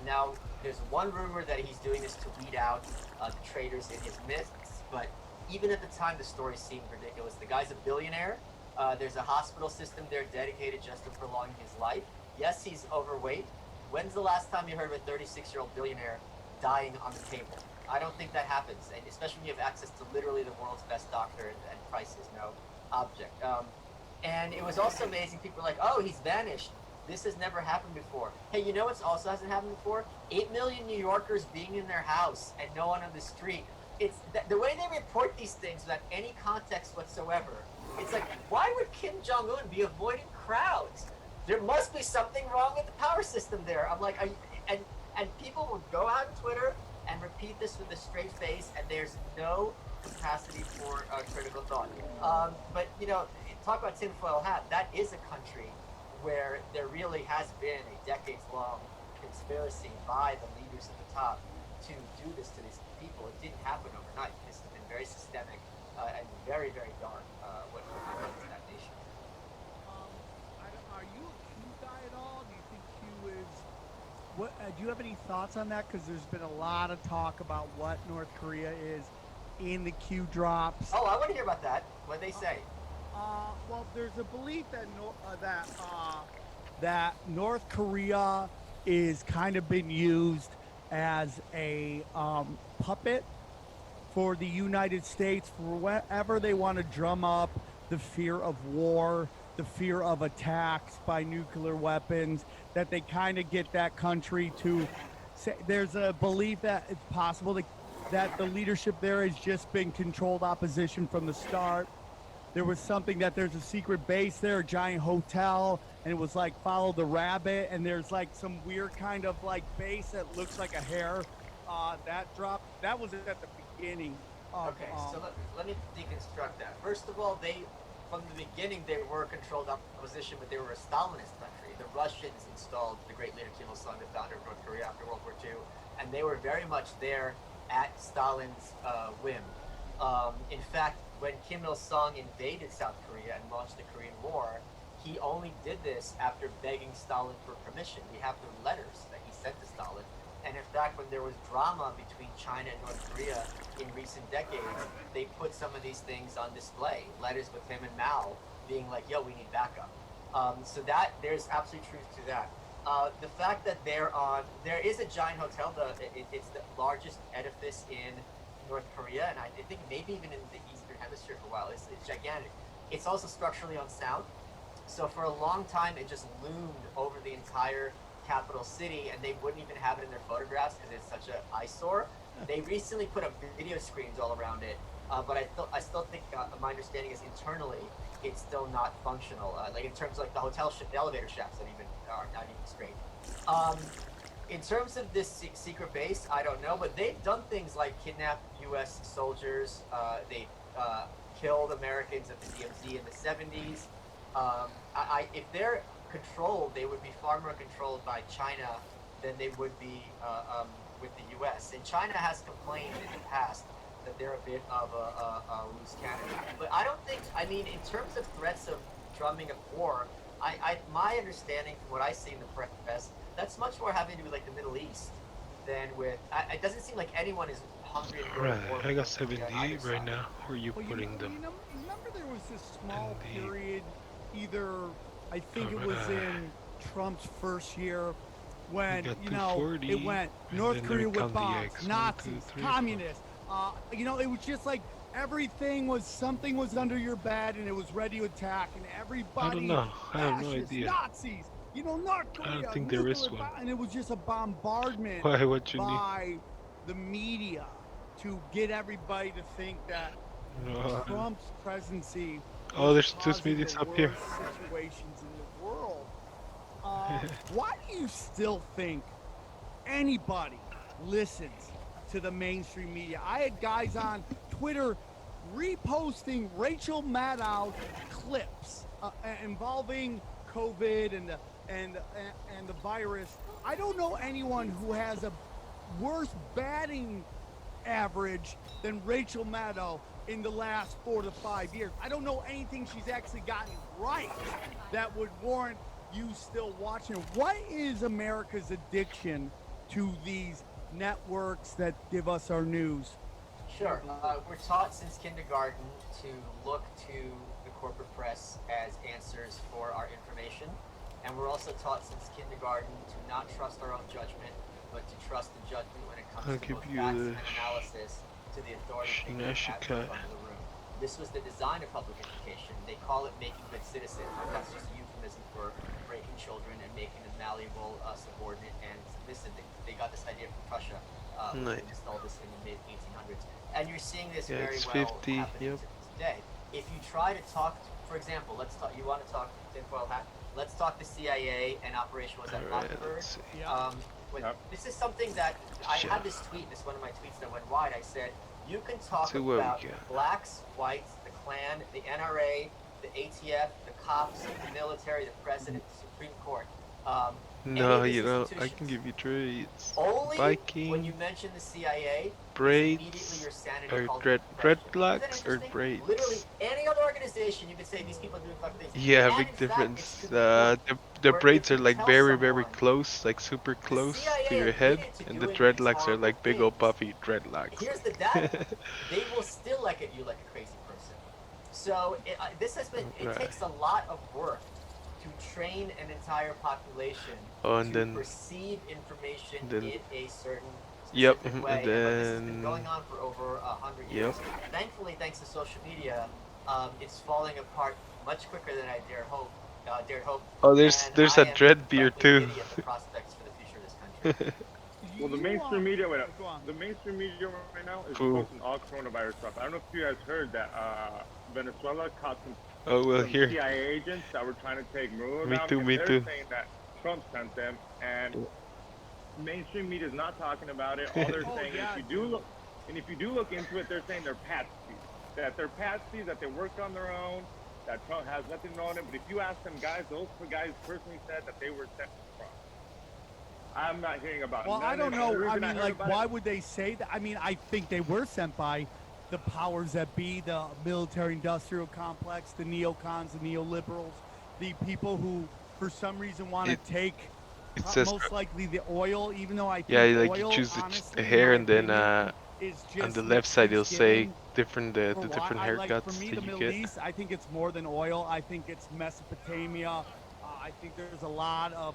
Now, there's one rumor that he's doing this to weed out the traitors in his midst. But even at the time, the story seemed ridiculous. The guy's a billionaire. There's a hospital system there dedicated just to prolonging his life. Yes, he's overweight. When's the last time you heard of a 36-year-old billionaire dying on the table? I don't think that happens, and especially when you have access to literally the world's best doctor and price is no object. And it was also amazing. People were like, oh, he's vanished. This has never happened before. Hey, you know what's also hasn't happened before? 8 million New Yorkers being in their house and no one on the street. It's the way they report these things without any context whatsoever. It's like, why would Kim Jong-un be avoiding crowds? There must be something wrong with the power system there. I'm like, and people will go out on Twitter and repeat this with a straight face, and there's no capacity for critical thought. But, you know, talk about tinfoil hat. That is a country where there really has been a decades-long conspiracy by the leaders at the top to do this to these people. It didn't happen overnight. This has been very systemic and very, very dark what happened to that nation. Are you a Q guy at all? Do you think Q is... What? Do you have any thoughts on that? Because there's been a lot of talk about what North Korea is in the Q drops. Oh, I want to hear about that. What they say. Well, there's a belief that that North Korea is kind of been used as a puppet for the United States for whenever they want to drum up the fear of war, the fear of attacks by nuclear weapons, that they kind of get that country to say. There's a belief that it's possible that the leadership there has just been controlled opposition from the start. There was something that there's a secret base there, a giant hotel, and it was like follow the rabbit, and there's like some weird kind of like base that looks like a hair. That dropped. That was at the beginning. Okay, so let me deconstruct that. First of all, from the beginning, they were a controlled opposition, but they were a Stalinist country. The Russians installed the great leader Kim Il-sung, the founder of North Korea after World War II, and they were very much there at Stalin's whim. In fact, when Kim Il Sung invaded South Korea and launched the Korean War, he only did this after begging Stalin for permission. We have the letters that he sent to Stalin. And in fact, when there was drama between China and North Korea in recent decades, they put some of these things on display. Letters with him and Mao being like, yo, we need backup. So that there's absolute truth to that. The fact that there is a giant hotel, it's the largest edifice in North Korea, and I think maybe even in the Eastern Hemisphere for a while. It's gigantic. It's also structurally unsound. So for a long time, it just loomed over the entire capital city, and they wouldn't even have it in their photographs because it's such an eyesore. They recently put up video screens all around it, but I still think my understanding is internally it's still not functional. Like in terms of like the the elevator shafts that even are not even straight. In terms of this secret base, I don't know, but they've done things like kidnap U.S. soldiers. They killed Americans at the DMZ in the 70s. If they're controlled, they would be far more controlled by China than they would be with the U.S. And China has complained in the past that they're a bit of a loose cannon. But I don't think, I mean, in terms of threats of drumming of war, my understanding from what I see in the press, that's much more having to do with like the Middle East than with. It doesn't seem like anyone is hungry to go to war. Right, I got 78 right now. Where are you putting them? Remember there was this small period, either I think it was in Trump's first year, when it went North Korea with bombs, Nazis, communists. It was just like something was under your bed and it was ready to attack, and everybody. I don't know. I have no idea. Nazis. North Korea. I don't think there is one. And it was just a bombardment Why? What you by the media to get everybody to think that Trump's presidency. Oh, there's two medias up here. Situations in the world. Why do you still think anybody listens to the mainstream media? I had guys on Twitter reposting Rachel Maddow clips involving COVID and the virus. I don't know anyone who has a worse batting average than Rachel Maddow in the last 4 to 5 years. I don't know anything she's actually gotten right that would warrant you still watching her. What is America's addiction to these networks that give us our news? Sure. We're taught since kindergarten to look to the corporate press as answers for our information. And we're also taught since kindergarten to not trust our own judgment, but to trust the judgment when it comes to both facts and analysis to the authority figures at the front of the room. This was the design of public education. They call it making good citizens, but that's just a euphemism for breaking children and making them malleable, subordinate, and submissive. They got this idea from Prussia. They installed this in the mid-1800s. And you're seeing this very well happening today. If you try to talk, for example, you want to talk tinfoil hat? Let's talk the CIA and Operation Mockingbird. This is something that I had this tweet. This is one of my tweets that went wide. I said, you can talk about blacks, whites, the Klan, the NRA, the ATF, the cops, the military, the president, the Supreme Court. No, you don't. I can give you trades. Only Viking, when you mention the CIA, braids, or dreadlocks, or braids. Literally any other organization, you could say these people are doing fucking things. Yeah, big difference. The braids are like very, very close, like super close to your head, and the dreadlocks are like big old puffy dreadlocks. Here's the data. They will still look at you like a crazy person. So it takes a lot of work to train an entire population to perceive information in a certain specific way. But this has been going on for over 100 years. Thankfully, thanks to social media, it's falling apart much quicker than I dared hope. Oh, there's a dread beer too. The prospects for the future of this country. Well, the mainstream media right now is posting all coronavirus stuff. I don't know if you guys heard that Venezuela caught some CIA agents that were trying to take Maduro down. Me too. Saying that Trump sent them, and mainstream media is not talking about it. All they're saying is, if you do look into it, they're saying they're patsies. That they're patsies, that they worked on their own, that Trump has nothing on it. But if you ask them guys, those guys personally said that they were sent to Trump. I'm not hearing about it. Well, I don't know. I mean, like, why would they say that? I mean, I think they were sent by the powers that be, the military-industrial complex, the neocons, the neoliberals, the people who, for some reason, want to take It says most likely the oil, even though I yeah, think like you oil, choose the honestly, in hair, my and then opinion, is on the just an left side you'll excuse say given different for the why different I like. For haircuts me, that the you Middle get. East, I think it's more than oil. I think it's Mesopotamia. I think there's a lot of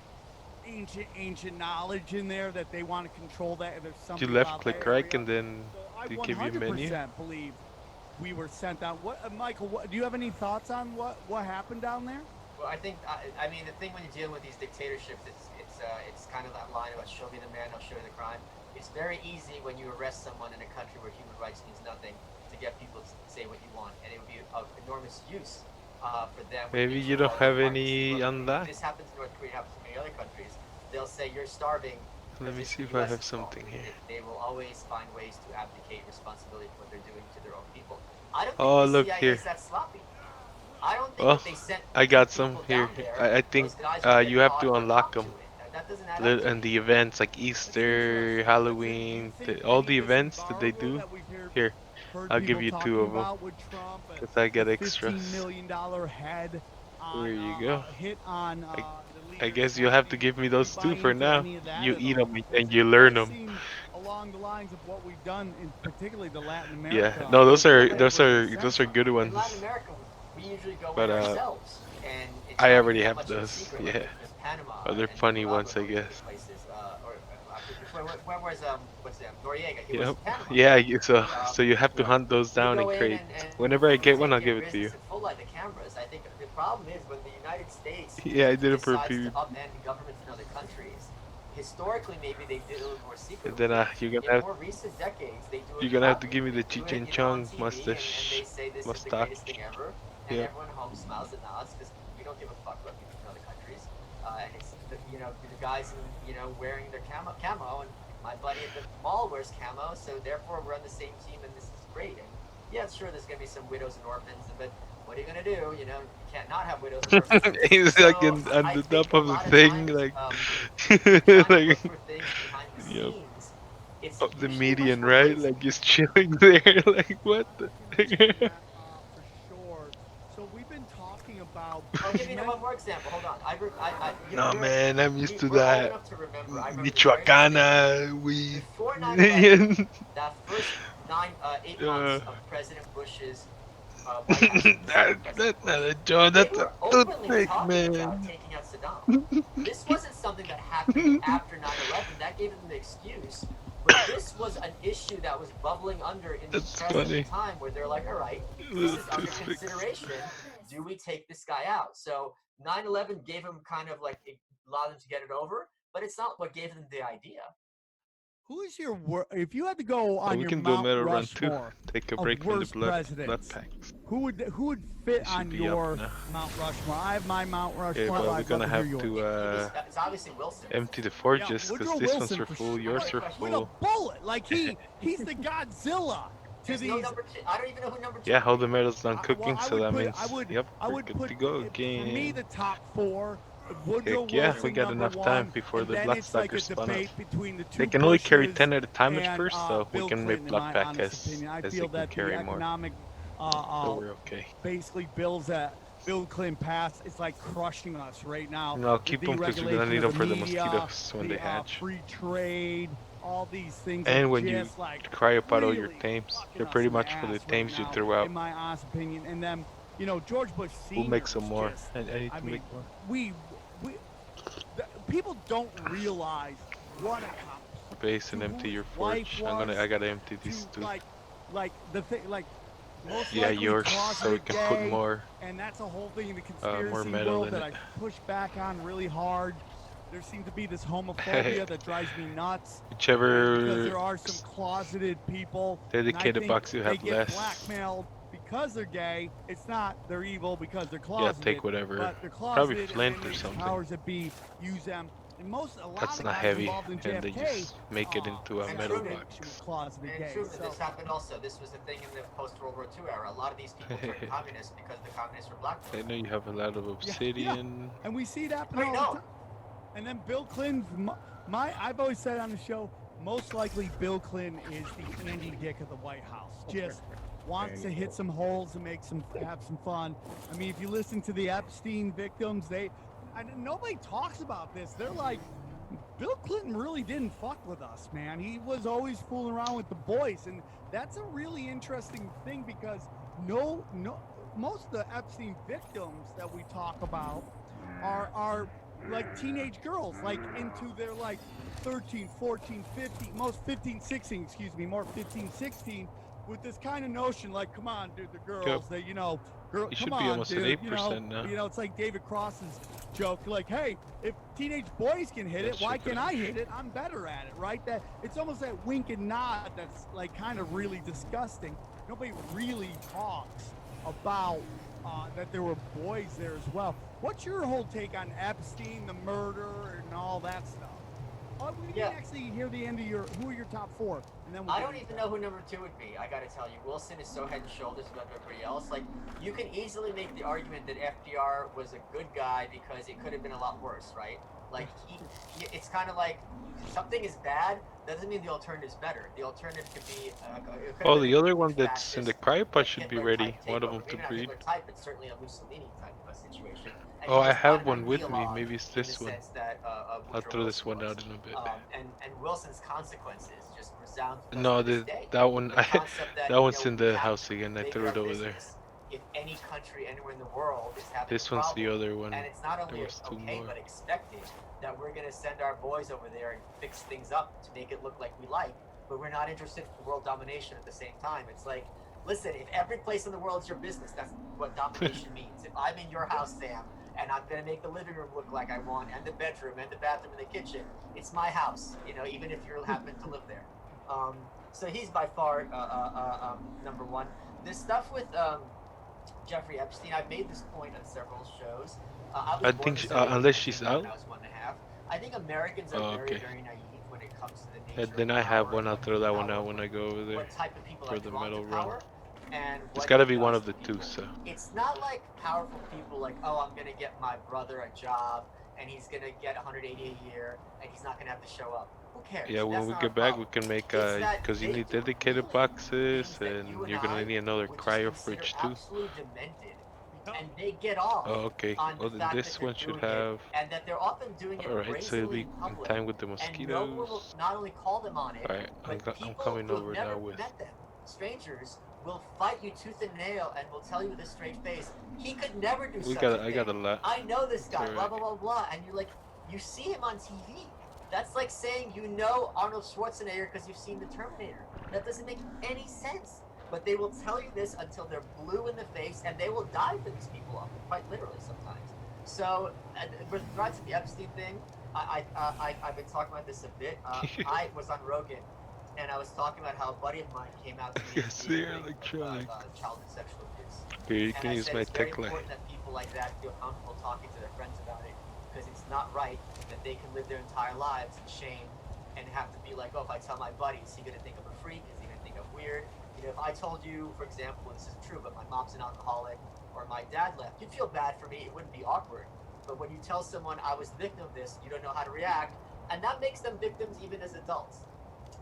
ancient knowledge in there that they want to control. That there's You something left about that click right, area. and then So I they give you a menu. 100% believe we were sent out. What, Michael? What, do you have any thoughts on what happened down there? Well, I think I mean the thing when you're dealing with these dictatorships, it's kind of that line about "show me the man, I'll show you the crime." It's very easy when you arrest someone in a country where human rights means nothing to get people to say what you want, and it would be of enormous use for them when Maybe things you are don't falling have apart to see, any look, unlocked. this happens in North Korea, happens in many other countries. They'll say you're starving Let because me it's see the if I have U.S.'s fault. something here. They will always find ways to abdicate responsibility for what they're doing to their own people. I don't think Oh, the look CIA here. is that sloppy. I don't think Well, if they sent I two got some people here. down there, I think those guys would you get have caught to or unlock talked them. to it. That doesn't add up to And me. the events like That's Easter, interesting. Do you Halloween, think all any the of this events that they embargo do. that we've Here, heard I'll give people you two talking of them about with Trump, because I the get extras. $15 million head Here on you go. hit on the I leader's guess you'll have to family? give me Do you those buy two for into now. any of that You at eat all? them Because and it you learn does them. seem along the lines of what we've done in particularly the Latin Yeah, America. no, Yeah, but those are good in Latin ones. America, we usually go in But ourselves, and it's I not already really that have much of a those. secret. Like Yeah, there's Panama other and funny Nicaragua ones, and I all these big guess. places. Where was what's that? Noriega. He was Yep. in Panama. Yeah. So you have to Right. hunt those They down in go in crates. and Whenever I get one, take I'll care give of it to you. business and full light the cameras. I think the problem is when the United States Yeah, I did it for a decides to few. upend governments in other countries. Historically, maybe they did it a little more And then secretively. In more recent decades, they do it you're gonna have to loudly. give me They the do Cheech it, and on Chong TV, and they mustache, say this is the greatest mustache. thing ever, and Yeah. everyone at home smiles and nods because we don't give a fuck about people from other countries. And it's the guys wearing their camo, and my buddy at the mall wears camo, so therefore we're on the same team, and this is great. And yeah, sure, there's gonna be some widows and orphans, but what are you gonna do? You can't not have widows and orphans. He's like So on I the think top a of the lot of thing, times, like, when you're trying to like, look for things behind the yep, scenes, it's up the usually much median, more right? brazen. Like he's chilling there, like what I the? can understand that for sure. So we've been talking about. I'll give you one more example. Hold on. No, man, I'm used to We're old that. enough to remember. I remember this very distinctly. Michoacana, we. Before 9/11, that first 8 months uh, of President Bush's White House, the second President that's not Bush, a joke. they That's a were openly toothpick, talking about man. taking out Saddam. This wasn't something that happened after 9/11. That gave them the excuse. But this was an issue that was bubbling under in the That's press at the funny. time where they're like, all right, this Little is under toothpicks. consideration. Do we take this guy out? So 9/11 gave him kind of like, it allowed them to get it over, but it's not what gave them the idea. Who is your if you had to go Oh, on we your can do a Mount metal run too. Rushmore Take a of break from the worst blood presidents, packs. who would fit It should on be up your now. Mount Rushmore? I have my Mount Okay, Rushmore. but we're I'd love gonna to hear have yours. to It's obviously Wilson. empty the Yeah, forges because Woodrow these ones Wilson are for full. sure. Yours are With a full. bullet, like he's the Godzilla to There's these. no number two. I don't even know who number two. Yeah, would all be. the metal's done cooking, I so would that put. means yep, I we're would good put. to go For me, again. the top four. Woodrow Heck yeah, we Wilson got number enough time one, before and the then it's like a Bloodstackers spawn up. debate between the They two can only carry Bushes 10 at a time at and first, so we Bill can make Clinton. In my Bloodpack honest opinion, I as feel they can that the carry more. economic, So we're okay. basically bills that Bill Clinton passed is like crushing us right now. No, The keep them because we're gonna deregulation need of them the for the media, mosquitoes when the they hatch. free trade, all these things And are when you just like cry up out all your really tames, fucking they're us pretty in the much for the ass right tames you now, threw out. in my honest opinion. And then, George Bush We'll Sr. make some was more. just, I need I to mean, make more. we people don't realize what a Base and to empty whose your life forge. was, I gotta empty these to two. like the thing, like most Yeah, likely yours, so we closeted can put gay, more and that's a whole thing in the more conspiracy metal world in that it. I push back on really hard. There seems to be this homophobia that drives me nuts. Because Whichever there are some closeted people, and I dedicated think box you they have get less. blackmailed because they're gay. It's not they're evil because they're Yeah, closeted, take whatever. but they're Probably closeted, flint and or then these something. powers that be use them. And a lot That's of not guys heavy, involved in and they JFK, just make it into a And metal Truman. box. with closeted And gays. Truman, So this happened also. This was the thing in the post-World War II era. A lot of these people turned communists because the communists were I blackmailed. know you have a lot of obsidian. and we see it happen Right, all no. the time. And then Bill Clinton, I've always said on the show, most likely Bill Clinton is the Andy Dick of the White House. Just wants to hit some holes and have some fun. I mean, if you listen to the Epstein victims, nobody talks about this. They're like, Bill Clinton really didn't fuck with us, man. He was always fooling around with the boys, and that's a really interesting thing because most of the Epstein victims that we talk about are like teenage girls, like into their like 13, 14, 15, most 15, 16, excuse me, more 15, 16, with this kind of notion like, come on, dude, the girls, they, girl, It come should be on, almost dude, at 8% now. it's like David Cross's joke, like, hey, if teenage boys can hit it, why can't I hit it? I'm better at it, right? That it's almost that wink and nod that's like kind of really disgusting. Nobody really talks about that there were boys there as well. What's your whole take on Epstein, the murder, and all that stuff? We didn't actually hear the end of who are your top four, and then I don't even know who number 2 would be. I gotta tell you, Wilson is so head and shoulders above everybody else. Like, you can easily make the argument that FDR was a good guy because it could have been a lot worse, right? Like, it's kind of like something is bad, doesn't mean the alternative is better. The alternative could be. Oh, the other one that's in the cryopod should be ready. One of them to breed. Hitler type, but certainly a Mussolini type of a situation. And Oh, he I was not have an one with me. ideologue Maybe it's in this the one. sense that, I'll Woodrow throw this Wilson one out was. in a bit. And Wilson's consequences just resound to us No, to this day. that one, The concept that, that one's we in the have house to again. I make threw it our over there. business if any country anywhere in the world is having This a one's problem. the other one. And it's not There only was two okay, more. but expected that we're going to send our boys over there and fix things up to make it look like we like, but we're not interested in world domination at the same time. It's like, listen, if every place in the world is your business, that's what domination means. If I'm in your house, Sam, and I'm going to make the living room look like I want, and the bedroom, and the bathroom, and the kitchen, it's my house, even if you happen to live there. So he's by far number one. This stuff with Jeffrey Epstein, I've made this point on several shows. I think unless she's out. When I was 1.5. I think Americans are very, very naive when it comes to the nature Then of I have power one. I'll and throw that one power, out when I go over there what type of people for are the drawn to metal run. power, and It's what got to it be one does of the to two. people. So It's not like powerful people like, oh, I'm gonna get my brother a job and he's gonna get 180 a year and he's not gonna have to show up. Who cares? yeah, when That's we not get our back, problem. we can make It's that because you they need do dedicated really boxes, things that and you and you're gonna I need another would just cryo consider fridge too. absolutely demented, and they get off Oh, okay. on the Well, then fact this that they're one should doing it, have. and that they're often doing it All right, so it'll brazenly be in in public, time with the and no one will mosquitoes. not only call them on it, All right, but I'm people coming who've over never now with. met them, strangers, will fight you tooth and nail and will tell you with a straight face, he could never do such a I thing. got a lot. I know this guy, It's blah, all blah, blah, blah. And you're like, you see him on TV. That's like saying you know Arnold Schwarzenegger because you've seen The Terminator. That doesn't make any sense. But they will tell you this until they're blue in the face, and they will die for these people up, quite literally sometimes. So, with regards to the Epstein thing, I've been talking about this a bit. I was on Rogan, and I was talking about how a buddy of mine came out to me Yes, they're electronic. childhood sexual abuse. Here, you And can I use said my it's very tech line. important that people like that feel comfortable talking to their friends about it, because it's not right that they can live their entire lives in shame and have to be like, oh, if I tell my buddy, is he going to think I'm a freak? Is he going to think I'm weird? If I told you, for example, and this is true, but my mom's an alcoholic or my dad left, you'd feel bad for me. It wouldn't be awkward. But when you tell someone I was the victim of this, you don't know how to react, and that makes them victims even as adults.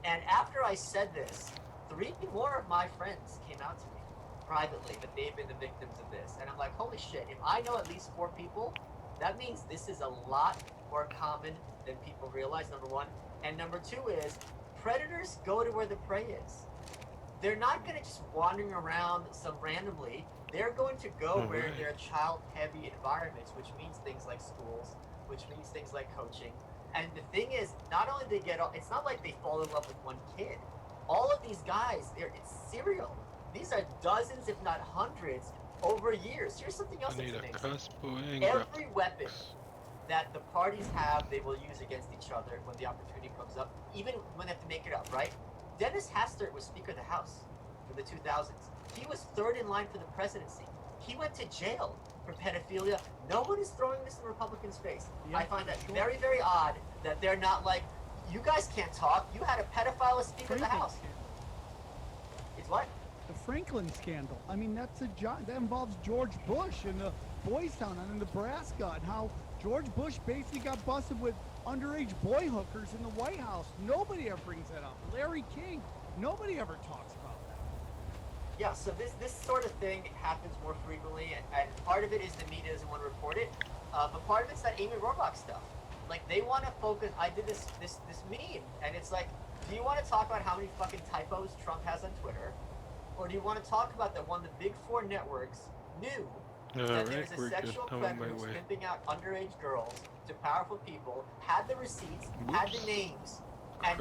And after I said this, 3 more of my friends came out to me privately that they've been the victims of this. And I'm like, holy shit, if I know at least 4 people, that means this is a lot more common than people realize, number one. And number 2 is, predators go to where the prey is. They're not going to just wandering around some randomly. They're going to go where they're child-heavy environments, which means things like schools, which means things like coaching. And the thing is, not only they get, it's not like they fall in love with one kid. All of these guys, it's serial. These are dozens, if not hundreds, over years. Here's something else that's amazing. Every weapon that the parties have, they will use against each other when the opportunity comes up, even when they have to make it up, right? Dennis Hastert was Speaker of the House in the 2000s. He was 3rd in line for the presidency. He went to jail for pedophilia. No one is throwing this in Republicans' face. Yeah, I find that very, very odd that they're not like, you guys can't talk. You had a pedophile as Speaker of the House. It's what? The Franklin scandal. I mean, that involves George Bush and the Boys Town in Nebraska, and how George Bush basically got busted with underage boy hookers in the White House. Nobody ever brings that up. Larry King, nobody ever talks about that. Yeah, so this sort of thing happens more frequently, and part of it is the media doesn't want to report it, but part of it's that Amy Robach stuff. Like, they want to focus. I did this meme, and it's like, do you want to talk about how many fucking typos Trump has on Twitter, or do you want to talk about that one of the big four networks knew that there's a sexual predator who's pimping out underage girls to powerful people, had the receipts, had the names, and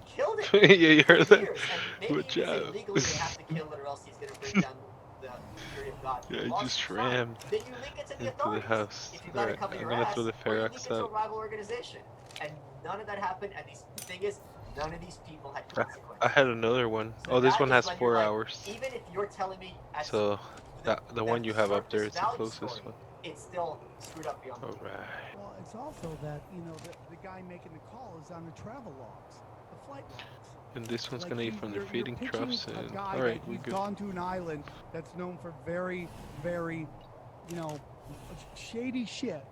killed it Yeah, you heard for that? years. And maybe you Good can say job. legally they have to kill it or else he's going to bring down the security of God. Yeah, I Lawsuit's just fine. rammed Then you link it to the into the authorities. house. If you got to Alright, cover I'm your gonna ass, throw the or you Ferox link it to a out. rival organization. And none of that happened, and the thing is, none of these people had consequences. I had another one. So Oh, this that one is has when 4 you're like, hours. even if you're telling me at So the one you have up there is the value closest story, one. it's still screwed up beyond belief. Alright. Well, it's also that, you know, the guy making the call is on the travel logs, the flight logs. And this one's Like, gonna eat from their you're feeding pitching troughs. a And guy alright, that we he's good. gone to an island that's known for very, very, you know, shady shit,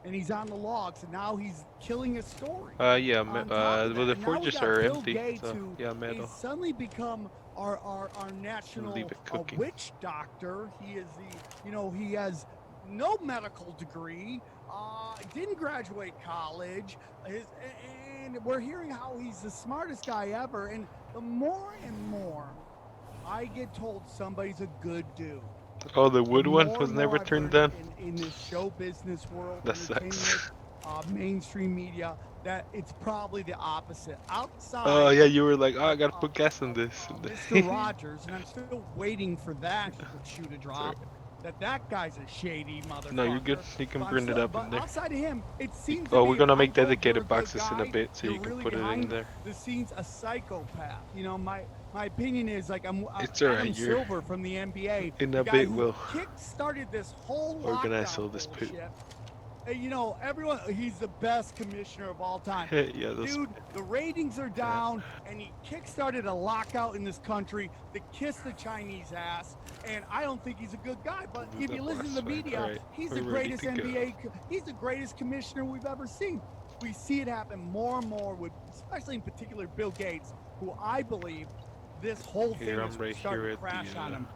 and he's on the logs, and now he's killing a story. Yeah, On top of well, that, the and now we forges got are Bill empty. Gates, So who yeah, is metal. suddenly become our national Leave it cooking. witch doctor. He is he has no medical degree, didn't graduate college, and we're hearing how he's the smartest guy ever. And the more and more I get told somebody's a good dude, Oh, the wood one more was and never more I've turned learned on? in this show business world, That entertainment, sucks. mainstream media, that it's probably the opposite. Outside Oh yeah, you were like, oh, I of, gotta put gas in this. Mr. Rogers, and I'm still waiting for that shoe to drop. Sorry. That guy's a shady motherfucker. No, you're good. You can burn it up in there. Outside of him, it seems Oh, to we're me gonna if I make go, "You're a dedicated good boxes in a guy," bit, so you're you can really put it in behind there. the scenes a psychopath. You know, my opinion is like I'm It's Adam alright. You're Silver from the NBA, in the a guy bit. who We'll kick-started this whole organize all lockdown this pit. bullshit. You know, everyone, he's the best commissioner of all time. Yeah, those. Dude, the ratings are down, and he kick-started a lockout in this country to kiss the Chinese ass, and I don't think he's a good guy. But if you listen to the media, Alright, he's the we're ready greatest to go. NBA, he's the greatest commissioner we've ever seen. We see it happen more and more with, especially in particular, Bill Gates, who I believe this whole thing Here, I'm is right starting here to at crash the. on him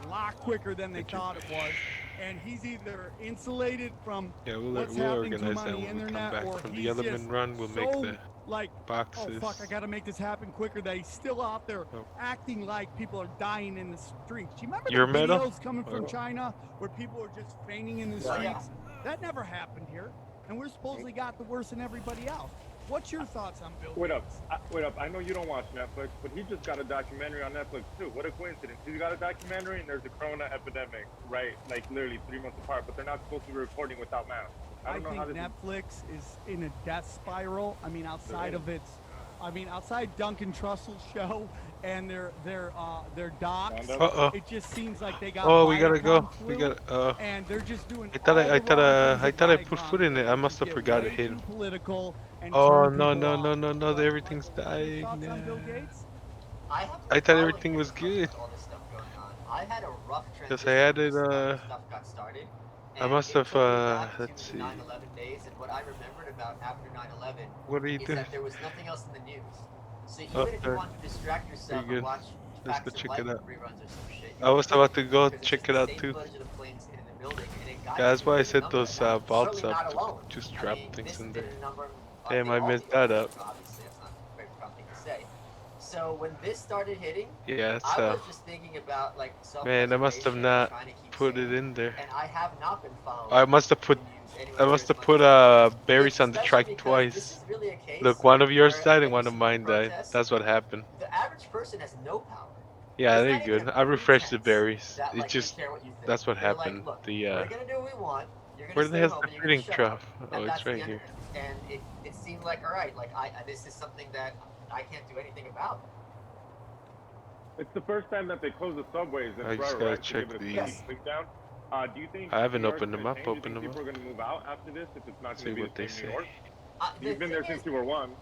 a lot quicker than they Thank you. thought it was. And he's either insulated from Yeah, what's we'll happening to him organize on that the when we come internet, back or from the he's element just run. We'll make so the like, boxes. oh fuck, I gotta make this happen quicker, that he's still out there Oh. acting like people are dying in the streets. Do you remember Your the metal? videos coming from Oh. China where people were just fainting in the streets? That never happened here, and we're supposedly got the worse than everybody else. What's your thoughts on Bill Wait Gates? up. I know you don't watch Netflix, but he just got a documentary on Netflix too. What a coincidence. He's got a documentary and there's a corona epidemic, right? Like literally 3 months apart, but they're not supposed to be recording without masks. I don't know think how this Netflix is in a death spiral. I mean, outside Duncan Trussell's show and their docs, it just seems like they got. Oh, we gotta go. Viacom We flu, gotta. and they're just doing. I thought all the wrong I things thought I that put Viacom food in it. did, I which must is have get forgot it way hidden. too political and Oh turn no people no off. no no no! But, Everything's Michael, what are your dying thoughts on Bill now. Gates? I thought everything was good. All this stuff going on. I had a rough Because transition I added when this stuff got started. I must it have took me back let's to see. the 9/11 days, and what I remembered about after 9/11 What are you is doing? that there was nothing else in the news. So even Oh, if you want to distract yourself pretty and good. watch Let's go Facts of check Life it out. reruns or some shit, I was about to go because it's check just it the out same too. footage of the planes hitting the building, and it got Yeah, that's to why I a set number, those and I'm vaults certainly not up alone. to just I drop mean, things this in has been there. a number. Damn, I all messed the that articles, up. obviously, that's not a very proud thing to say. So when this started hitting, Yeah, it's I was just thinking about like man, I must have self-preservation and not trying to keep put sane, it in there. and I have not been following I must have put the news anywhere I near must as have much put as I used to. berries on the Especially trike because this twice. is really a case Look, one of yours where, died and like one you of see mine died. protests, That's what happened. the average person has no power. Yeah, It's they're not even good. a I refreshed the pretense berries. that It like just they care what you think. that's what They're happened. like, look, The we're gonna do what we want. You're gonna where the stay hell's home the and you're gonna feeding shut trough? up. Oh, And it's that's right the end here. of it. And it seemed like, all right, like this is something that I can't do anything about. It's the first time that they closed the subways in I just forever, gotta right? To check give it a the. yes. Link down. Do you think I haven't New York's opened them gonna up. change? Do you Open think them people up. are gonna move out after this if it's not See gonna be what the they same New say. York? The You've been there thing since is- you were one.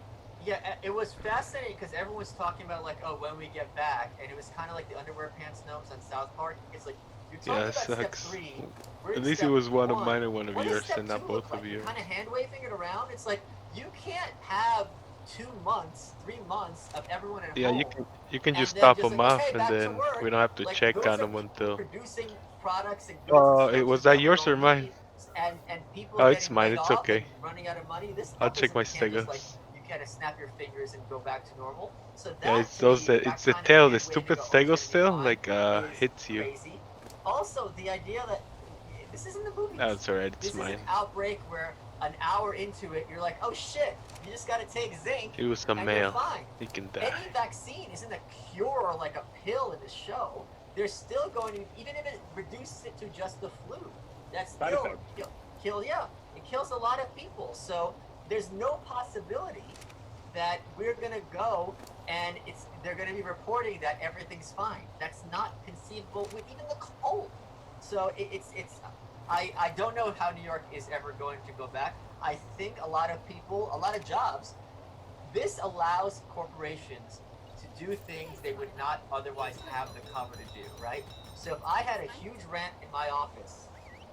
Yeah, it was fascinating because everyone was talking about like, oh, when we get back, and it was kind of like the underwear pants gnomes on South Park. It's like You're Yeah, talking it about step sucks. 3. We're At in least it step was one of 1. mine and one of What does yours, step and 2 not look both like? of You're yours. kind of hand waving it around. It's like you can't have 2 months, 3 months of everyone at Yeah, home. you can And just then top just them like, off, okay, and back to then we work. don't have to Like check those on are them people until. producing products and goods and It structures was that that we yours or don't mine? need, and people Oh, it's getting mine. laid It's off and okay. running out of money. This I'll stuff check my isn't can't just like stegos. you can't snap your fingers and go back to normal. So Yeah, that it's to me, those that that it's the kind of tail, the hand waving, stupid oh, it's stego gonna be still, fine, like is hits you. crazy. Also, the idea that this isn't the movies. No, it's alright. It's This is an mine. outbreak where an hour into it, you're like, oh shit, you just gotta take zinc It was a and you're male. fine. He can Any die. vaccine isn't a cure or like a pill in the show. They're still going to, even if it reduces it to just the flu, that's still it kills a lot of people. So there's no possibility that we're gonna go and they're gonna be reporting that everything's fine. That's not conceivable with even the cold. So I don't know how New York is ever going to go back. I think a lot of people, a lot of jobs, this allows corporations to do things they would not otherwise have the cover to do, right? So if I had a huge rent in my office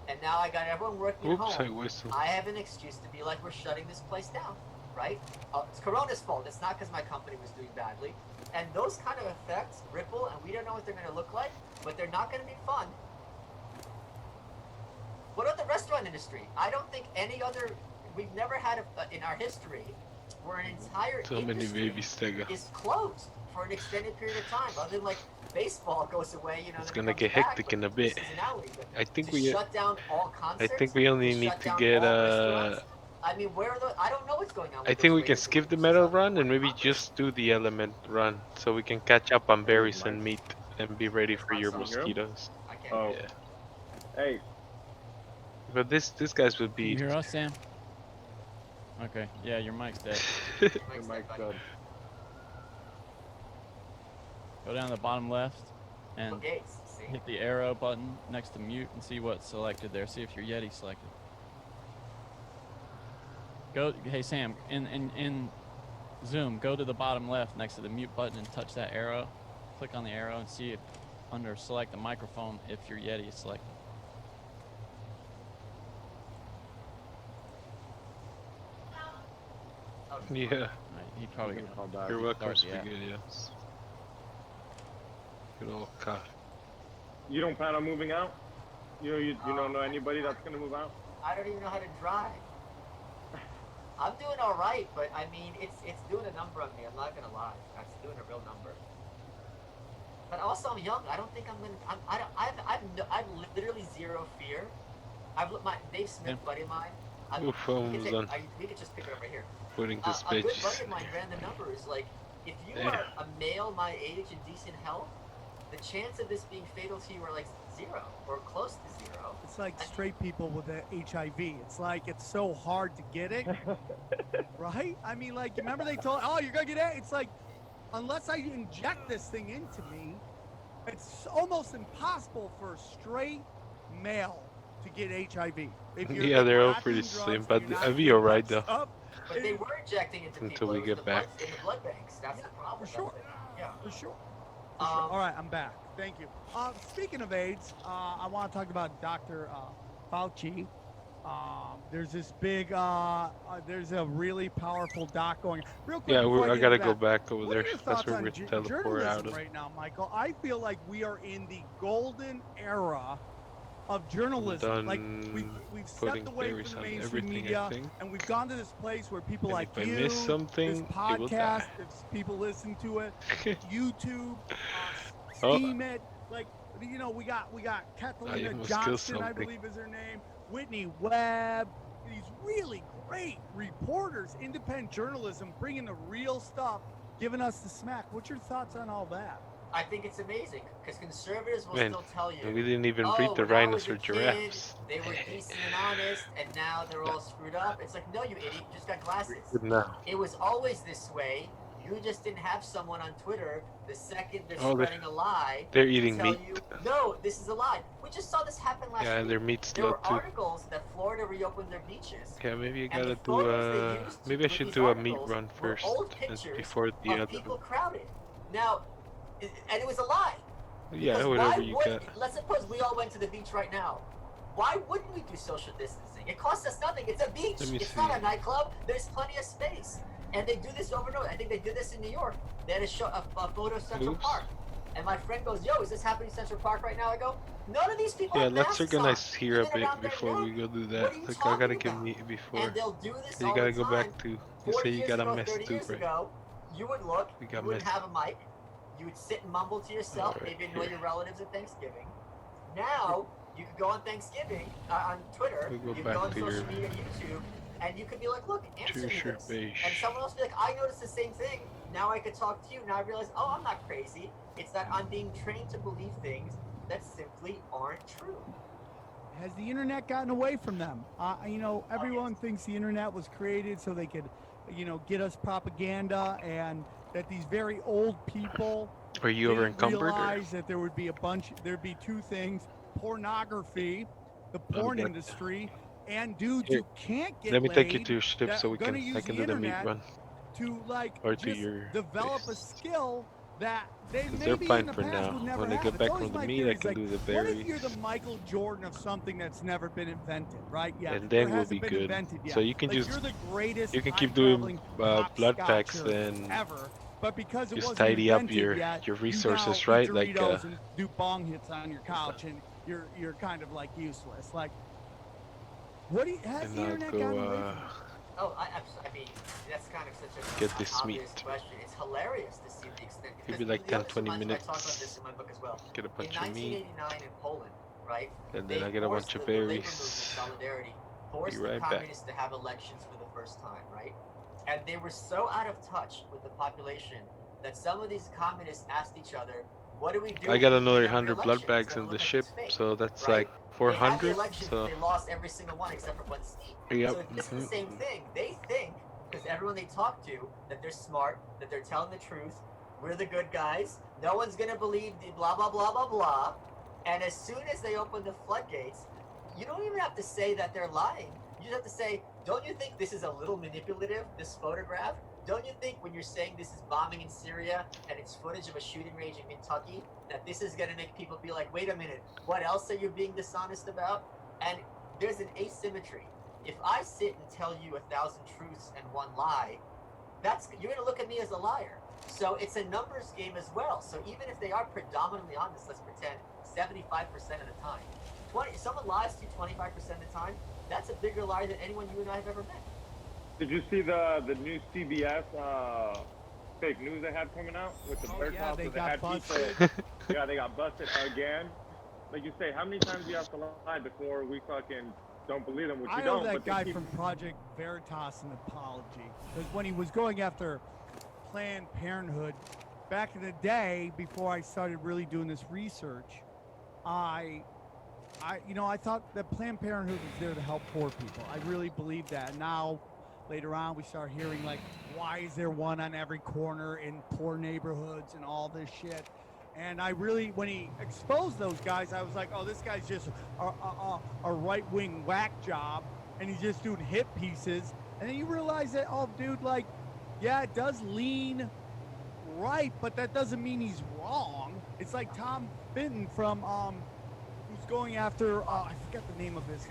and now I got everyone working at Oops, I home, whistled. I have an excuse to be like, we're shutting this place down, right? It's Corona's fault. It's not because my company was doing badly. And those kind of effects ripple, and we don't know what they're going to look like, but they're not going to be fun. What about the restaurant industry? I don't think any other, we've never had in our history where an entire So many industry baby stego. is closed for an extended period of time. Other than like baseball goes away, you know, It's then gonna it comes get back hectic with in a bit. seasonality. But I think to we shut down all I concerts, think we to only need shut to down get all restaurants. I mean, where are the? I don't know what's going on I with think those we can waiters and skip the waitresses metal on run and maybe Congress. just do the element run so we can catch up on Hey, berries Mike. and meat and be ready That's for my your song. You hear him? mosquitoes. I can't Oh. hear you. Yeah. Hey, But this guys would Can be you hear us, Sam? Okay. Yeah, your mic's dead. your Mike's mic's dead, dead. Go down to the bottom left and Bill Gates, see? hit the arrow button next to mute and see what's selected there. See if your Yeti selected. Go. Hey Sam, in Zoom, go to the bottom left next to the mute button and touch that arrow. Click on the arrow and see if under select the microphone if your Yeti is selected. Yeah. Right, he probably He's gonna gonna call back. You're welcome, start the app. SpaghettiOs. Good old coffee. You don't plan on moving out? You don't know anybody that's gonna move out? I don't even know how to drive. I'm doing all right, but I mean, it's doing a number on me. I'm not gonna lie. That's doing a real number. But also, I'm young. I don't think I'm gonna. I've literally zero fear. Dave Smith, buddy of mine. Oof, almost done. We could just pick it up right here. Putting this A good bitch. buddy of mine ran the numbers. Like, if you Damn. are a male my age in decent health, the chance of this being fatal to you are like 0 or close to 0. It's like straight people with the HIV. It's like it's so hard to get it, right? I mean, like, remember they told, oh, you're gonna get it? It's like, unless I inject this thing into me, it's almost impossible for a straight male to get HIV. If you're, Yeah, they're all not pretty doing slim, drugs, but you're not I'll be doing alright that though. stuff, But they were injecting it to Until people. we It was get the back. in the blood banks. That's the problem. For sure. Yeah. For sure. All right, I'm back. Thank you. Speaking of AIDS, I want to talk about Dr. Fauci. There's this big, there's a really powerful doc going. Real quick, Yeah, before I get gotta into go that, back over what there. are your That's thoughts where on we're teleport out journalism of. right now, Michael? I feel like we are in the golden era of journalism. Like we've stepped away berries from the on mainstream everything, I media, think. and we've gone to this place where people And like if I you, miss this something, it will die. podcast, if people listen to it, YouTube, Oh. Steam it. Like, you know, we got Catalina almost killed Johnston, I something. believe is her name, Whitney Webb. These really great reporters, independent journalism, bringing the real stuff, giving us the smack. What's your thoughts on all that? I think it's amazing because conservatives will Man, still tell you, and we didn't even oh, read the when I was rhinos a or kid, giraffes. they were decent and honest, and now they're all screwed up. It's like, no, you idiot, you just got glasses. No. It was always this way. You just didn't have someone on Twitter the second they're Oh, spreading a lie they're to eating tell meat. you, no, this is a lie. We just saw this happen last Yeah, week. and their meat's There low were too. articles that Florida reopened their beaches. Yeah, maybe I And the gotta do photos they used to maybe I put should these do a meat articles run were first old pictures before the of other. people crowded. Now, and it was a lie. Yeah, Because whatever why you would, got. let's suppose we all went to the beach right now. Why wouldn't we do social distancing? It costs us nothing. It's a beach. Let me It's see. not a nightclub. There's plenty of space. And they do this over and over. I think they did this in New York. They had a photo of Central Oops. Park. And my friend goes, yo, is this happening in Central Park right now? I go, none of these people Yeah, have let's masks on. organize here a Even bit around their before we neck. go do What that. are you Like, I talking gotta give about? me before. And they'll do this You all gotta the go time. back to. You 40 say you years got a ago, mess 30 too, years right? ago, you would look, We you got wouldn't mess. have a mic, you would sit and mumble to yourself, Alright, maybe annoy here. your relatives at Thanksgiving. Now, you could go on Thanksgiving, on Twitter, We go you could back go on to social your media, YouTube, and you could be like, look, answer me Sure, this. beige. And someone else would be like, I noticed the same thing. Now I could talk to you. Now I realize, oh, I'm not crazy. It's that I'm being trained to believe things that simply aren't true. Has the internet gotten away from them? You know, everyone thinks the internet was created so they could, you know, get us propaganda, and that these very old people Are you over didn't encumbered? Or? realize that there would be there'd be two things: pornography, the porn But industry, and dudes here, who can't get let me take you laid to your ship that so are we gonna can. I use can the do the meat internet run. to like Or to just your develop a base. skill that they Because they're maybe in fine the for past now. would never When they have. get It's back always from the my meat, theory. I It's can like, do the what if berries. you're the Michael Jordan of something that's never been invented, right? Yeah, And or then we'll hasn't be been good. invented yet. So you can Like just you're the greatest you can keep doing time-traveling blood packs hopscotcher and ever, but because it just wasn't tidy up invented yet, your you now resources, eat right? Like Doritos and do bong hits on your couch, and you're kind of like useless. Like, what do you, has and the I'll internet go gotten away from you? Oh, I mean, that's kind of such get an this obvious meat. question. It's hilarious to see the extent. Maybe Because like the 10, other 20 reminds me, I talk about this minutes. in my book as well. Get a In bunch of meat. 1989 in Poland, right? And then They I get a forced bunch of the labor movement, berries. Solidarity, Be forced the right back. communists to have elections for the first time, right? And they were so out of touch with the population that some of these communists asked each other, "What do we do?" I got if we another have an 100 blood election? It's bags going in to the look like ship, it's fake, so that's right? like They had the 400. elections, So they lost every single one except for one seat. yep. So this is the same thing. They think, because everyone they talk to, that they're smart, that they're telling the truth. We're the good guys. No one's gonna believe the blah blah blah blah blah. And as soon as they open the floodgates, you don't even have to say that they're lying. You just have to say, don't you think this is a little manipulative, this photograph? Don't you think when you're saying this is bombing in Syria and it's footage of a shooting range in Kentucky, that this is gonna make people be like, wait a minute, what else are you being dishonest about? And there's an asymmetry. If I sit and tell you 1,000 truths and one lie, you're gonna look at me as a liar. So it's a numbers game as well. So even if they are predominantly honest, let's pretend 75% of the time, if someone lies to you 25% of the time, that's a bigger lie than anyone you and I have ever met. Did you see the new CBS fake news they had coming out with the Bears house? They where got had busted. People, yeah, they got busted again. Like you say, how many times do you have to lie before we fucking don't believe them? Which I we owe don't. that But guy keep... from Project Veritas an apology, because when he was going after Planned Parenthood back in the day, before I started really doing this research, I thought that Planned Parenthood was there to help poor people. I really believed that. And now, later on, we start hearing like, why is there one on every corner in poor neighborhoods and all this shit? And I really, when he exposed those guys, I was like, oh, this guy's just a right-wing whack job, and he's just doing hit pieces. And then you realize that, oh, dude, like, yeah, it does lean right, but that doesn't mean he's wrong. It's like Tom Fitton from, who's going after, I forget the name of his.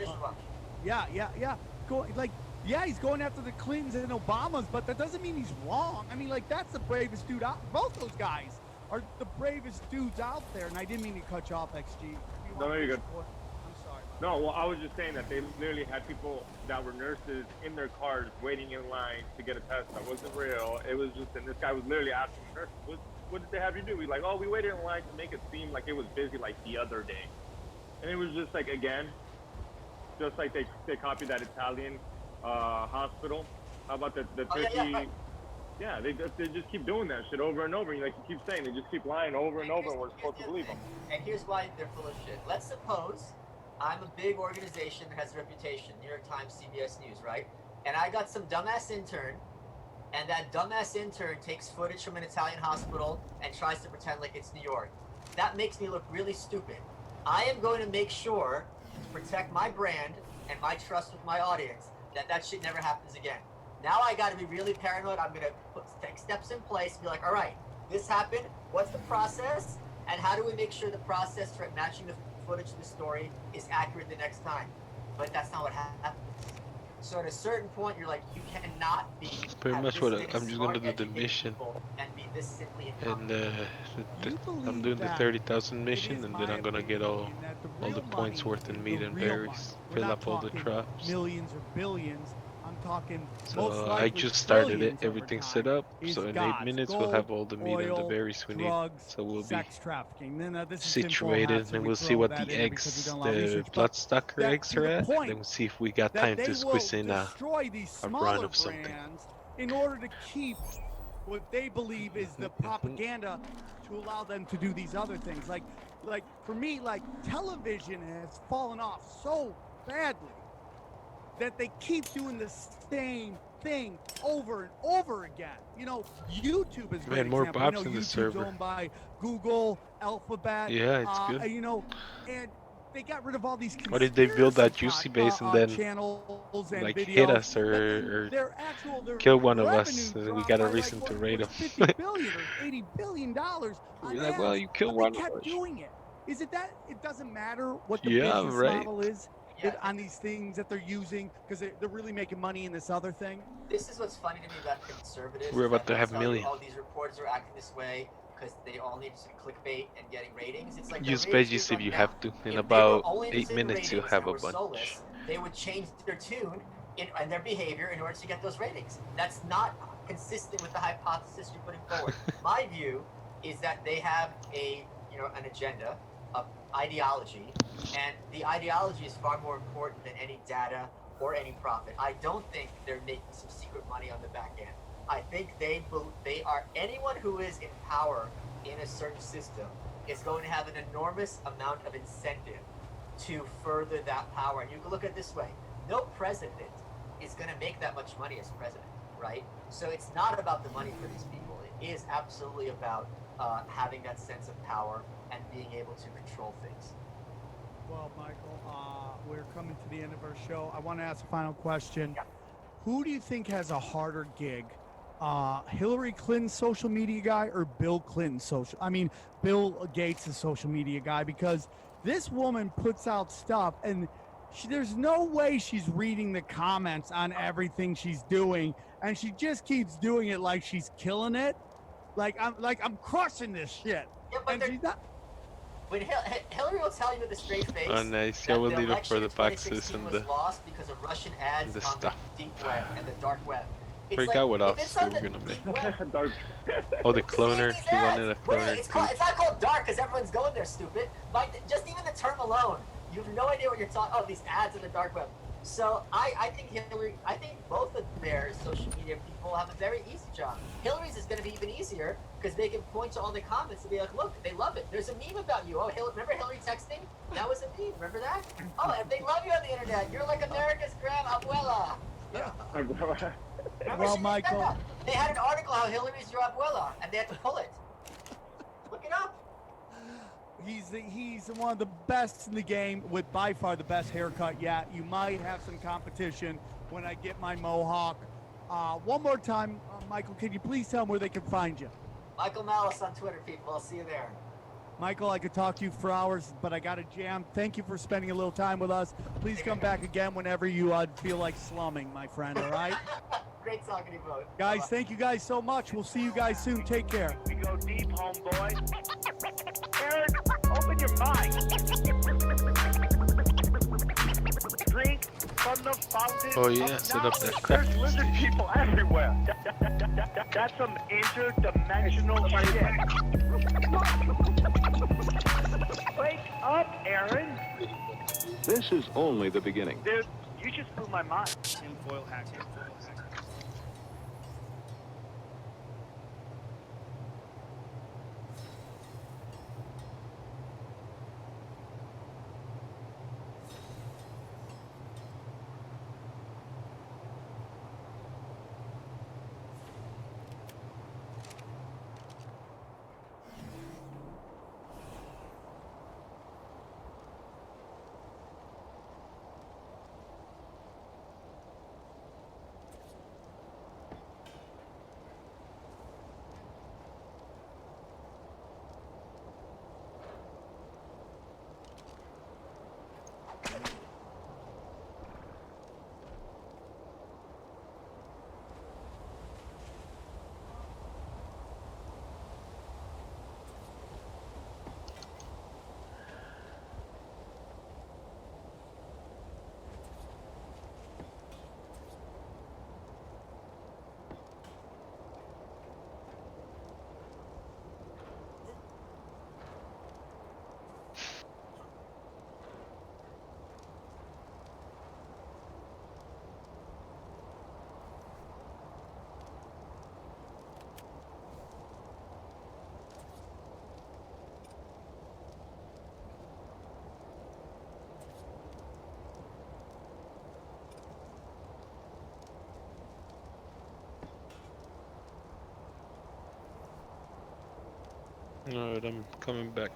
Yeah. He's going after the Clintons and Obamas, but that doesn't mean he's wrong. I mean, like, that's the bravest dude out. Both those guys are the bravest dudes out there. And I didn't mean to cut you off, XG. No, you're good. I'm sorry. No, well, I was just saying that they literally had people that were nurses in their cars waiting in line to get a test that wasn't real. It was just, and this guy was literally asking nurses, what did they have you do? He's like, oh, we waited in line to make it seem like it was busy like the other day. And it was just like, again, just like they copied that Italian hospital. How about the Turkey? Yeah, they just keep doing that shit over and over. Like you keep saying, they just keep lying over and over, and we're supposed to believe them. And here's why they're full of shit. Let's suppose I'm a big organization that has a reputation, New York Times, CBS News, right? And I got some dumbass intern, and that dumbass intern takes footage from an Italian hospital and tries to pretend like it's New York. That makes me look really stupid. I am going to make sure to protect my brand and my trust with my audience that shit never happens again. Now I got to be really paranoid. I'm going to take steps in place and be like, all right, this happened. What's the process? And how do we make sure the process for matching the footage to the story is accurate the next time? But that's not what happens. So at a certain point, you're like, you cannot be Pretty have much this what many I'm just smart, gonna do the educated mission, people and be this simply and incompetent. the, You I'm believe doing the that 30,000 it mission, is and then my I'm gonna get opinion that the all the real points money worth in is meat the and real money. berries, We're fill not up all the talking traps. millions or billions. I'm talking most So I likely just started it, trillions over everything's set time. up. Is So in 8 God's minutes we'll gold, have all the meat and the oil, berries we need. drugs, So we'll be sex trafficking. Then this is tinfoil hat, situated, so and we we'll see throw what that the in there because we've eggs, done a lot of the research. But bloodsucker that eggs to are the at. point Then we'll see if we got that time they to will squeeze in destroy these a run smaller of something. brands in order to keep what they believe is the propaganda to allow them to do these other things. Like for me, like television has fallen off so badly that they keep doing the same thing over and over again. You know, YouTube is a great Man, more example. We know bots in the YouTube's server. owned by Google, Alphabet, Yeah, it's good. you know, and they got rid of all these Why did they build that conspiracy juicy base and then channels and like hit videos us that or their kill one of revenue us, and then we dropped got a by like reason to what raid is them? 50 billion or 80 billion dollars on We're like, well, ads, you kill but they one of kept us. doing it. Is it that it doesn't matter what the Yeah, business right. model is Yeah, on these things that they're using because they're really making money in this other thing? this is what's funny to me about conservatives We're is about that to they'll have tell you, millions. oh, these reporters are acting this way because they only interested in clickbait and getting ratings. It's like their Use ratings keep veggies if going you down. have to. In If they were about only 8 interested in minutes, you'll ratings have and a were bunch. soulless, they would change their tune and their behavior in order to get those ratings. That's not consistent with the hypothesis you're putting forward. My view is that they have an agenda, of ideology, and the ideology is far more important than any data or any profit. I don't think they're making some secret money on the back end. I think they are anyone who is in power in a certain system is going to have an enormous amount of incentive to further that power. And you can look at it this way: no president is going to make that much money as president, right? So it's not about the money for these people. It is absolutely about having that sense of power and being able to control things. Well, Michael, we're coming to the end of our show. I want to ask a final question. Yeah. Who do you think has a harder gig? Hillary Clinton's social media guy or Bill Gates' social media guy? Because this woman puts out stuff and there's no way she's reading the comments on everything she's doing, and she just keeps doing it like she's killing it. Like I'm crushing this shit. Yeah, but and she's not. When Hillary will tell you with a straight face Oh, nice. Yeah, that we'll the leave it for election the in boxes 2016 and was lost because of Russian ads the on stuff. the deep web and the dark web. It's Forgot what if else it's we on were the gonna make. deep web, Oh, the cloner. these He ads. wanted a Wait, cloner it's too. not called dark because everyone's going there, stupid. Just even the term alone, you have no idea what you're talking. Oh, these ads on the dark web. So I think both of their social media people have a very easy job. Hillary's is going to be even easier because they can point to all the comments and be like, look, they love it. There's a meme about you. Oh, remember Hillary texting? That was a meme. Remember that? Oh, and they love you on the internet. You're like America's abuela. Yeah. Remember Well, Michael, they had an article how Hillary's your abuela, and they had to pull it. Look it up. He's one of the best in the game with by far the best haircut yet. You might have some competition when I get my mohawk. One more time, Michael, can you please tell them where they can find you? Michael Malice on Twitter, people. I'll see you there. Michael, I could talk to you for hours, but I got a jam. Thank you for spending a little time with us. Please come back again whenever you feel like slumming, my friend, all right? Great talking to you both. Guys, thank you guys so much. We'll see you guys soon. Take care. We go deep, homeboy. Aaron, open your mind. Drink from the fountain. Oh yeah, set up that crap. There's lizard people everywhere. That's some interdimensional shit. Wake up, Aaron. This is only the beginning. Dude, you just blew my mind. Tinfoil hat. Alright, I'm coming back.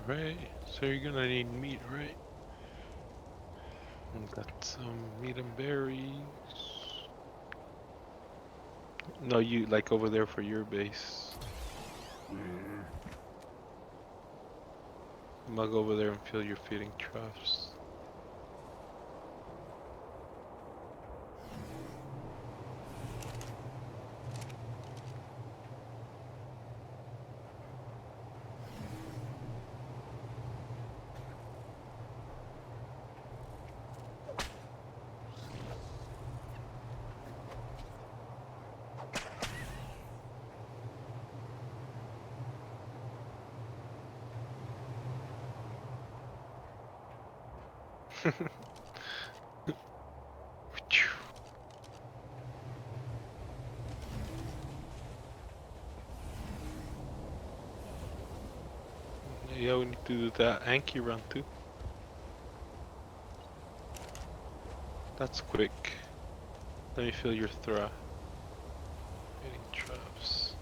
Right, so you're gonna need meat, right? And got some meat and berries. No, you like over there for your base. Mug over there and fill your feeding troughs. Yeah, we need to do that Anki run too. That's quick. Let me fill your thra. Feeding troughs.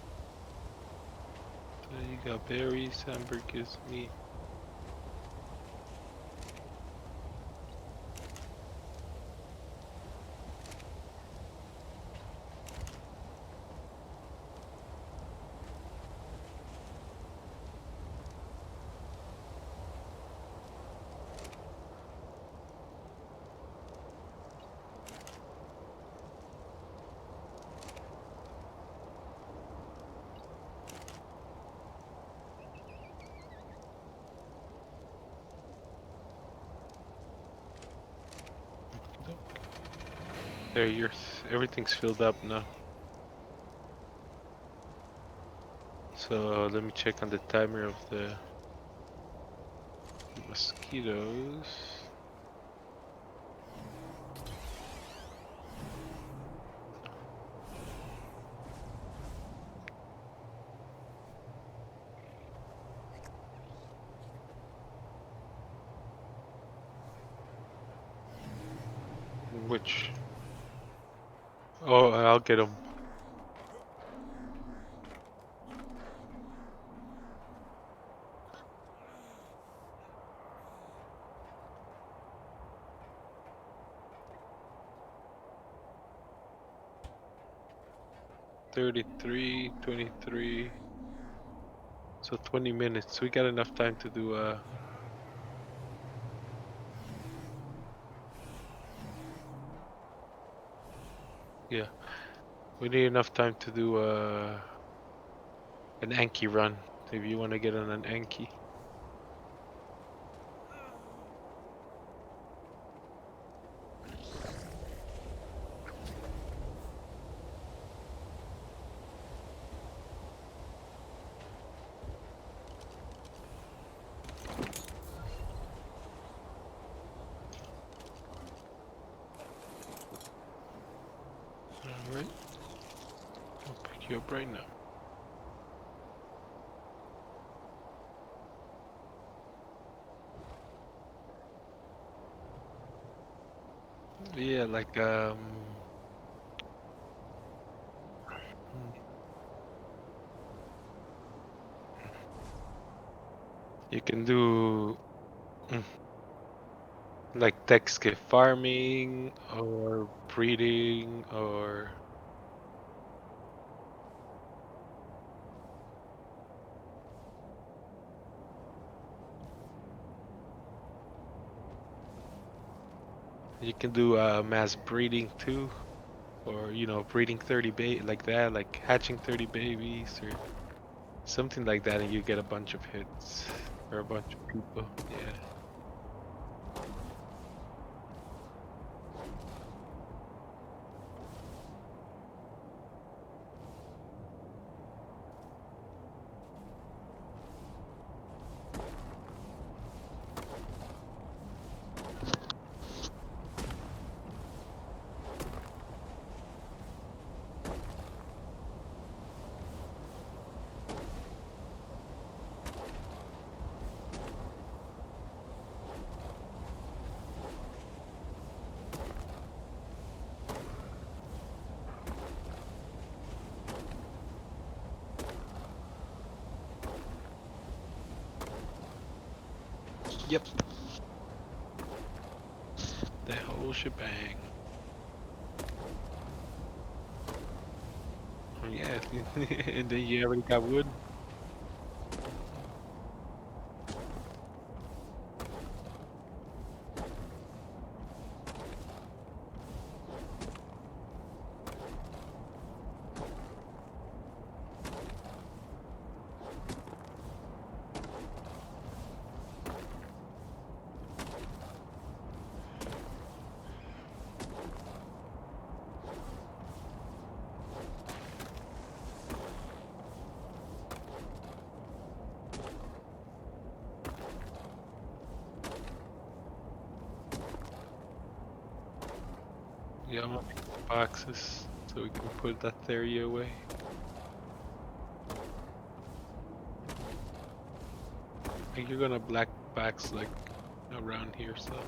There you got berries, hamburgers, meat. There, everything's filled up now. So let me check on the timer of the mosquitoes. Which? Oh, I'll get him. $33, 23. So 20 minutes. We got enough time to do yeah. We need enough time to do an Anki run. If you want to get on an Anki. Alright. I'll pick you up right now. Yeah, like you can do like text gift farming or breeding or you can do mass breeding too, or breeding 30 like that, like hatching 30 babies or something like that, and you get a bunch of hits or a bunch of people. Yeah. Yep. The whole shebang. Oh, yeah. And then you already got wood. Yeah, I'm gonna make the boxes so we can put that theory away. I think you're gonna black box like around here, so.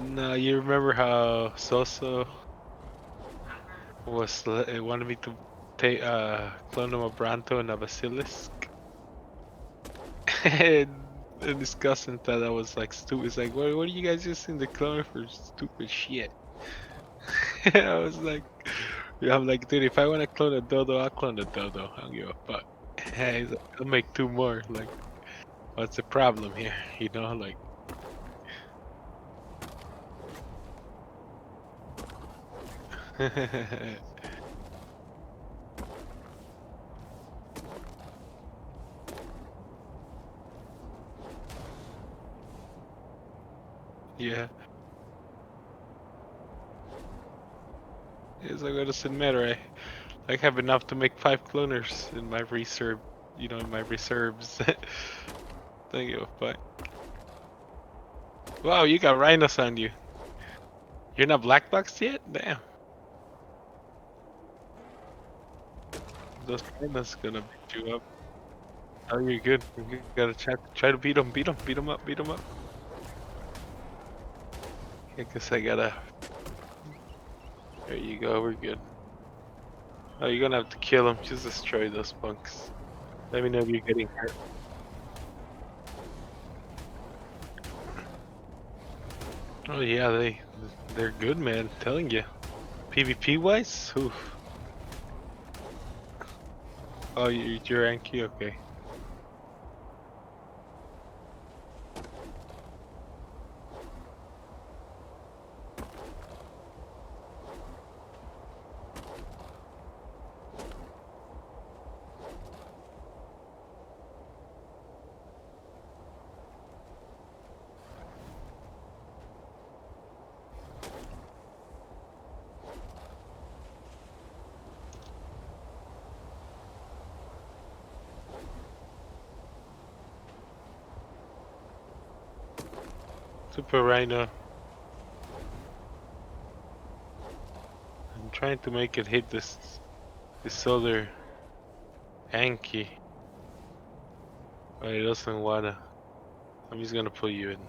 No, you remember how Soso wanted me to take clone him a Branto and a Basilisk? And his cousin thought that was like stupid. It's like, what are you guys using the clone for stupid shit? I was like, yeah, I'm like, dude, if I want to clone a dodo, I'll clone a dodo. I don't give a fuck. He's like, I'll make two more. Like, What's the problem here? You know, like. Yeah. Yes, I'm gonna matter. I have enough to make 5 cloners in my reserve. You know, in my reserves. Don't give a fuck. Wow, you got rhinos on you. You're not black boxed yet? Damn. Those rhinos gonna beat you up. Oh, you're good. You gotta try to beat them, beat them, beat them up, beat them up. I guess I gotta. There you go. We're good. Oh, you're gonna have to kill them. Just destroy those punks. Let me know if you're getting hurt. Oh yeah, they're good, man. Telling you. PvP wise, oof. Oh, you're Anki, okay. Super Rhino. I'm trying to make it hit this other Anki. But it doesn't wanna. I'm just gonna put you in.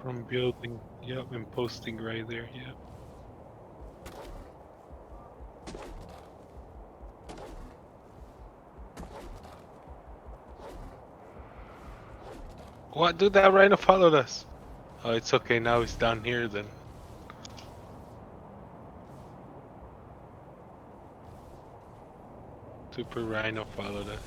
From building, yep, and posting right there, yep. What? Dude, that rhino followed us. Oh, it's okay, now it's down here then. Super Rhino followed us.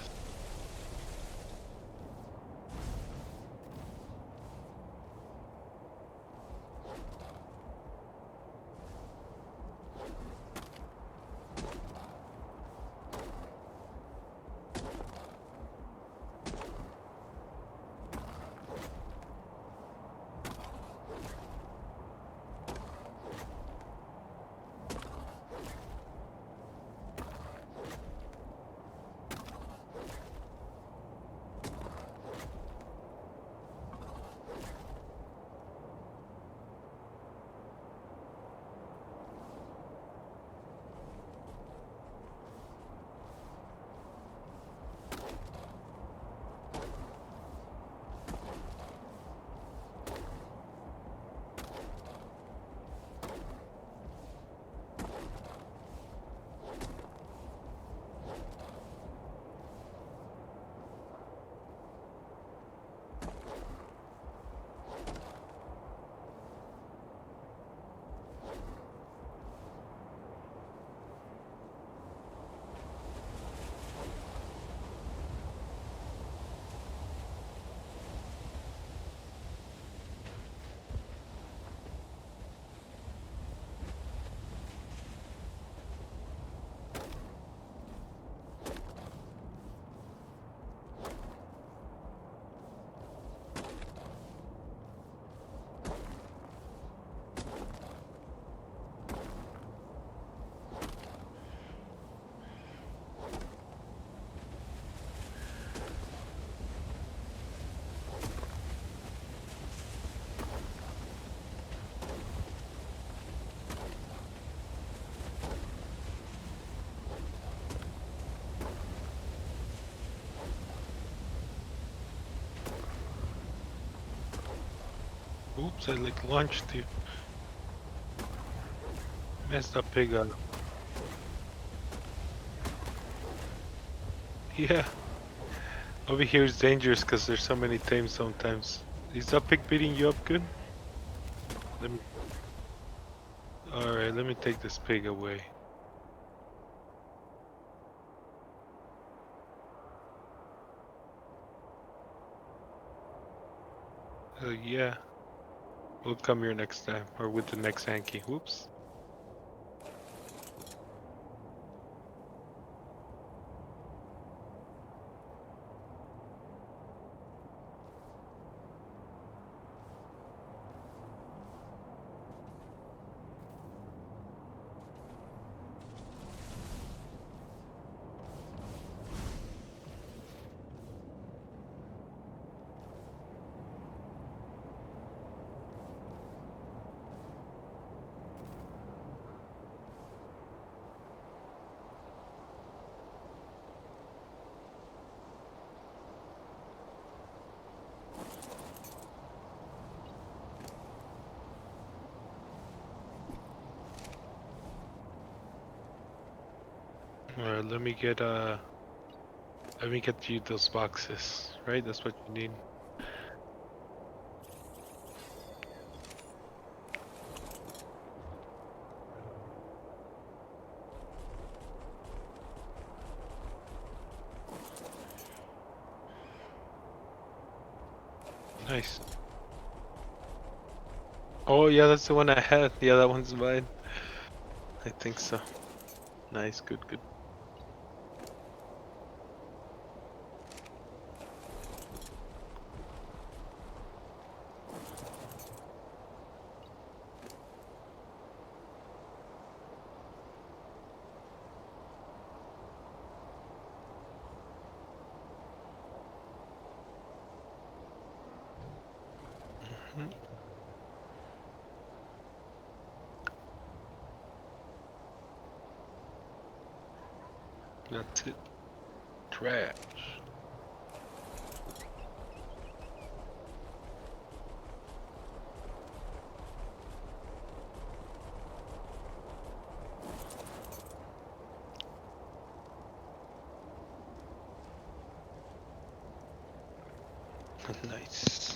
Oops, I like launched you. Messed up pig on. Yeah. Over here is dangerous because there's so many tames sometimes. Is that pig beating you up good? Let me. Alright, let me take this pig away. Yeah. We'll come here next time, or with the next hanky. Whoops. Alright, let me get you those boxes, right? That's what you need. Nice. Oh yeah, that's the one I had. Yeah, that one's mine. I think so. Nice, good, good. Mhm. That's it. Trash. Nice.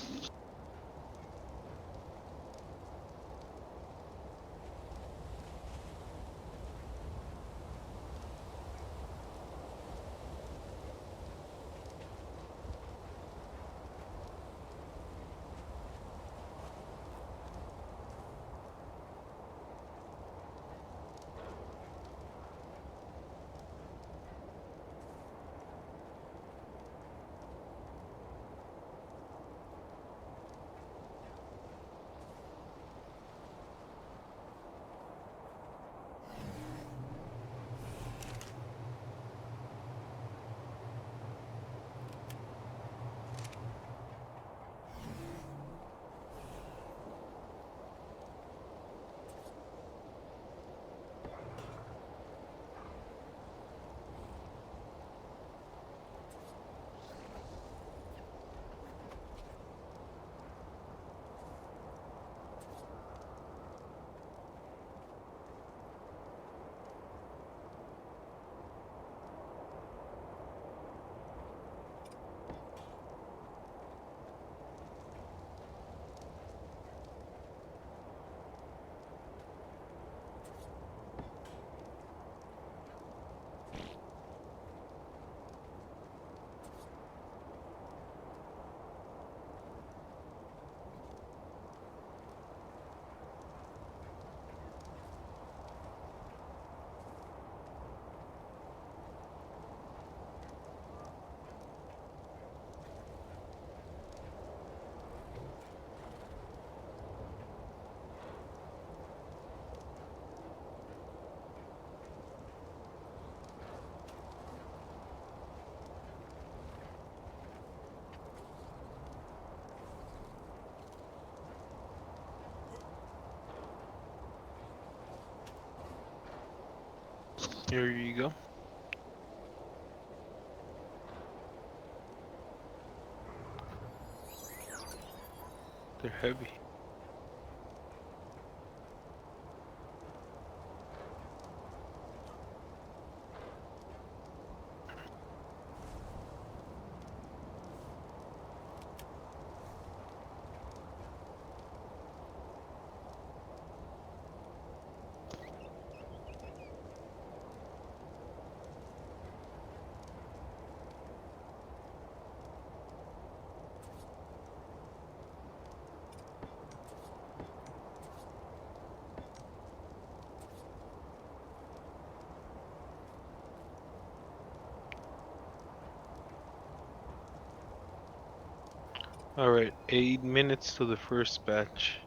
Here you go. They're heavy. All right, 8 minutes to the first batch.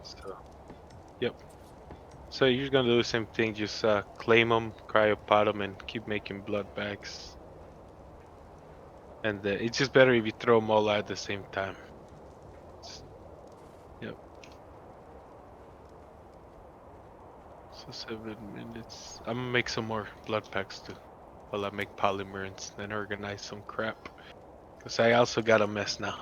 So, yep. So you're gonna do the same thing. Just claim them, cryopod them, and keep making blood bags. And it's just better if you throw them all out at the same time. Yep. So 7 minutes. I'm gonna make some more blood packs too, while I make polymer and then organize some crap. Cause I also got a mess now.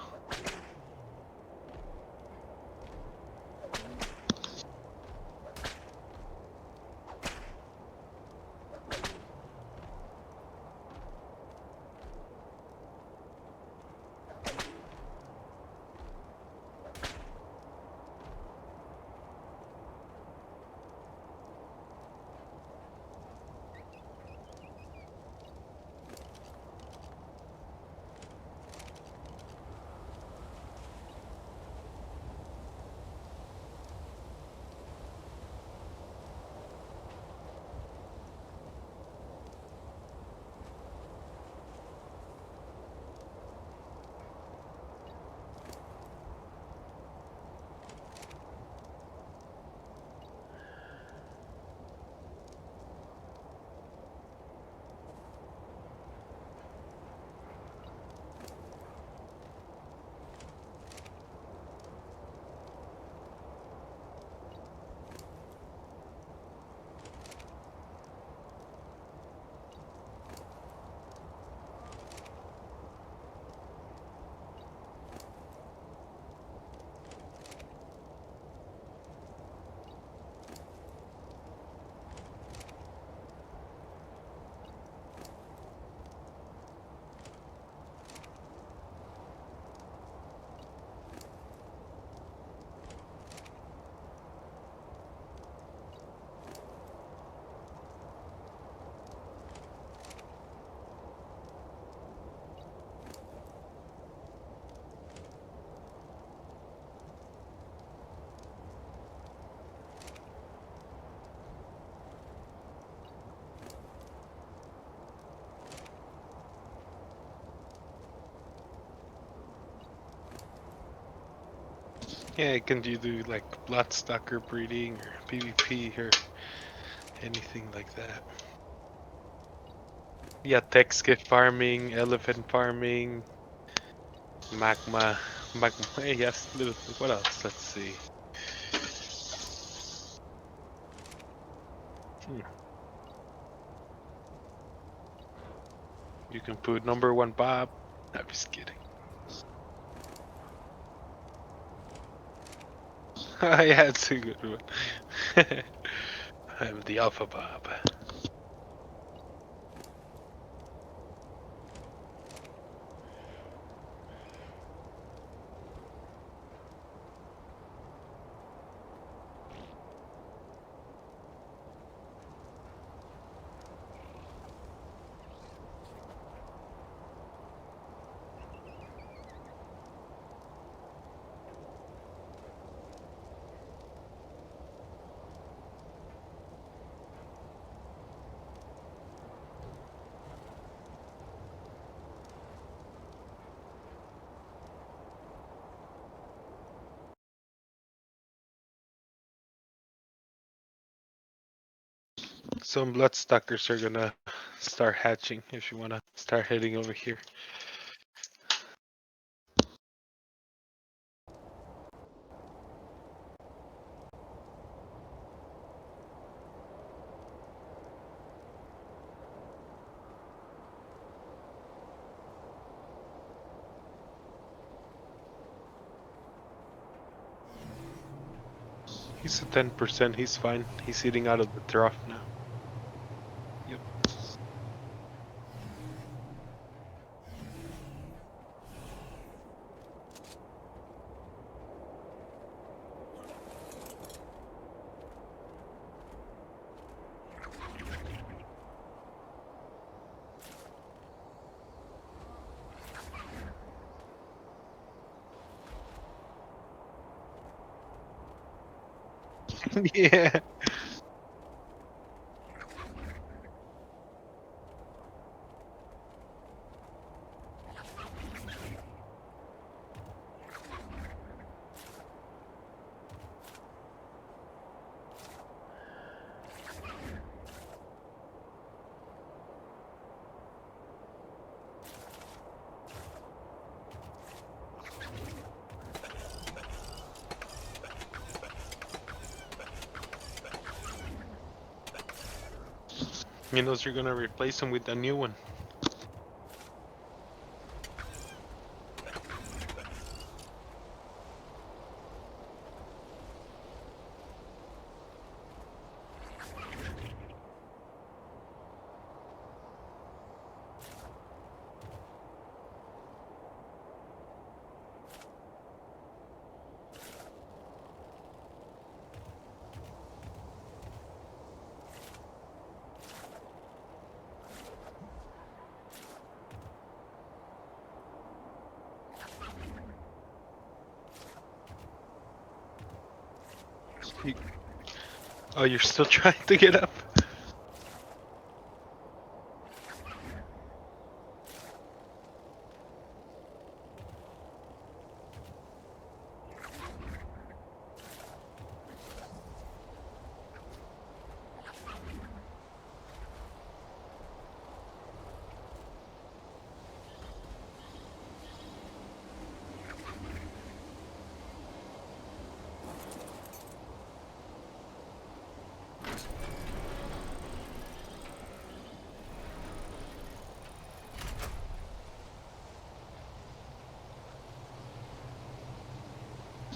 Yeah, can you do like bloodsucker breeding or PvP or anything like that? Yeah, tech skip farming, elephant farming, magma. Hey, yes, little. What else? Let's see. Hmm. You can put number one Bob. I'm just kidding. Yeah, it's a good one. I'm the Alpha Bob. Some bloodsuckers are gonna start hatching if you wanna start heading over here. He's at 10%. He's fine. He's eating out of the trough now. Yep. Yeah. He knows you're gonna replace him with a new one. You- Oh, you're still trying to get up?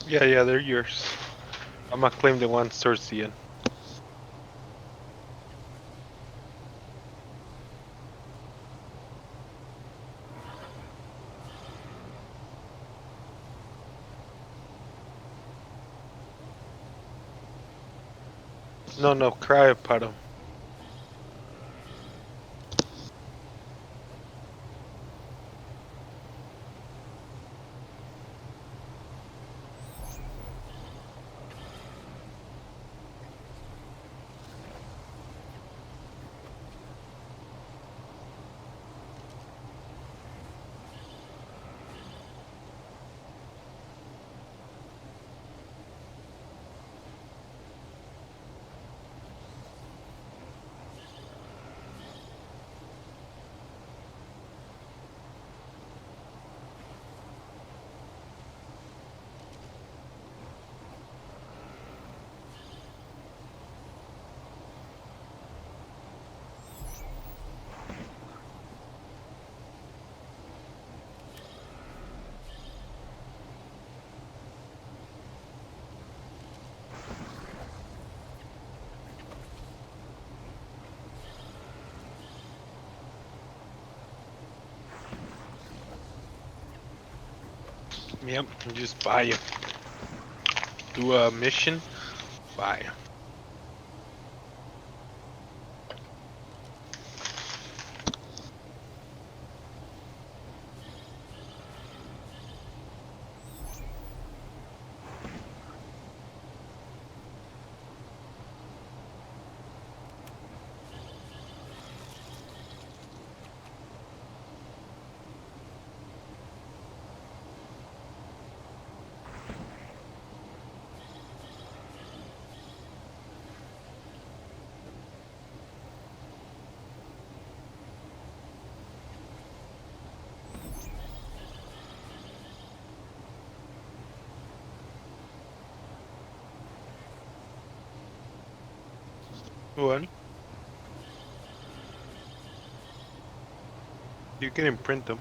Yeah, they're yours. I'm gonna claim the ones towards the end. No, cryopod 'em. Yep, just buy 'em. Do a mission, buy 'em. What? You can imprint them.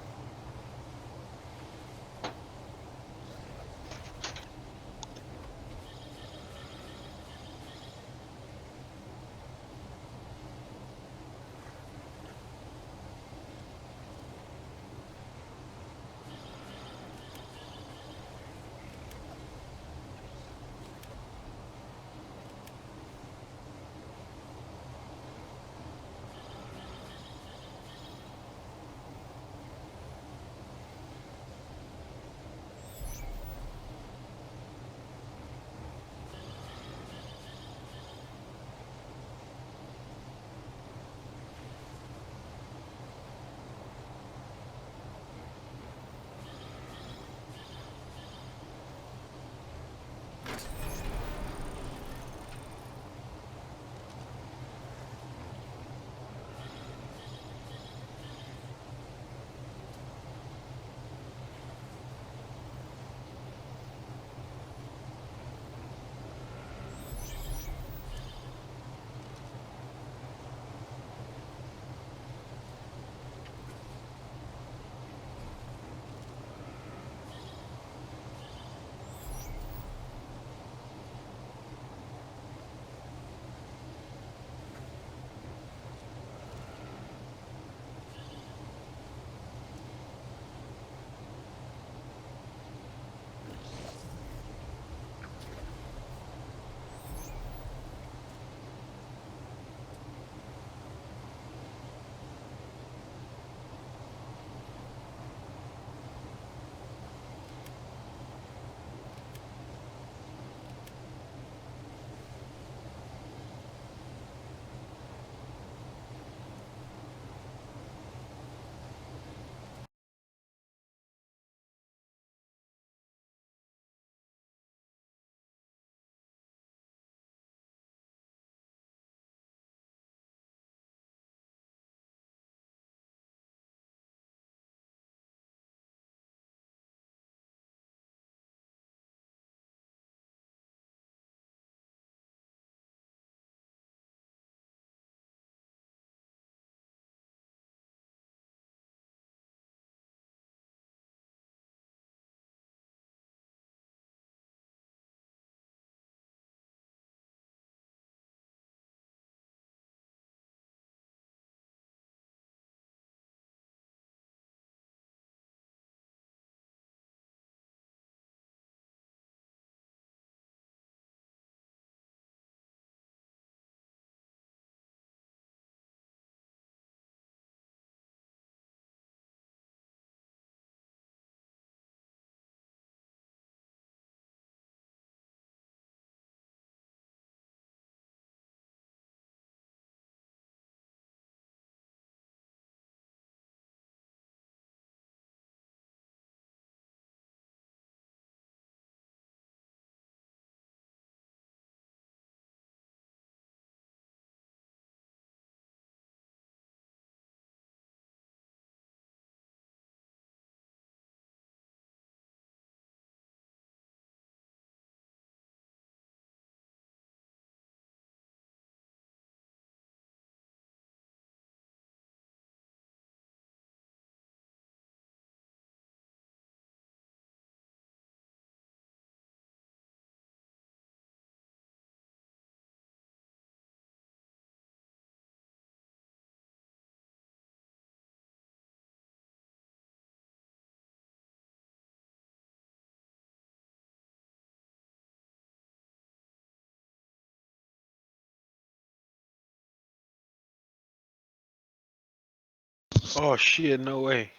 Oh shit! No way.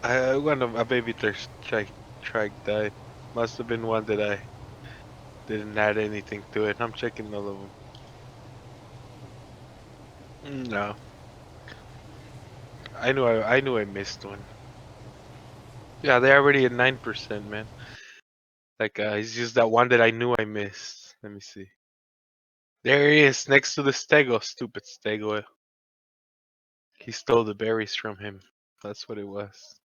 One of a baby thirst trike died. Must have been one that I didn't add anything to it. I'm checking all of them. No, I knew I missed one. Yeah, they're already at 9%, man. Like, it's just that one that I knew I missed. Let me see. There he is, next to the stego. Stupid stego. He stole the berries from him. That's what it was.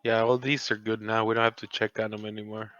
Yeah, all these are good now. We don't have to check on them anymore.